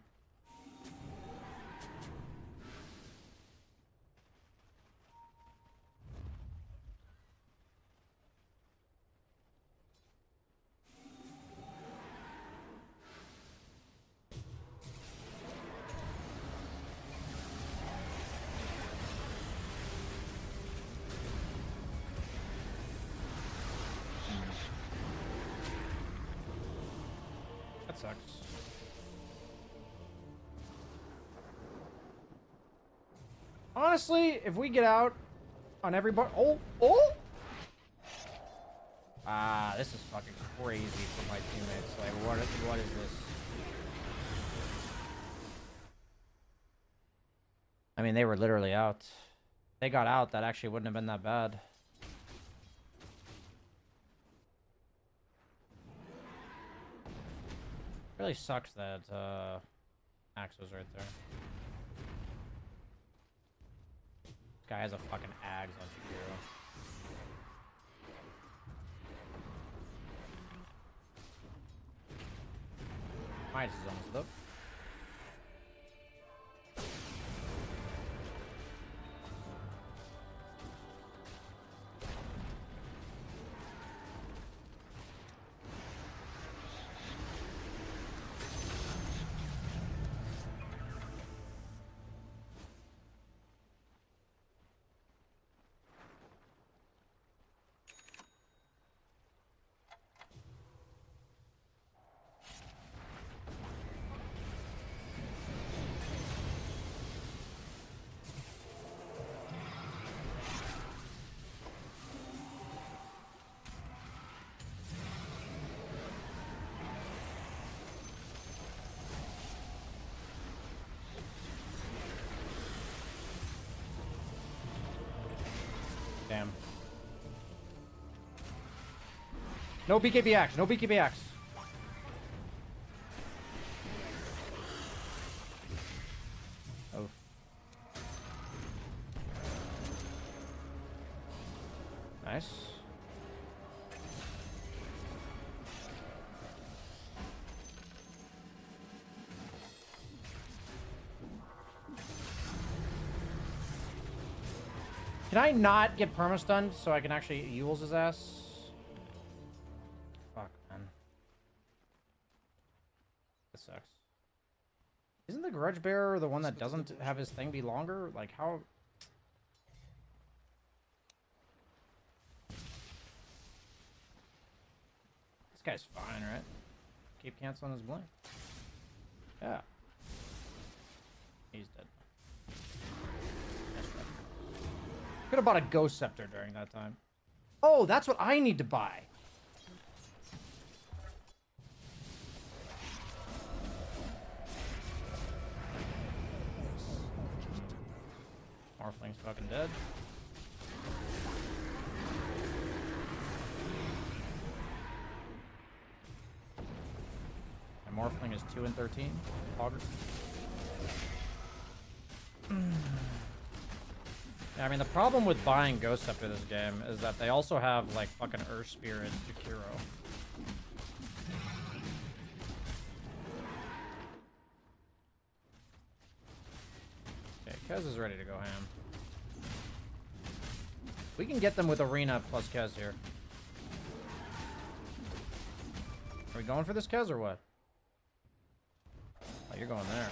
That sucks. Honestly, if we get out on everybody... Oh! Ah, this is fucking crazy for my teammates. Like, what is this? I mean, they were literally out. If they got out, that actually wouldn't have been that bad. Really sucks that Axe was right there. This guy has a fucking Axe on Shakiro. Midas is almost up. Damn. No BKB axe. No BKB axe. Oh. Nice. Can I not get perma-stunned so I can actually Yules his ass? Fuck, man. That sucks. Isn't the Grudge Bearer the one that doesn't have his thing be longer? Like, how... This guy's fine, right? Keep canceling his blink. Yeah. He's dead. Could have bought a Ghost Scepter during that time. Oh, that's what I need to buy. Morphling's fucking dead. My Morphling is 2 and 13. Auger. Yeah, I mean, the problem with buying Ghost Scepter this game is that they also have, like, fucking Earth Spirit Jakiro. Okay, Kez is ready to go ham. We can get them with Arena plus Kez here. Are we going for this Kez or what? Oh, you're going there.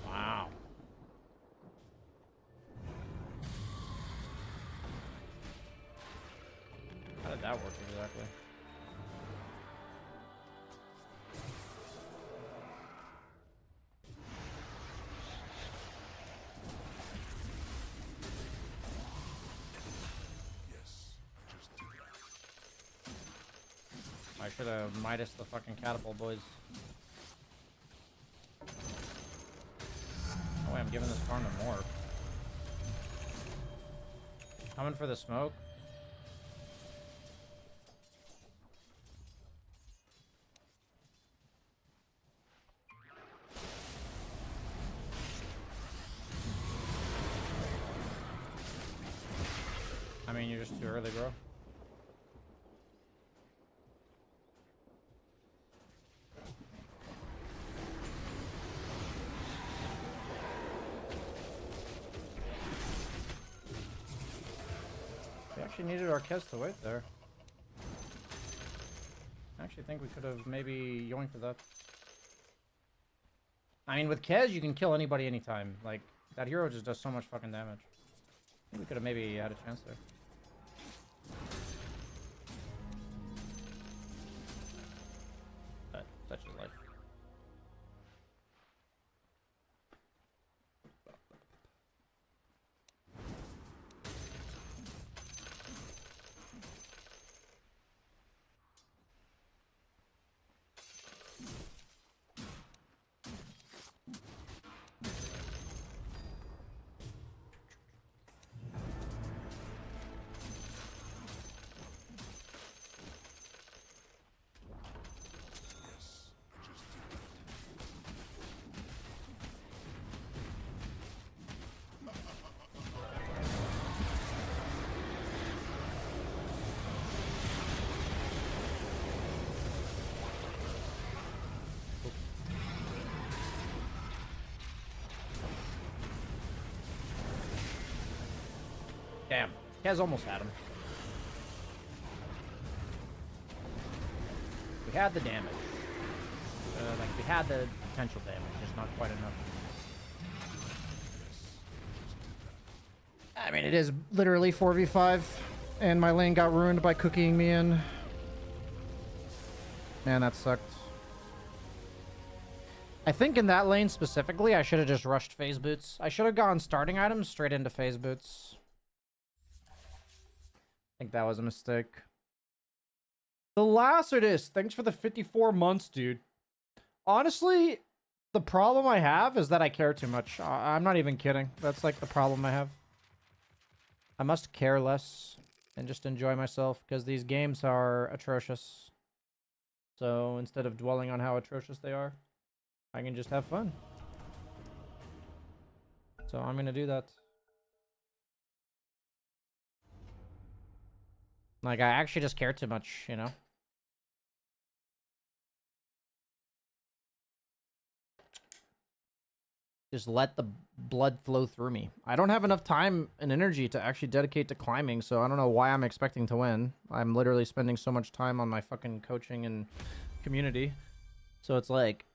Wow. How did that work exactly? I should have Midas the fucking catapult, boys. Oh wait, I'm giving this farm to Morph. Coming for the smoke. I mean, you're just too early, bro. We actually needed our Kez to wait there. I actually think we could have maybe yoinked for that. I mean, with Kez, you can kill anybody anytime. Like, that hero just does so much fucking damage. I think we could have maybe had a chance there. But such is life. Damn. Kaz almost had him. We had the damage. Like, we had the potential damage, just not quite enough. I mean, it is literally 4v5, and my lane got ruined by cooking me in. Man, that sucked. I think in that lane specifically, I should have just rushed phase boots. I should have gone starting items straight into phase boots. I think that was a mistake. The Lacertus, thanks for the 54 months, dude. Honestly, the problem I have is that I care too much. I'm not even kidding. That's like the problem I have. I must care less and just enjoy myself because these games are atrocious. So instead of dwelling on how atrocious they are, I can just have fun. So I'm gonna do that. Like, I actually just care too much, you know? Just let the blood flow through me. I don't have enough time and energy to actually dedicate to climbing, so I don't know why I'm expecting to win. I'm literally spending so much time on my fucking coaching and community. So it's like,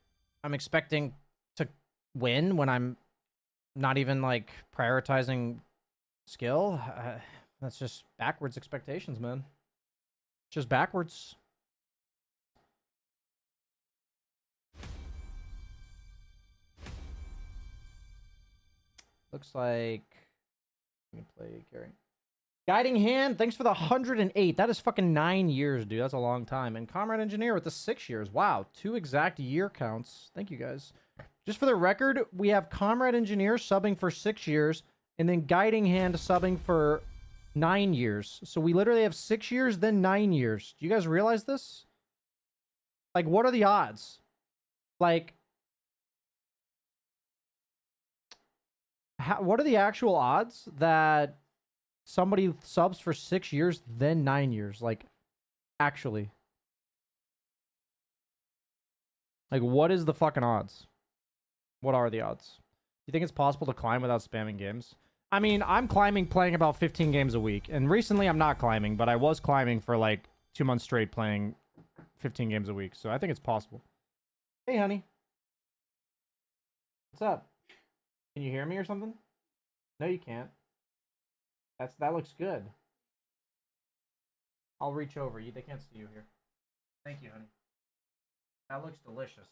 I'm expecting to win when I'm not even, like, prioritizing skill. That's just backwards expectations, man. Just backwards. Looks like we can play carry. Guiding Hand, thanks for the 108. That is fucking 9 years, dude. That's a long time. And Comrade Engineer with the 6 years. Wow, 2 exact year counts. Thank you, guys. Just for the record, we have Comrade Engineer subbing for 6 years, and then Guiding Hand subbing for 9 years. So we literally have 6 years, then 9 years. Do you guys realize this? Like, what are the odds? Like, what are the actual odds that somebody subs for 6 years, then 9 years? Like, actually. Like, what is the fucking odds? What are the odds? Do you think it's possible to climb without spamming games? I mean, I'm climbing playing about 15 games a week. And recently I'm not climbing, but I was climbing for like 2 months straight playing 15 games a week. So I think it's possible. Hey, honey. What's up? Can you hear me or something? No, you can't. That looks good. I'll reach over. They can't see you here. Thank you, honey. That looks delicious.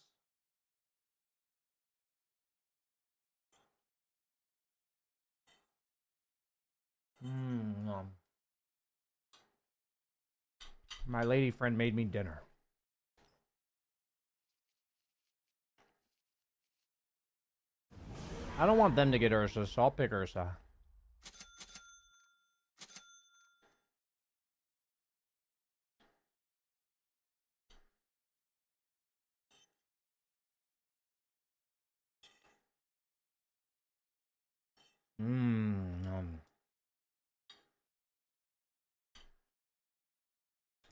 My lady friend made me dinner. I don't want them to get Ursa, so I'll pick Ursa.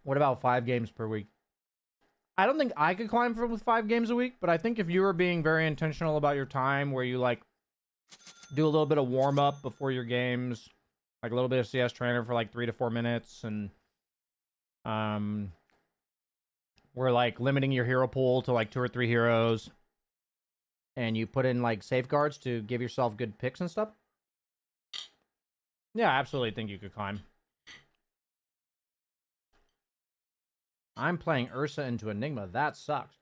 What about 5 games per week? I don't think I could climb with 5 games a week, but I think if you were being very intentional about your time, where you like do a little bit of warm up before your games, like a little bit of CS trainer for like 3 to 4 minutes, and we're like limiting your hero pool to like 2 or 3 heroes, and you put in like safeguards to give yourself good picks and stuff. Yeah, I absolutely think you could climb. I'm playing Ursa into Enigma. That sucks.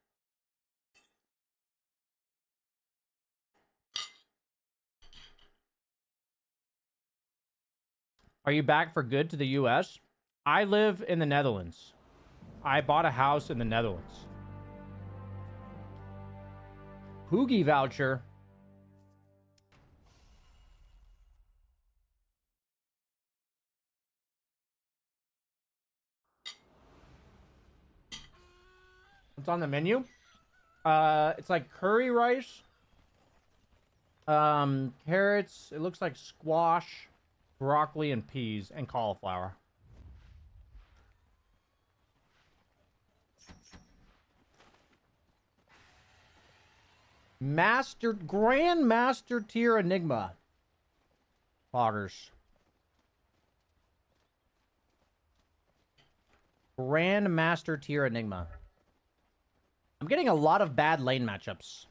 Are you back for good to the US? I live in the Netherlands. I bought a house in the Netherlands. Hoogie voucher. What's on the menu? It's like curry rice, carrots. It looks like squash, broccoli, and peas, and cauliflower. Grandmaster tier Enigma. Poggers. Grandmaster tier Enigma. I'm getting a lot of bad lane matchups.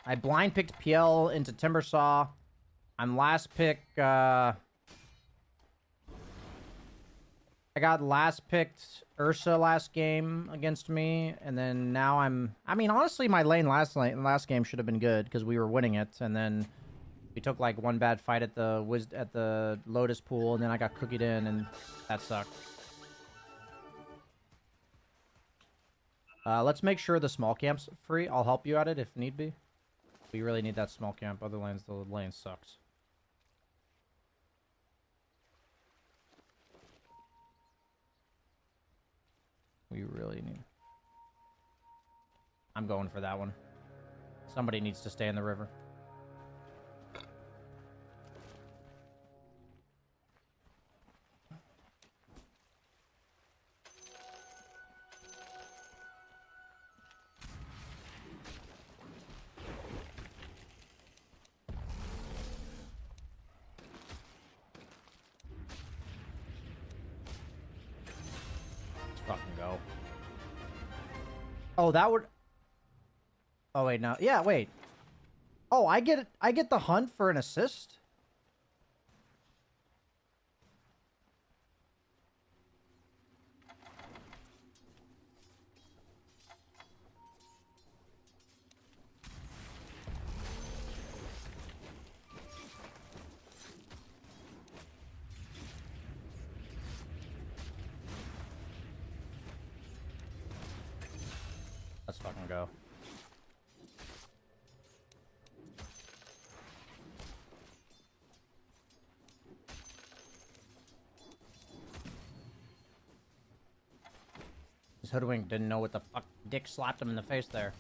I blind picked PL into Timbersaw. I'm last pick, I got last picked Ursa last game against me, and then now I mean, honestly, my last game should have been good, because we were winning it, and then we took, like, one bad fight at the Lotus pool, and then I got cookied in, and that sucked. Let's make sure the small camp's free. I'll help you at it if need be. We really need that small camp, other lanes, the lane sucks. We really need... I'm going for that one. Somebody needs to stay in the river. Fucking go. Oh, that would... Oh, wait, no. Yeah, wait. Oh, I get the hunt for an assist? Let's fucking go. This hoodwink didn't know what the fuck. Dick slapped him in the face there.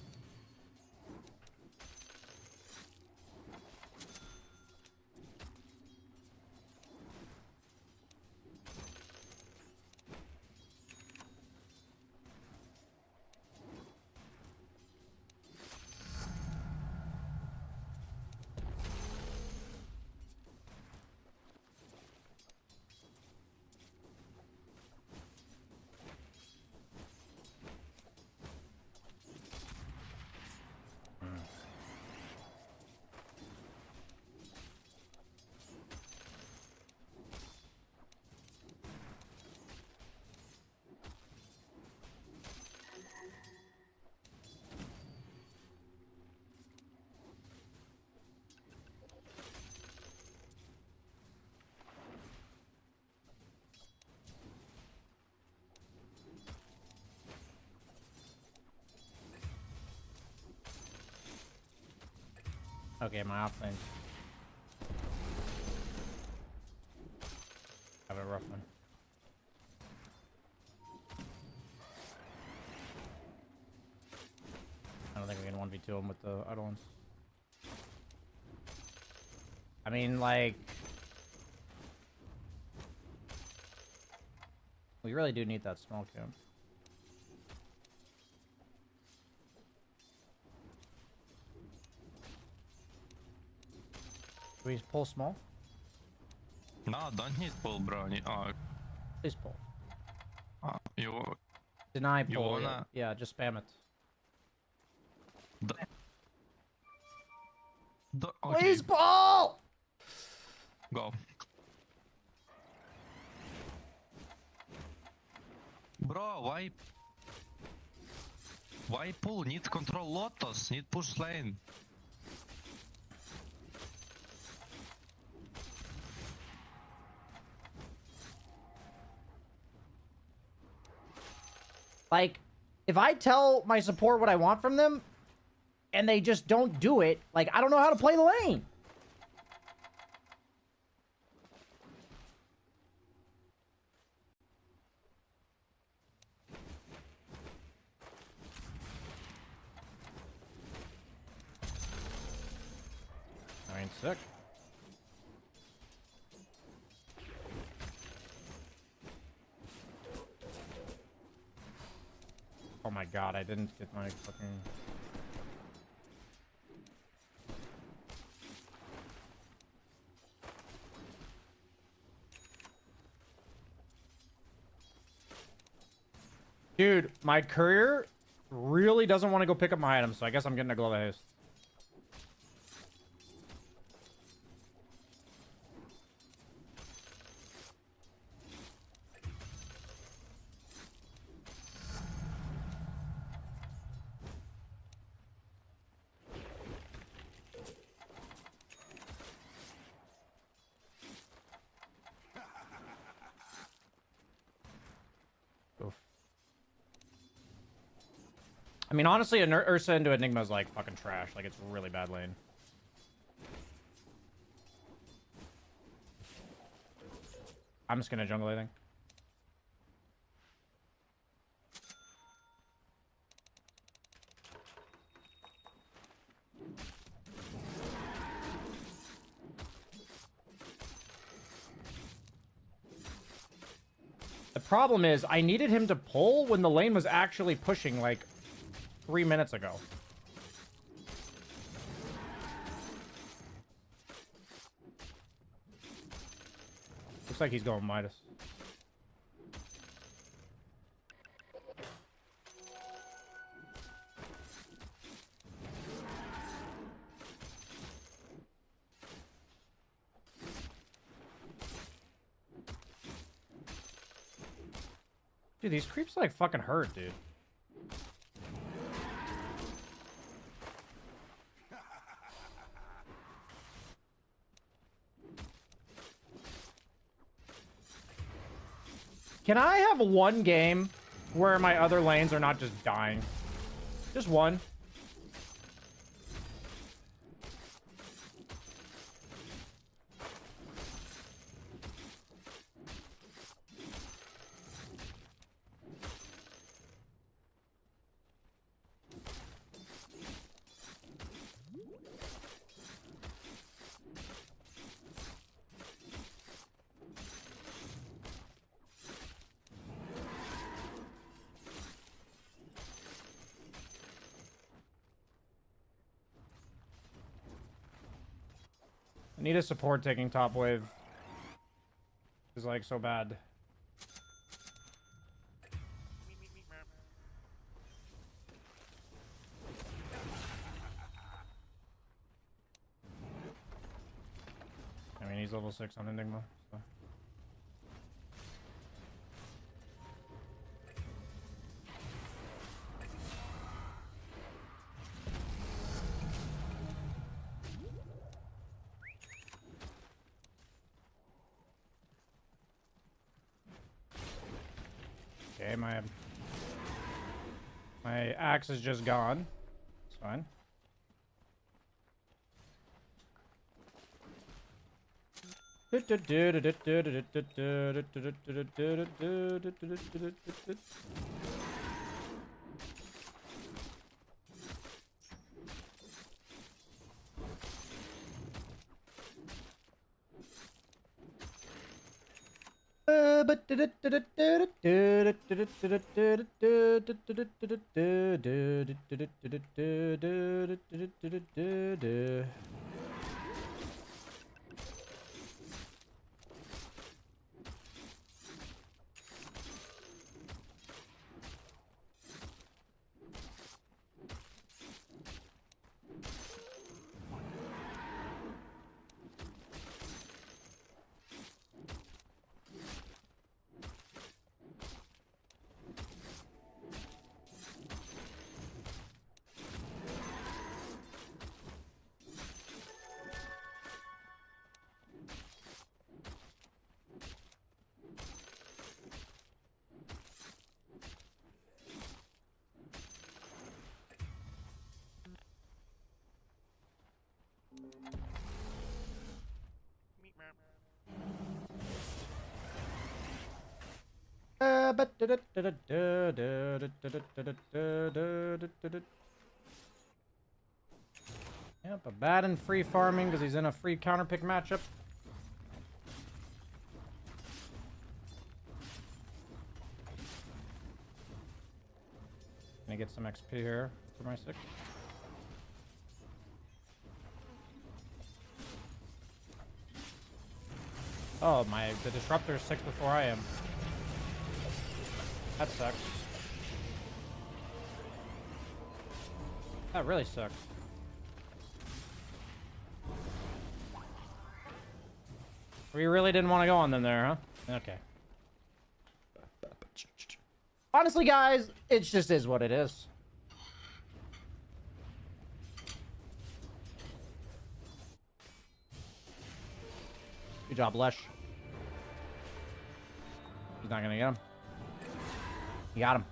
Okay, my off lane. Have a rough one. I don't think we can 1v2 him with the other ones. I mean, like... We really do need that small camp. Do we pull small? No, don't need pull, bro. Please pull. You Deny pull. You wanna... Yeah, just spam it. Okay. Please pull! Go. Bro, why pull? Need control Lotus, need push lane. Like, if I tell my support what I want from them, and they just don't do it, like, I don't know how to play the lane. I mean, sick. Oh my god, I didn't get my fucking... Dude, my courier really doesn't want to go pick up my items, so I guess I'm getting a glove of haste. I mean, honestly, an Ursa into Enigma is like fucking trash. Like, it's really bad lane. I'm just gonna jungle, I think. The problem is, I needed him to pull when the lane was actually pushing, like, 3 minutes ago. Looks like he's going Midas. Dude, these creeps like fucking hurt, dude. Can I have one game where my other lanes are not just dying? Just one. I need a support taking top wave. It's like so bad. I mean, he's level 6 on Enigma. So. Okay, my axe is just gone. It's fine. Yep, a bad and free farming because he's in a free counterpick matchup. Gonna get some XP here for my 6. Oh, the disruptor's 6 before I am. That sucks. That really sucks. We really didn't want to go on them there, huh? Okay. Honestly, guys, it just is what it is. Good job, Lesh. He's not gonna get him. You got him.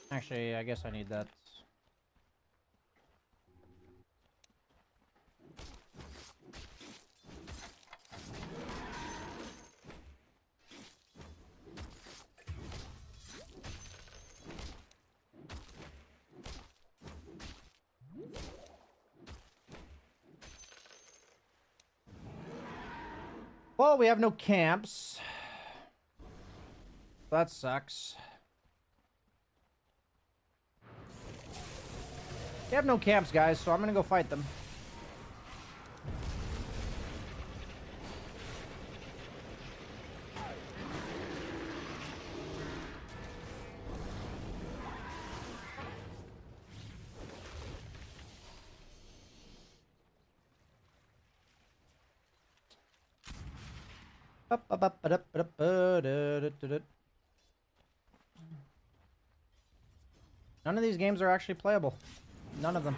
Actually, I guess I need that. Well, we have no camps. That sucks. We have no camps, guys, so I'm gonna go fight them. None of these games are actually playable. None of them.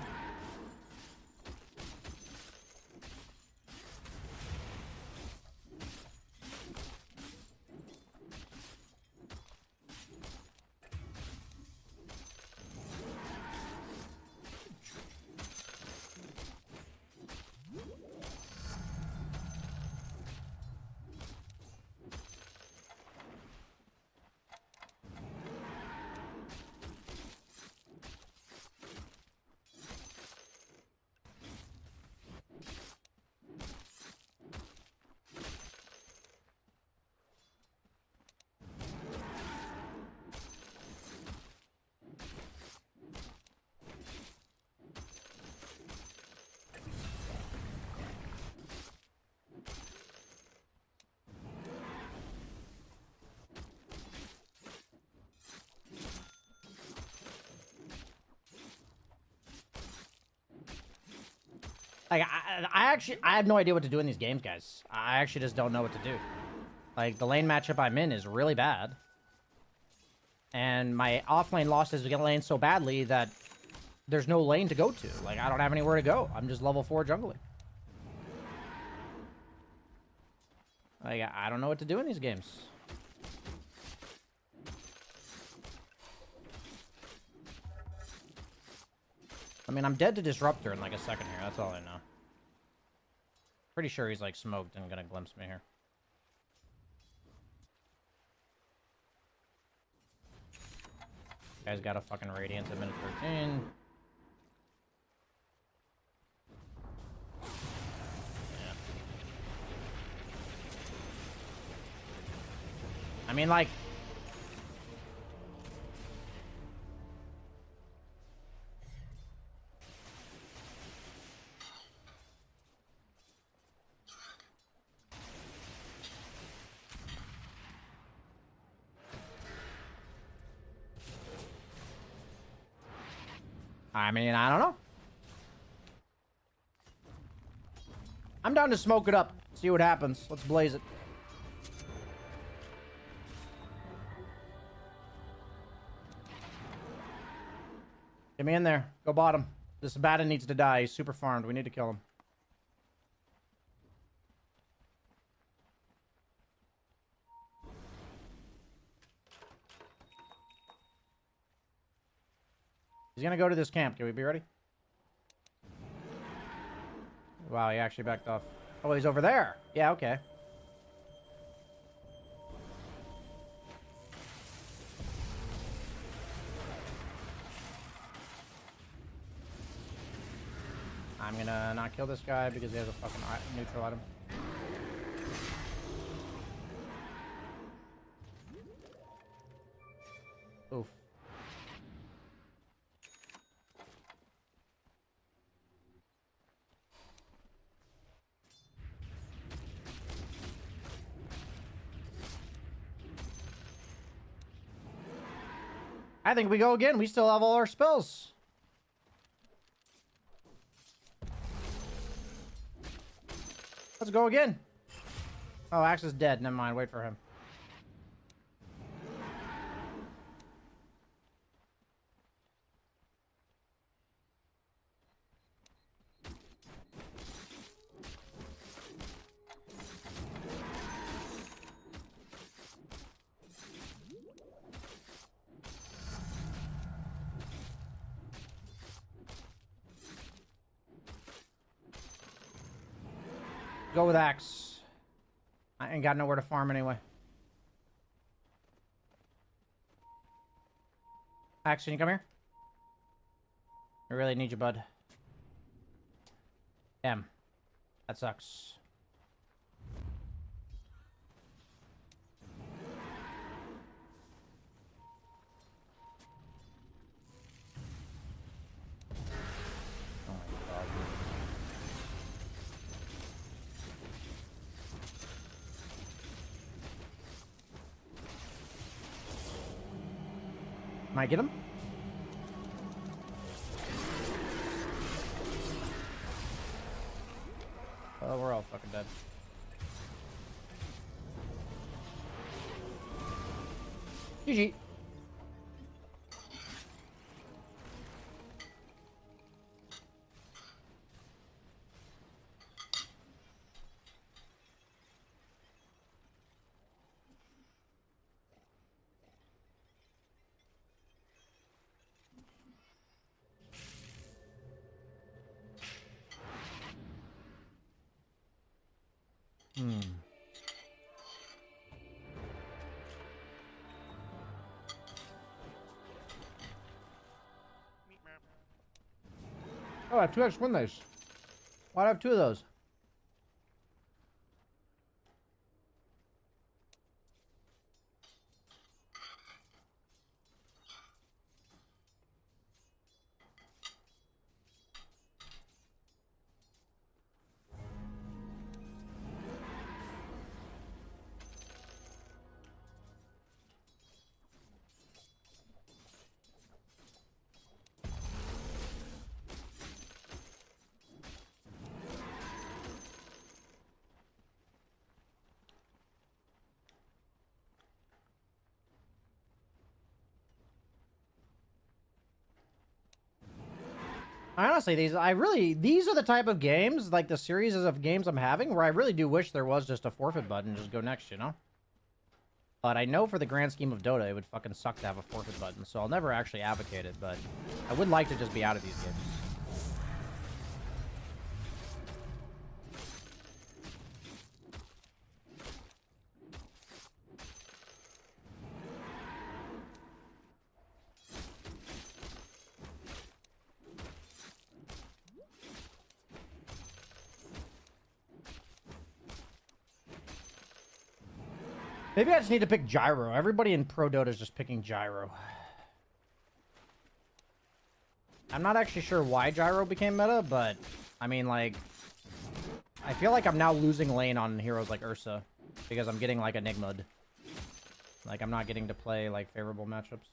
Like, I have no idea what to do in these games, guys. I actually just don't know what to do. Like, the lane matchup I'm in is really bad. And my offlane losses get lane so badly that there's no lane to go to. Like, I don't have anywhere to go. I'm just level 4 jungling. Like, I don't know what to do in these games. I mean, I'm dead to Disruptor in like a second here. That's all I know. Pretty sure he's like smoked and gonna glimpse me here. Guy's got a fucking Radiance at minute 13. Yeah. I mean, like... I mean, I don't know. I'm down to smoke it up. See what happens. Let's blaze it. Get me in there. Go bottom. This Abaddon needs to die. He's super farmed. We need to kill him. He's gonna go to this camp. Can we be ready? Wow, he actually backed off. Oh, he's over there. Yeah, okay. I'm gonna not kill this guy because he has a fucking neutral item. Oof. I think we go again. We still have all our spells. Let's go again. Oh, Axe is dead. Never mind. Wait for him. Go with Axe. I ain't got nowhere to farm anyway. Axe, can you come here? I really need you, bud. Damn. That sucks. Oh my god. Can I get him? Oh, we're all fucking dead. GG. Oh, I have 2x win those. Why'd I have 2 of those? Honestly, these are the type of games, like the series of games I'm having, where I really do wish there was just a forfeit button, just go next, you know? But I know for the grand scheme of Dota, it would fucking suck to have a forfeit button, so I'll never actually advocate it, but I would like to just be out of these games. Maybe I just need to pick Gyro. Everybody in Pro Dota is just picking Gyro. I'm not actually sure why Gyro became meta, but I mean, like, I feel like I'm now losing lane on heroes like Ursa because I'm getting like Enigma'd. Like, I'm not getting to play like favorable matchups.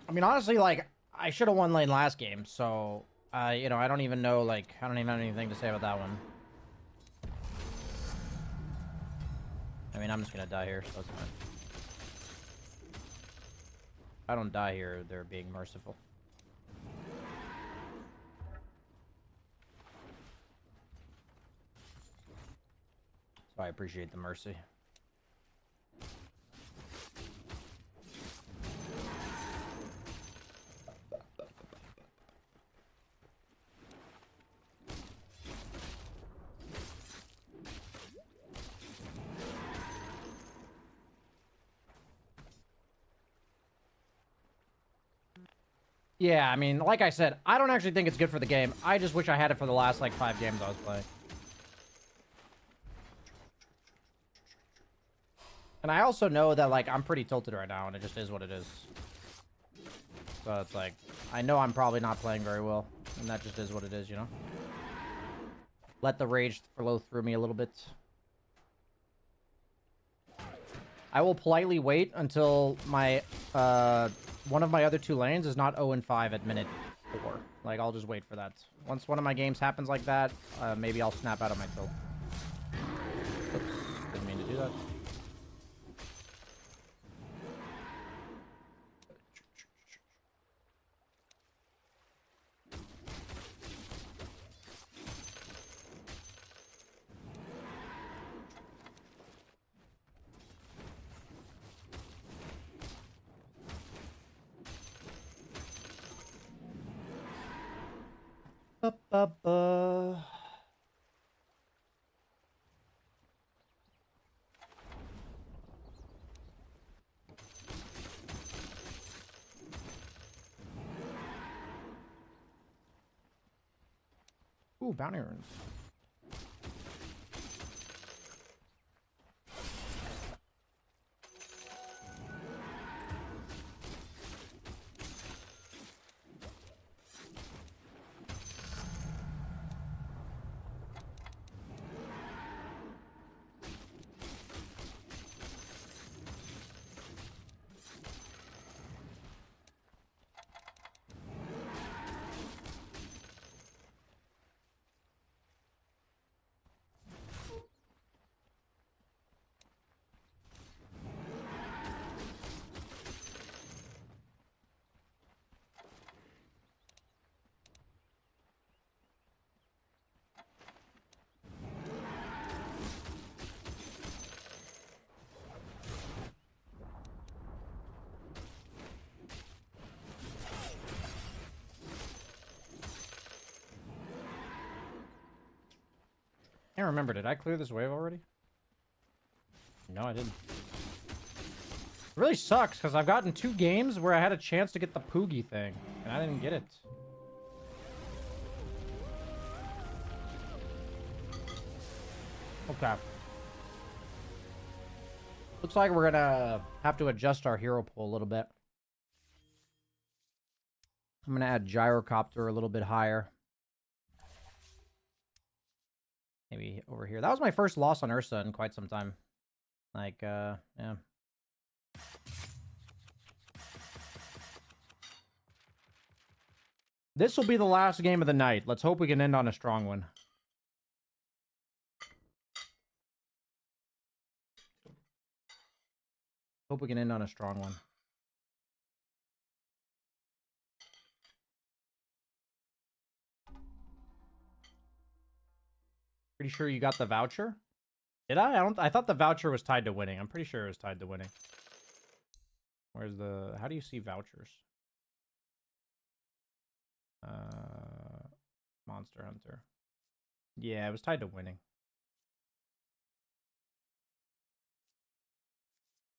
I mean, honestly, like, I should have won lane last game, so, you know, I don't even know, like, I don't even have anything to say about that one. I mean, I'm just gonna die here, so it's fine. I don't die here, they're being merciful. So I appreciate the mercy. Yeah, I mean, like I said, I don't actually think it's good for the game. I just wish I had it for the last, like, 5 games I was playing. And I also know that, like, I'm pretty tilted right now, and it just is what it is. So it's like, I know I'm probably not playing very well, and that just is what it is, you know? Let the rage flow through me a little bit. I will politely wait until my, one of my other 2 lanes is not 0-5 at minute 4. Like, I'll just wait for that. Once one of my games happens like that, maybe I'll snap out of my tilt. Oops, didn't mean to do that. Ba-ba-ba. Ooh, bounty runes. I can't remember, did I clear this wave already? No, I didn't. It really sucks, because I've gotten 2 games where I had a chance to get the Poogie thing, and I didn't get it. Okay. Looks like we're gonna have to adjust our hero pool a little bit. I'm gonna add Gyrocopter a little bit higher. Maybe over here. That was my first loss on Ursa in quite some time. Like, yeah. This will be the last game of the night. Let's hope we can end on a strong one. Hope we can end on a strong one. Pretty sure you got the voucher? Did I? I thought the voucher was tied to winning. I'm pretty sure it was tied to winning. Where's the... How do you see vouchers? Monster Hunter. Yeah, it was tied to winning.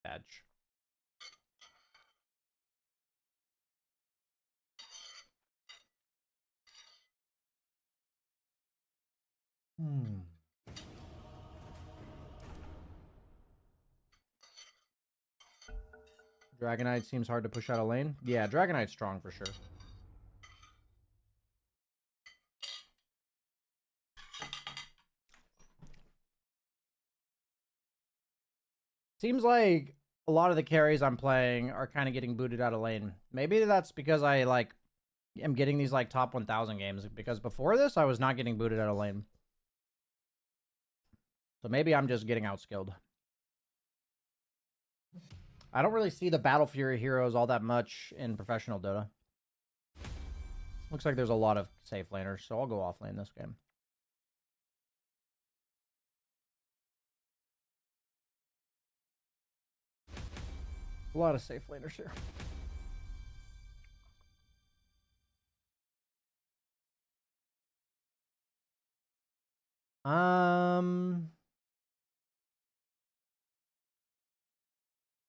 Badge. Dragonite seems hard to push out a lane. Yeah, Dragonite's strong for sure. Seems like a lot of the carries I'm playing are kind of getting booted out of lane. Maybe that's because I, like, am getting these, like, top 1,000 games. Because before this, I was not getting booted out of lane. So maybe I'm just getting outskilled. I don't really see the Battle Fury heroes all that much in professional Dota. Looks like there's a lot of safe laners, so I'll go off lane this game. A lot of safe laners here.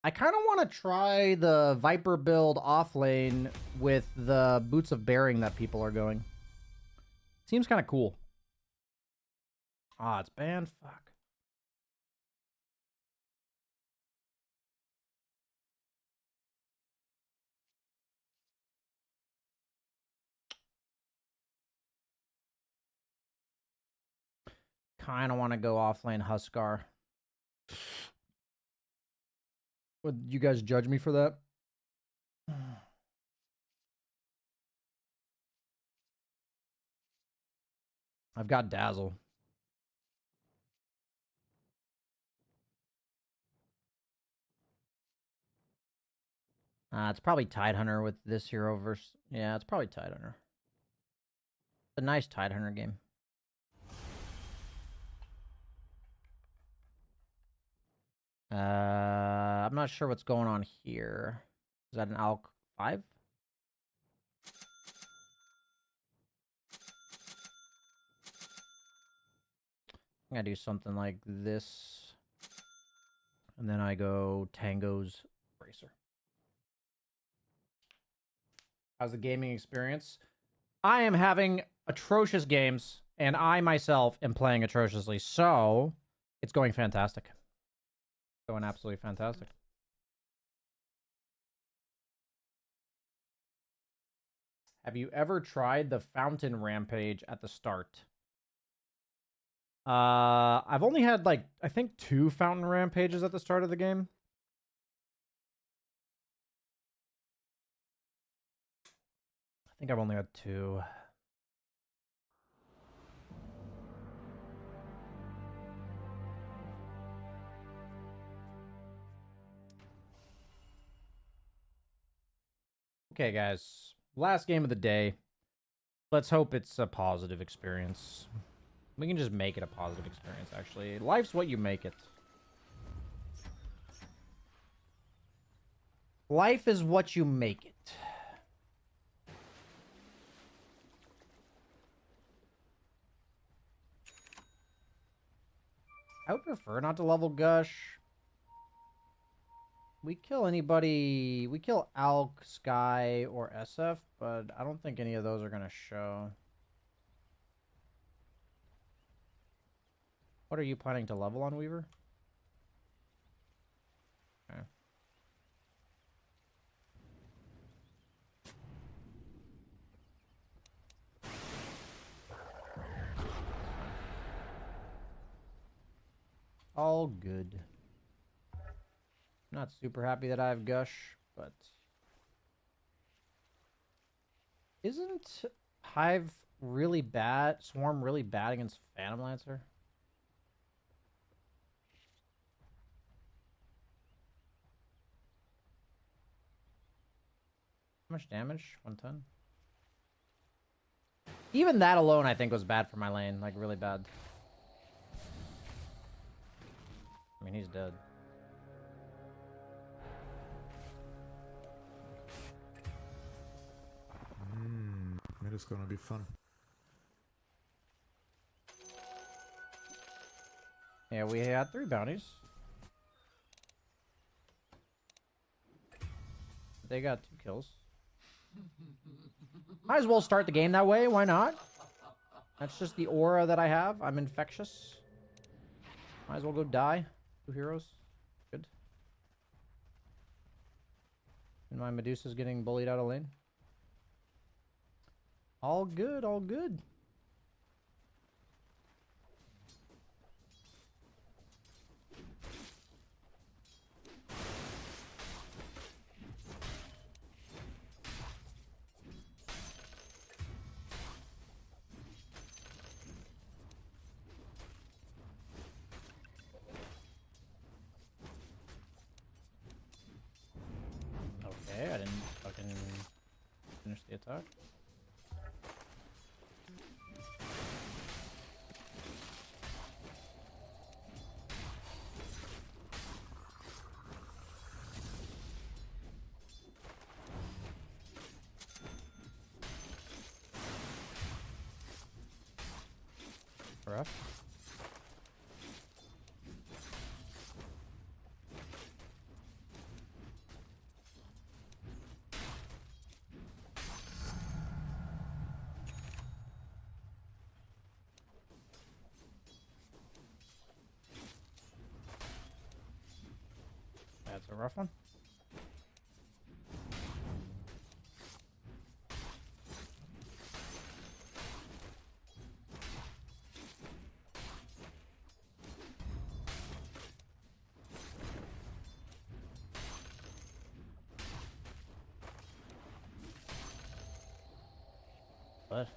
I kind of want to try the Viper build off lane with the Boots of Bearing that people are going. Seems kind of cool. Ah, it's banned. Fuck. Kind of want to go off lane Huskar. Would you guys judge me for that? I've got Dazzle. It's probably Tidehunter with this hero versus... Yeah, it's probably Tidehunter. It's a nice Tidehunter game. I'm not sure what's going on here. Is that an Alk 5? I'm gonna do something like this. And then I go Tango's Bracer. How's the gaming experience? I am having atrocious games, and I myself am playing atrociously, so it's going fantastic. Going absolutely fantastic. Have you ever tried the Fountain Rampage at the start? I've only had, like, I think 2 Fountain Rampages at the start of the game. I think I've only had 2. Okay, guys. Last game of the day. Let's hope it's a positive experience. We can just make it a positive experience, actually. Life's what you make it. Life is what you make it. I would prefer not to level Gush. We kill anybody... We kill Alk, Sky, or SF, but I don't think any of those are going to show. What are you planning to level on, Weaver? Okay. All good. Not super happy that I have Gush, but... Isn't Hive really bad? Swarm really bad against Phantom Lancer? How much damage? 110? Even that alone, I think, was bad for my lane. Like, really bad. I mean, he's dead. Maybe it's gonna be fun. Yeah, we had 3 bounties. They got 2 kills. Might as well start the game that way. Why not? That's just the aura that I have. I'm infectious. Might as well go die. 2 heroes. Good. And my Medusa's getting bullied out of lane. All good, all good. the attack. Correct. That's a rough one. But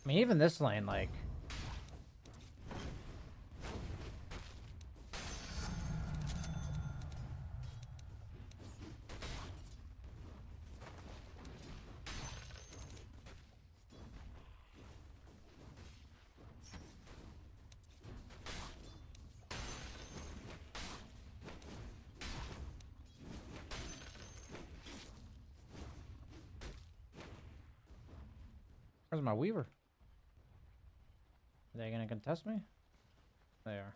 I mean, even this lane, like, where's my Weaver? Are they gonna contest me? They are.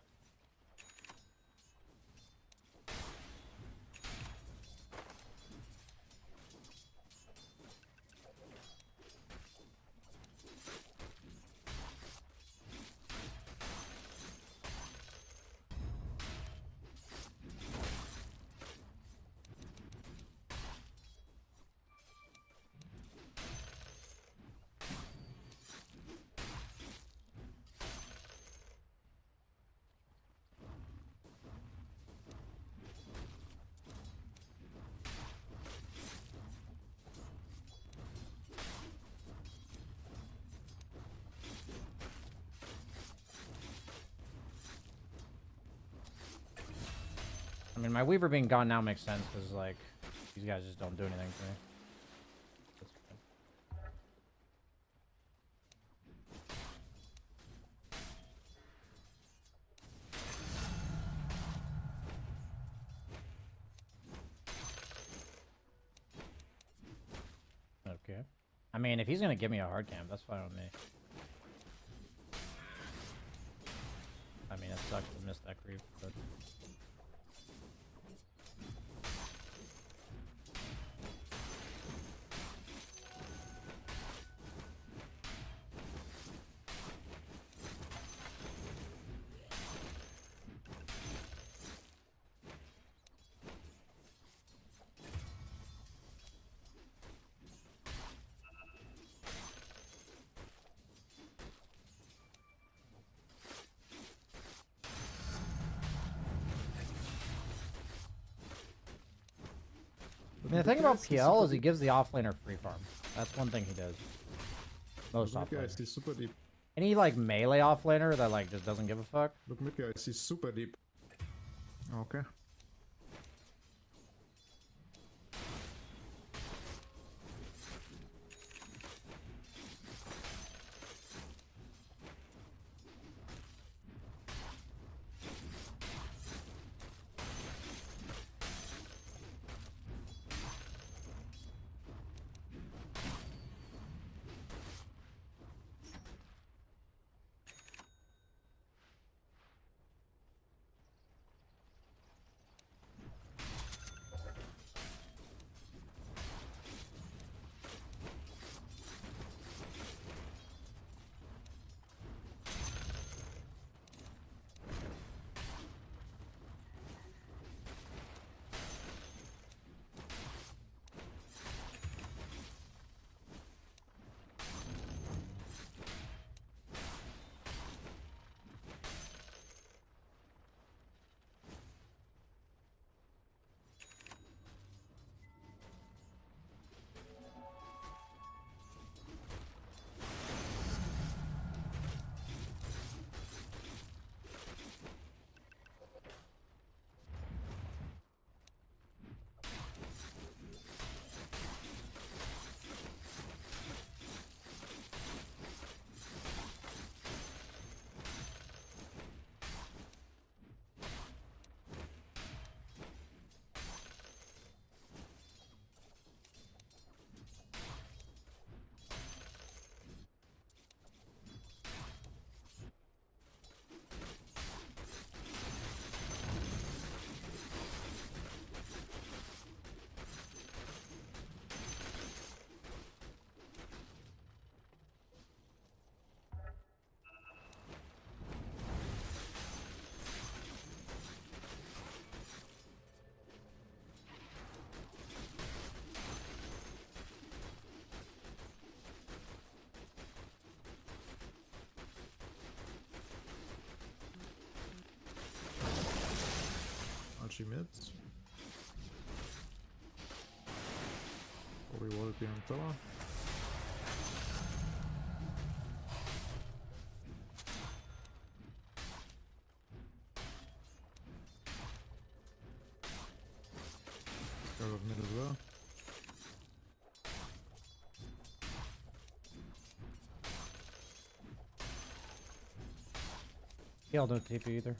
I mean, my Weaver being gone now makes sense because, like, these guys just don't do anything to me. That's good. Okay. I mean, if he's gonna give me a hard camp, that's fine with me. I mean, it sucks to miss that creep, but... I mean, the thing about PL is he gives the offlaner free farm. That's one thing he does. Most offlaners. Super deep. Any, like, melee offlaner that, like, just doesn't give a fuck? Look, mid guys, he's super deep. Okay. pushing mid. Oori wall behind tower. Go of mid as well. Y'all don't TP either.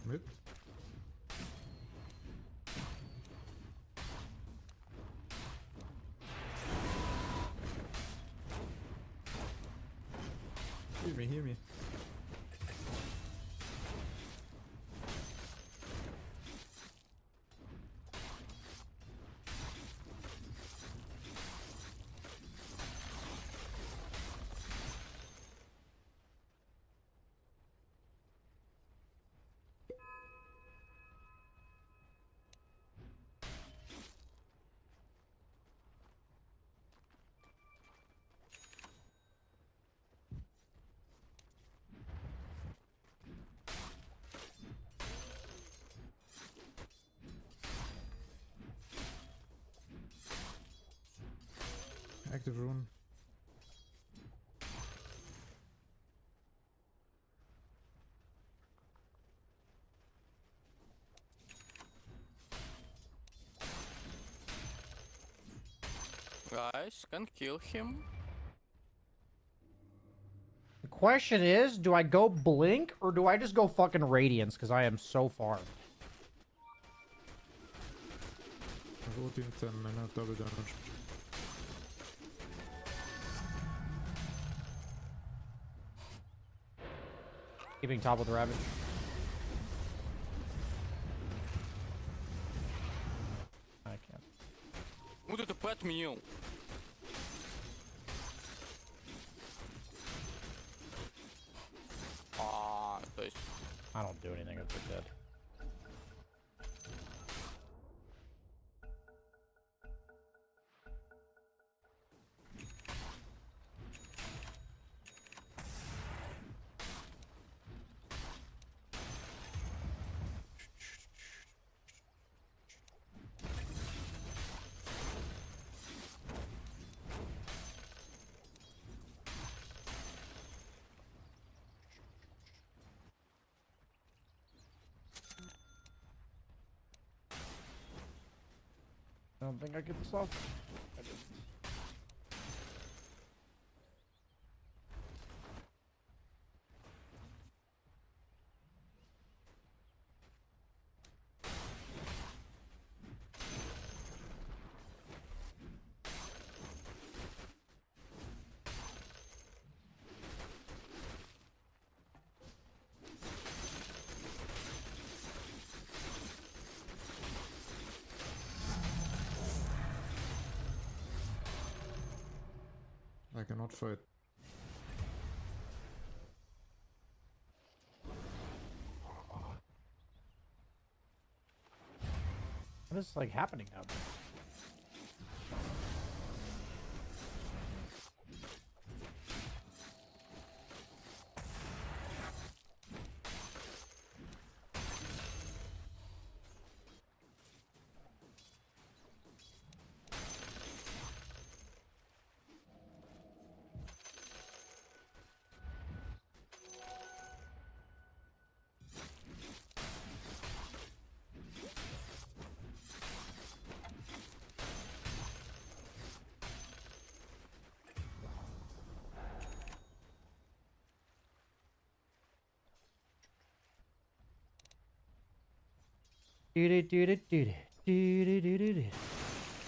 Mid. Hear me. Active rune. Guys, can kill him. The question is, do I go Blink or do I just go fucking Radiance? Because I am so far. I've ulted in 10 minutes, double damage. Keeping top with the Ravage. I can't. Куда ты отменил? То есть... I don't do anything if they're dead. I don't think I get this off. I didn't. I cannot fight. What is like happening now?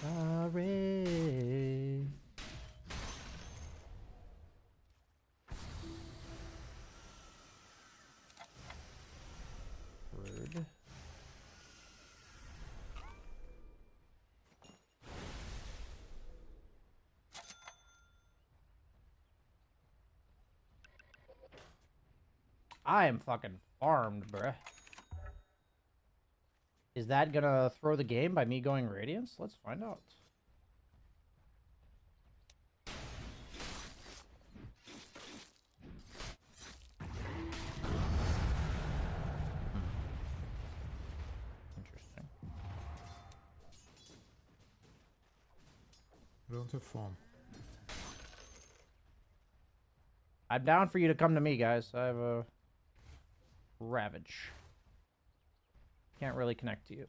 Sorry. Word. I am fucking farmed, bruh. Is that gonna throw the game by me going Radiance? Let's find out. Interesting. I don't have farm. I'm down for you to come to me, guys. I have a Ravage. Can't really connect to you.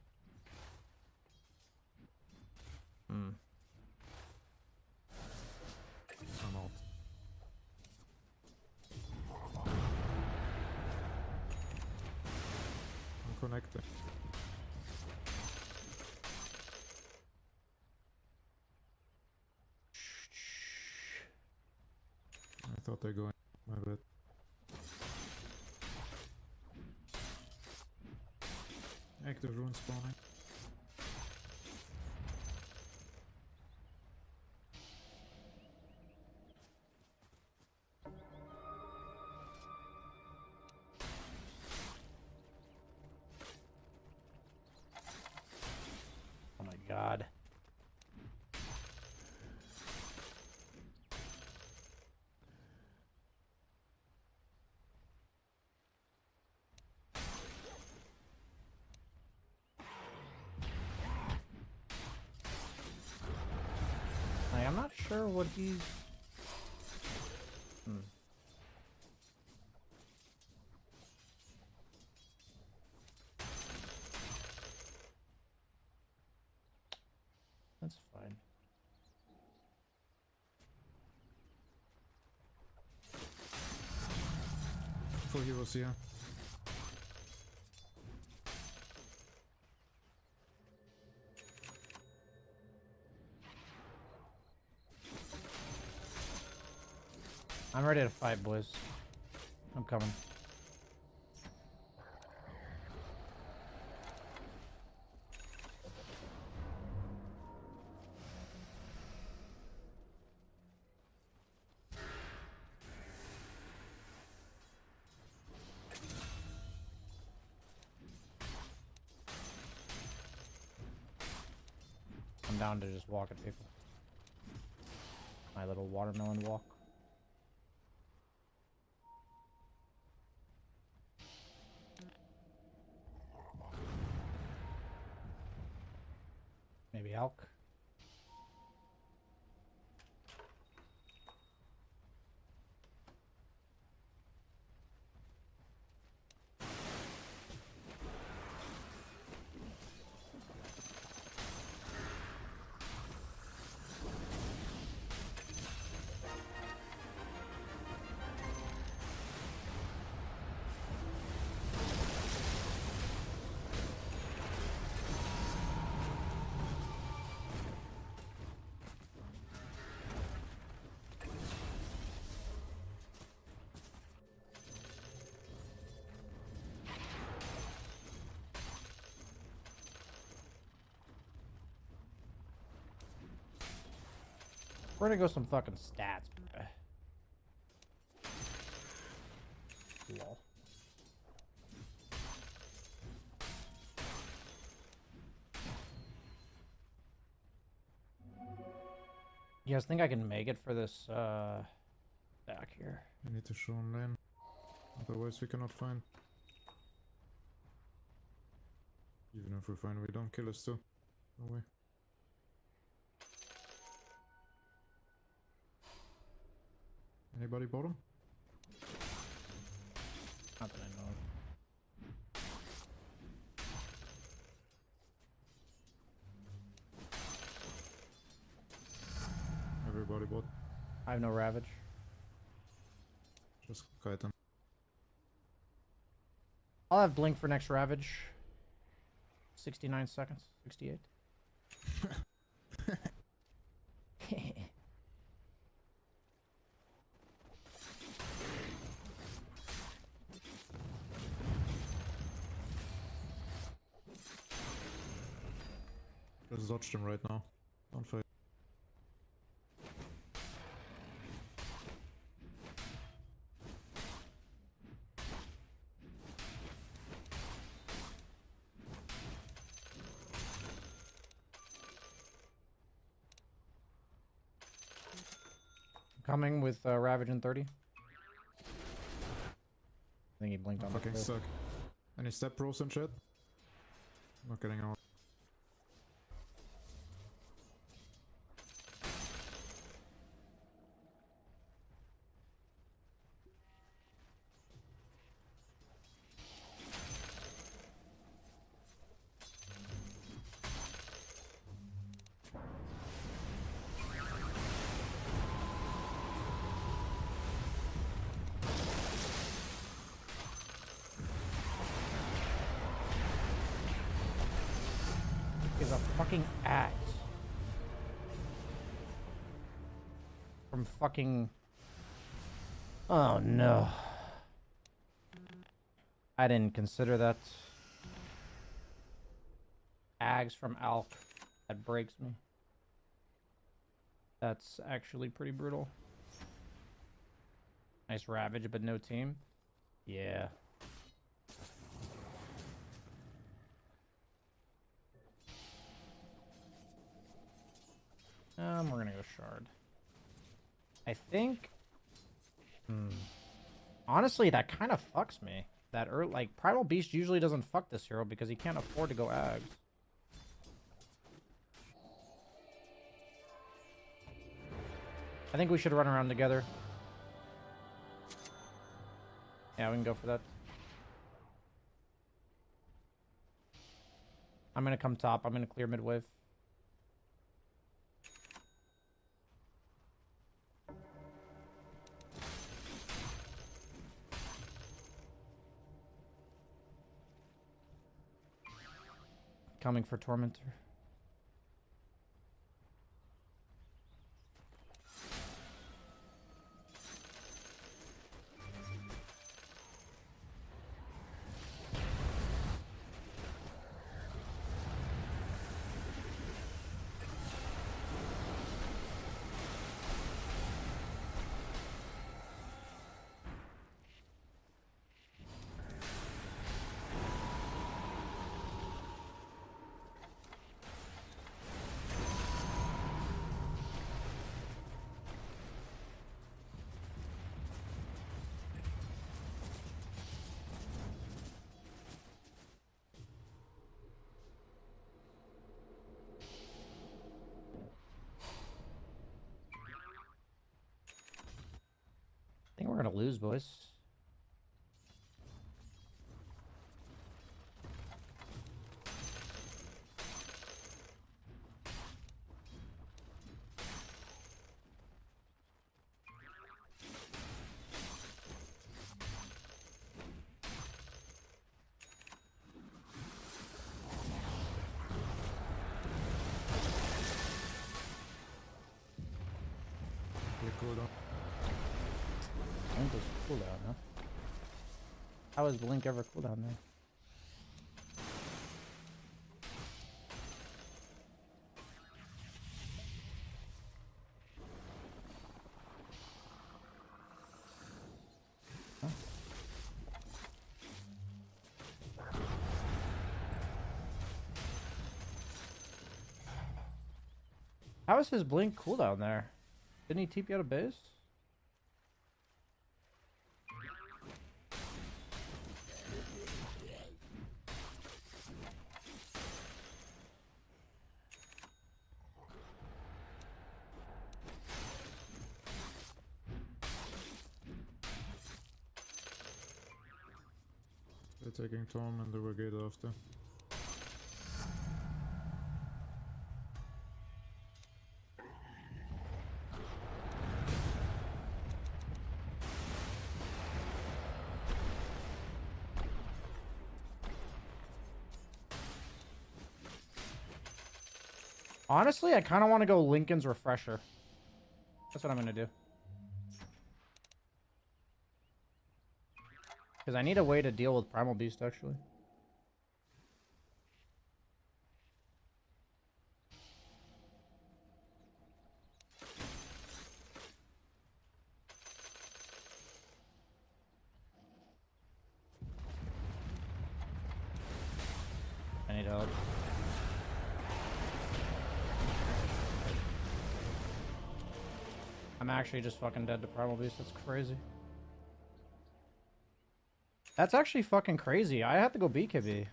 Hmm. I'm out. I'm connected. I thought they're going. My bad. Active rune spawning. Oh my god. I'm not sure what he's... That's fine. For heroes here. I'm ready to fight, boys. I'm coming. I'm down to just walk at people. My little watermelon walk. Maybe elk. We're gonna go some fucking stats, bruh. Lol. You guys think I can make it for this, back here? We need to show them lane. Otherwise we cannot find. Even if we find, we don't kill us too. No way. Anybody bottom? Not that I know of. Everybody bot. I have no Ravage. Just kite them. I'll have Blink for next Ravage. 69 seconds. 68. Just dodged him right now. Don't fight. Coming with Ravage in 30. I think he blinked on the Fucking cliff. suck. Any step pros in chat? Not getting out. Is a fucking axe from fucking. Oh no. I didn't consider that. Ags from Alk. That breaks me. That's actually pretty brutal. Nice Ravage, but no team. Yeah. We're gonna go Shard. I think. Honestly, that kind of fucks me. That like Primal Beast usually doesn't fuck this hero because he can't afford to go Ags. I think we should run around together. Yeah, we can go for that. I'm gonna come top. I'm gonna clear mid wave. Coming for Tormentor. I think we're gonna lose, boys. Cooldown. Blink was cooldown, huh? How is Blink ever cooldown there? Huh? How is his Blink cooldown there? Didn't he TP out of base? They're taking Tom and the brigade after. Honestly, I kind of want to go Lincoln's Refresher. That's what I'm going to do. Because I need a way to deal with Primal Beast, actually. I need help. I'm actually just fucking dead to Primal Beast. That's crazy. That's actually fucking crazy. I have to go BKB.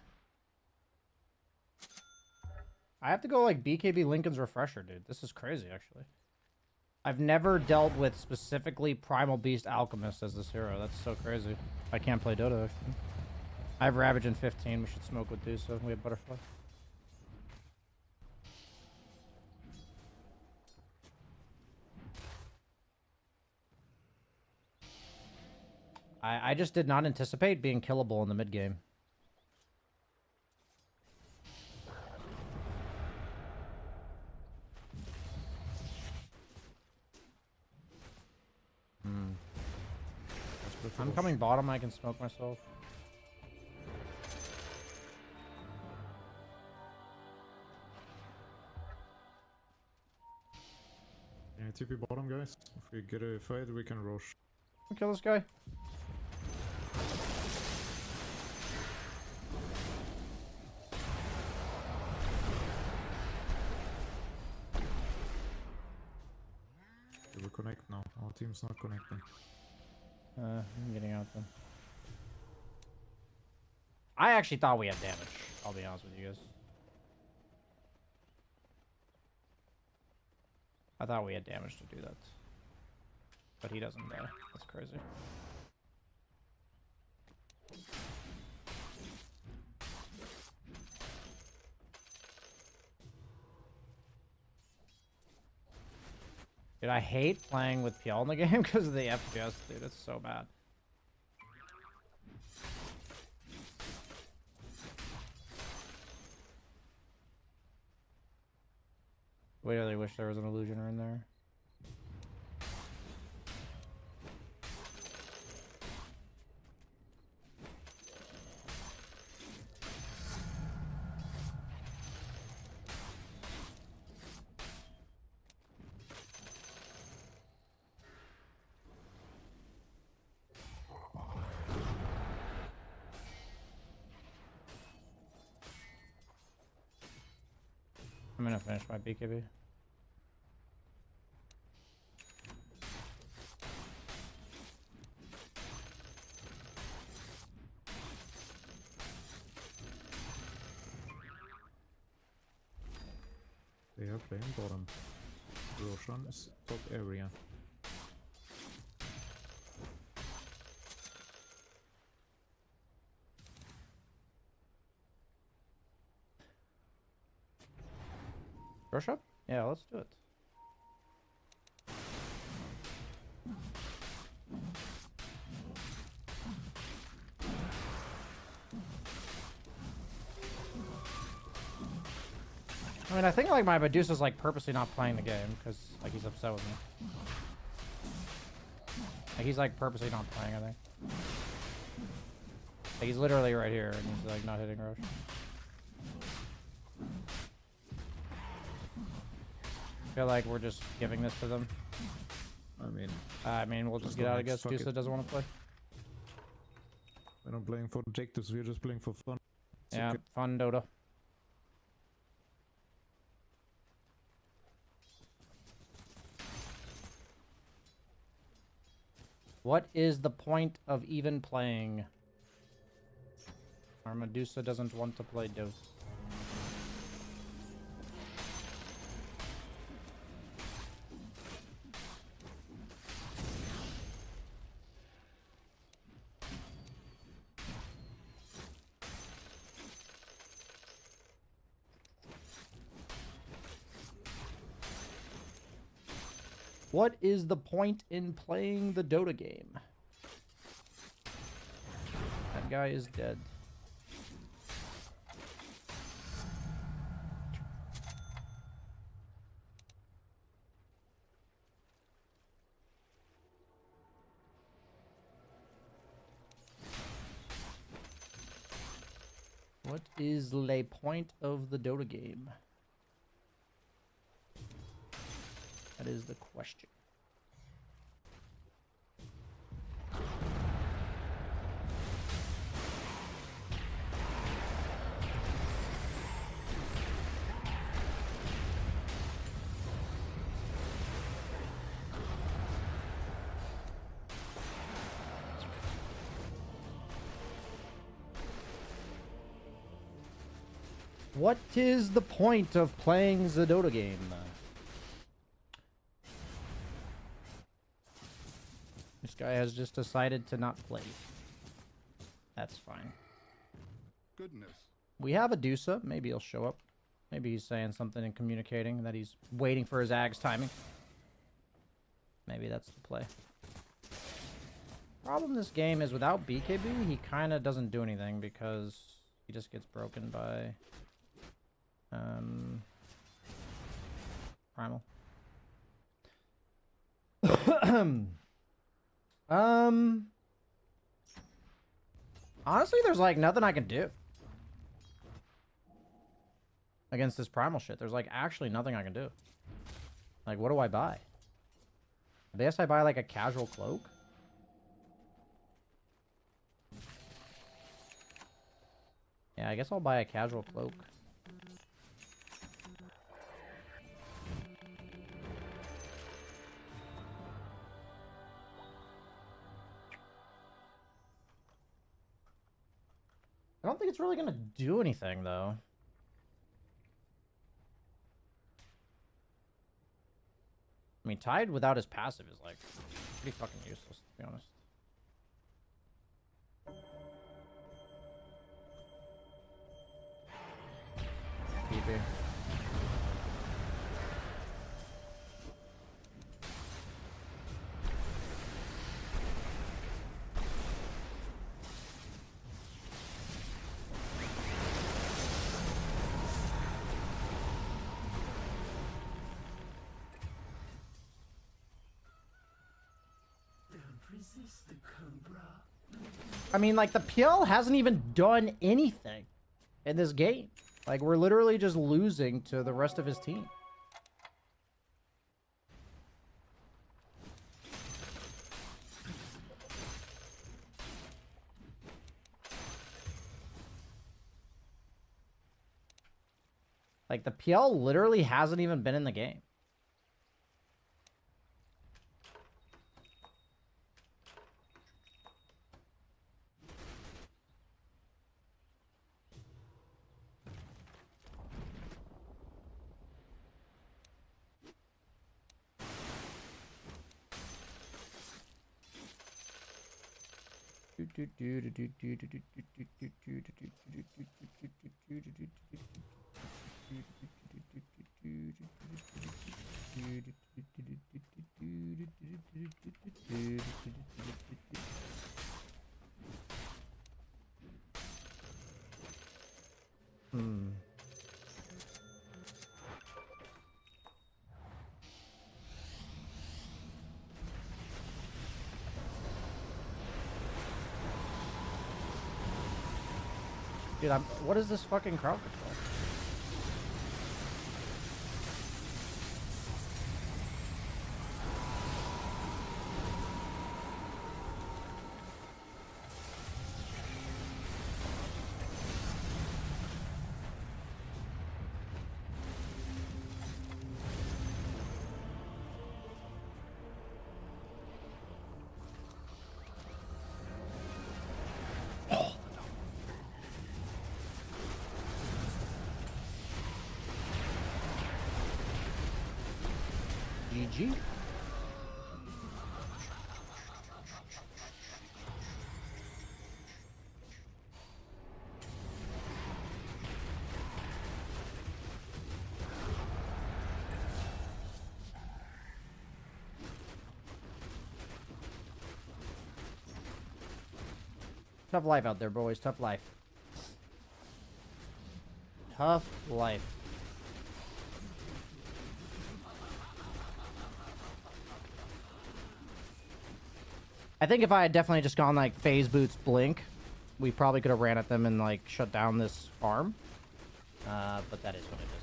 I have to go like BKB Lincoln's Refresher, dude. This is crazy, actually. I've never dealt with specifically Primal Beast Alchemist as this hero. That's so crazy. I can't play Dota, actually. I have Ravage in 15. We should smoke with Dusa. We have Butterfly. I just did not anticipate being killable in the mid game. I'm coming bottom. I can smoke myself. Yeah, TP bottom, guys. If we get a fight, we can rush. Kill this guy. We connect now. Our team's not connecting. I'm getting out then. I actually thought we had damage. I'll be honest with you guys. I thought we had damage to do that. But he doesn't die. That's crazy. Dude, I hate playing with PL in the game because of the FPS, dude. It's so bad. Wait, I really wish there was an illusioner in there. I'm gonna finish my BKB. They are playing bottom. Roshan is top area. Rush up? Yeah, let's do it. I mean, I think like my Medusa's like purposely not playing the game because like he's upset with me. Like he's like purposely not playing, I think. Like he's literally right here and he's like not hitting Roche. I feel like we're just giving this to them. I mean, we'll just get out, I guess. Dusa doesn't want to play. We're not playing for objectives, we're just playing for fun. It's Yeah, okay. fun Dota. What is the point of even playing? Our Medusa doesn't want to play Dota. What is the point in playing the Dota game? That guy is dead. What is the point of the Dota game? That is the question. What is the point of playing the Dota game? This guy has just decided to not play. That's fine. Goodness. We have a Dusa. Maybe he'll show up. Maybe he's saying something and communicating that he's waiting for his Ag's timing. Maybe that's the play. Problem this game is without BKB, he kind of doesn't do anything because he just gets broken by Primal. Honestly, there's like nothing I can do against this Primal shit. There's like actually nothing I can do. Like, what do I buy? I guess I buy like a casual cloak. Yeah, I guess I'll buy a casual cloak. I don't think it's really gonna do anything, though. I mean, Tide without his passive is, like, pretty fucking useless, to be honest. PB. I mean, like, the PL hasn't even done anything in this game. Like, we're literally just losing to the rest of his team. Like, the PL literally hasn't even been in the game. Dude, what is this fucking crowd control? GG. Tough life out there, boys. Tough life. Tough life. I think if I had definitely just gone like phase boots blink, We probably could have ran at them and like shut down this farm. But that is what it is.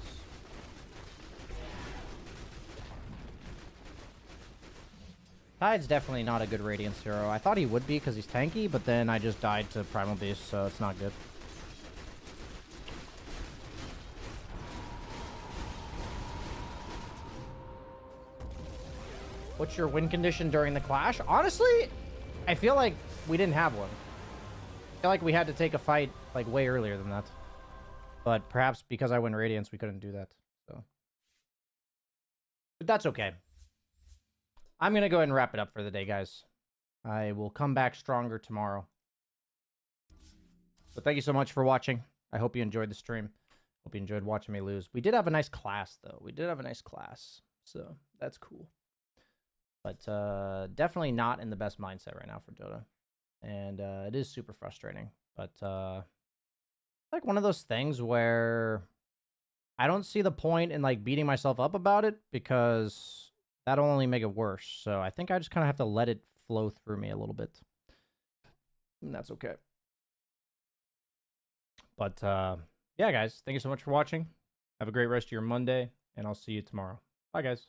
Tide's definitely not a good Radiance hero. I thought he would be because he's tanky, but then I just died to Primal Beast, so it's not good. What's your win condition during the clash? Honestly, I feel like we didn't have one. I feel like we had to take a fight like way earlier than that. But perhaps because I win Radiance, we couldn't do that. So, but that's okay. I'm going to go ahead and wrap it up for the day, guys. I will come back stronger tomorrow. But thank you so much for watching. I hope you enjoyed the stream. Hope you enjoyed watching me lose. We did have a nice class, though. We did have a nice class. So, that's cool. But definitely not in the best mindset right now for Dota. And it is super frustrating. But like one of those things where I don't see the point in like beating myself up about it because that'll only make it worse. So I think I just kind of have to let it flow through me a little bit. And that's okay. But yeah, guys, thank you so much for watching. Have a great rest of your Monday, and I'll see you tomorrow. Bye, guys.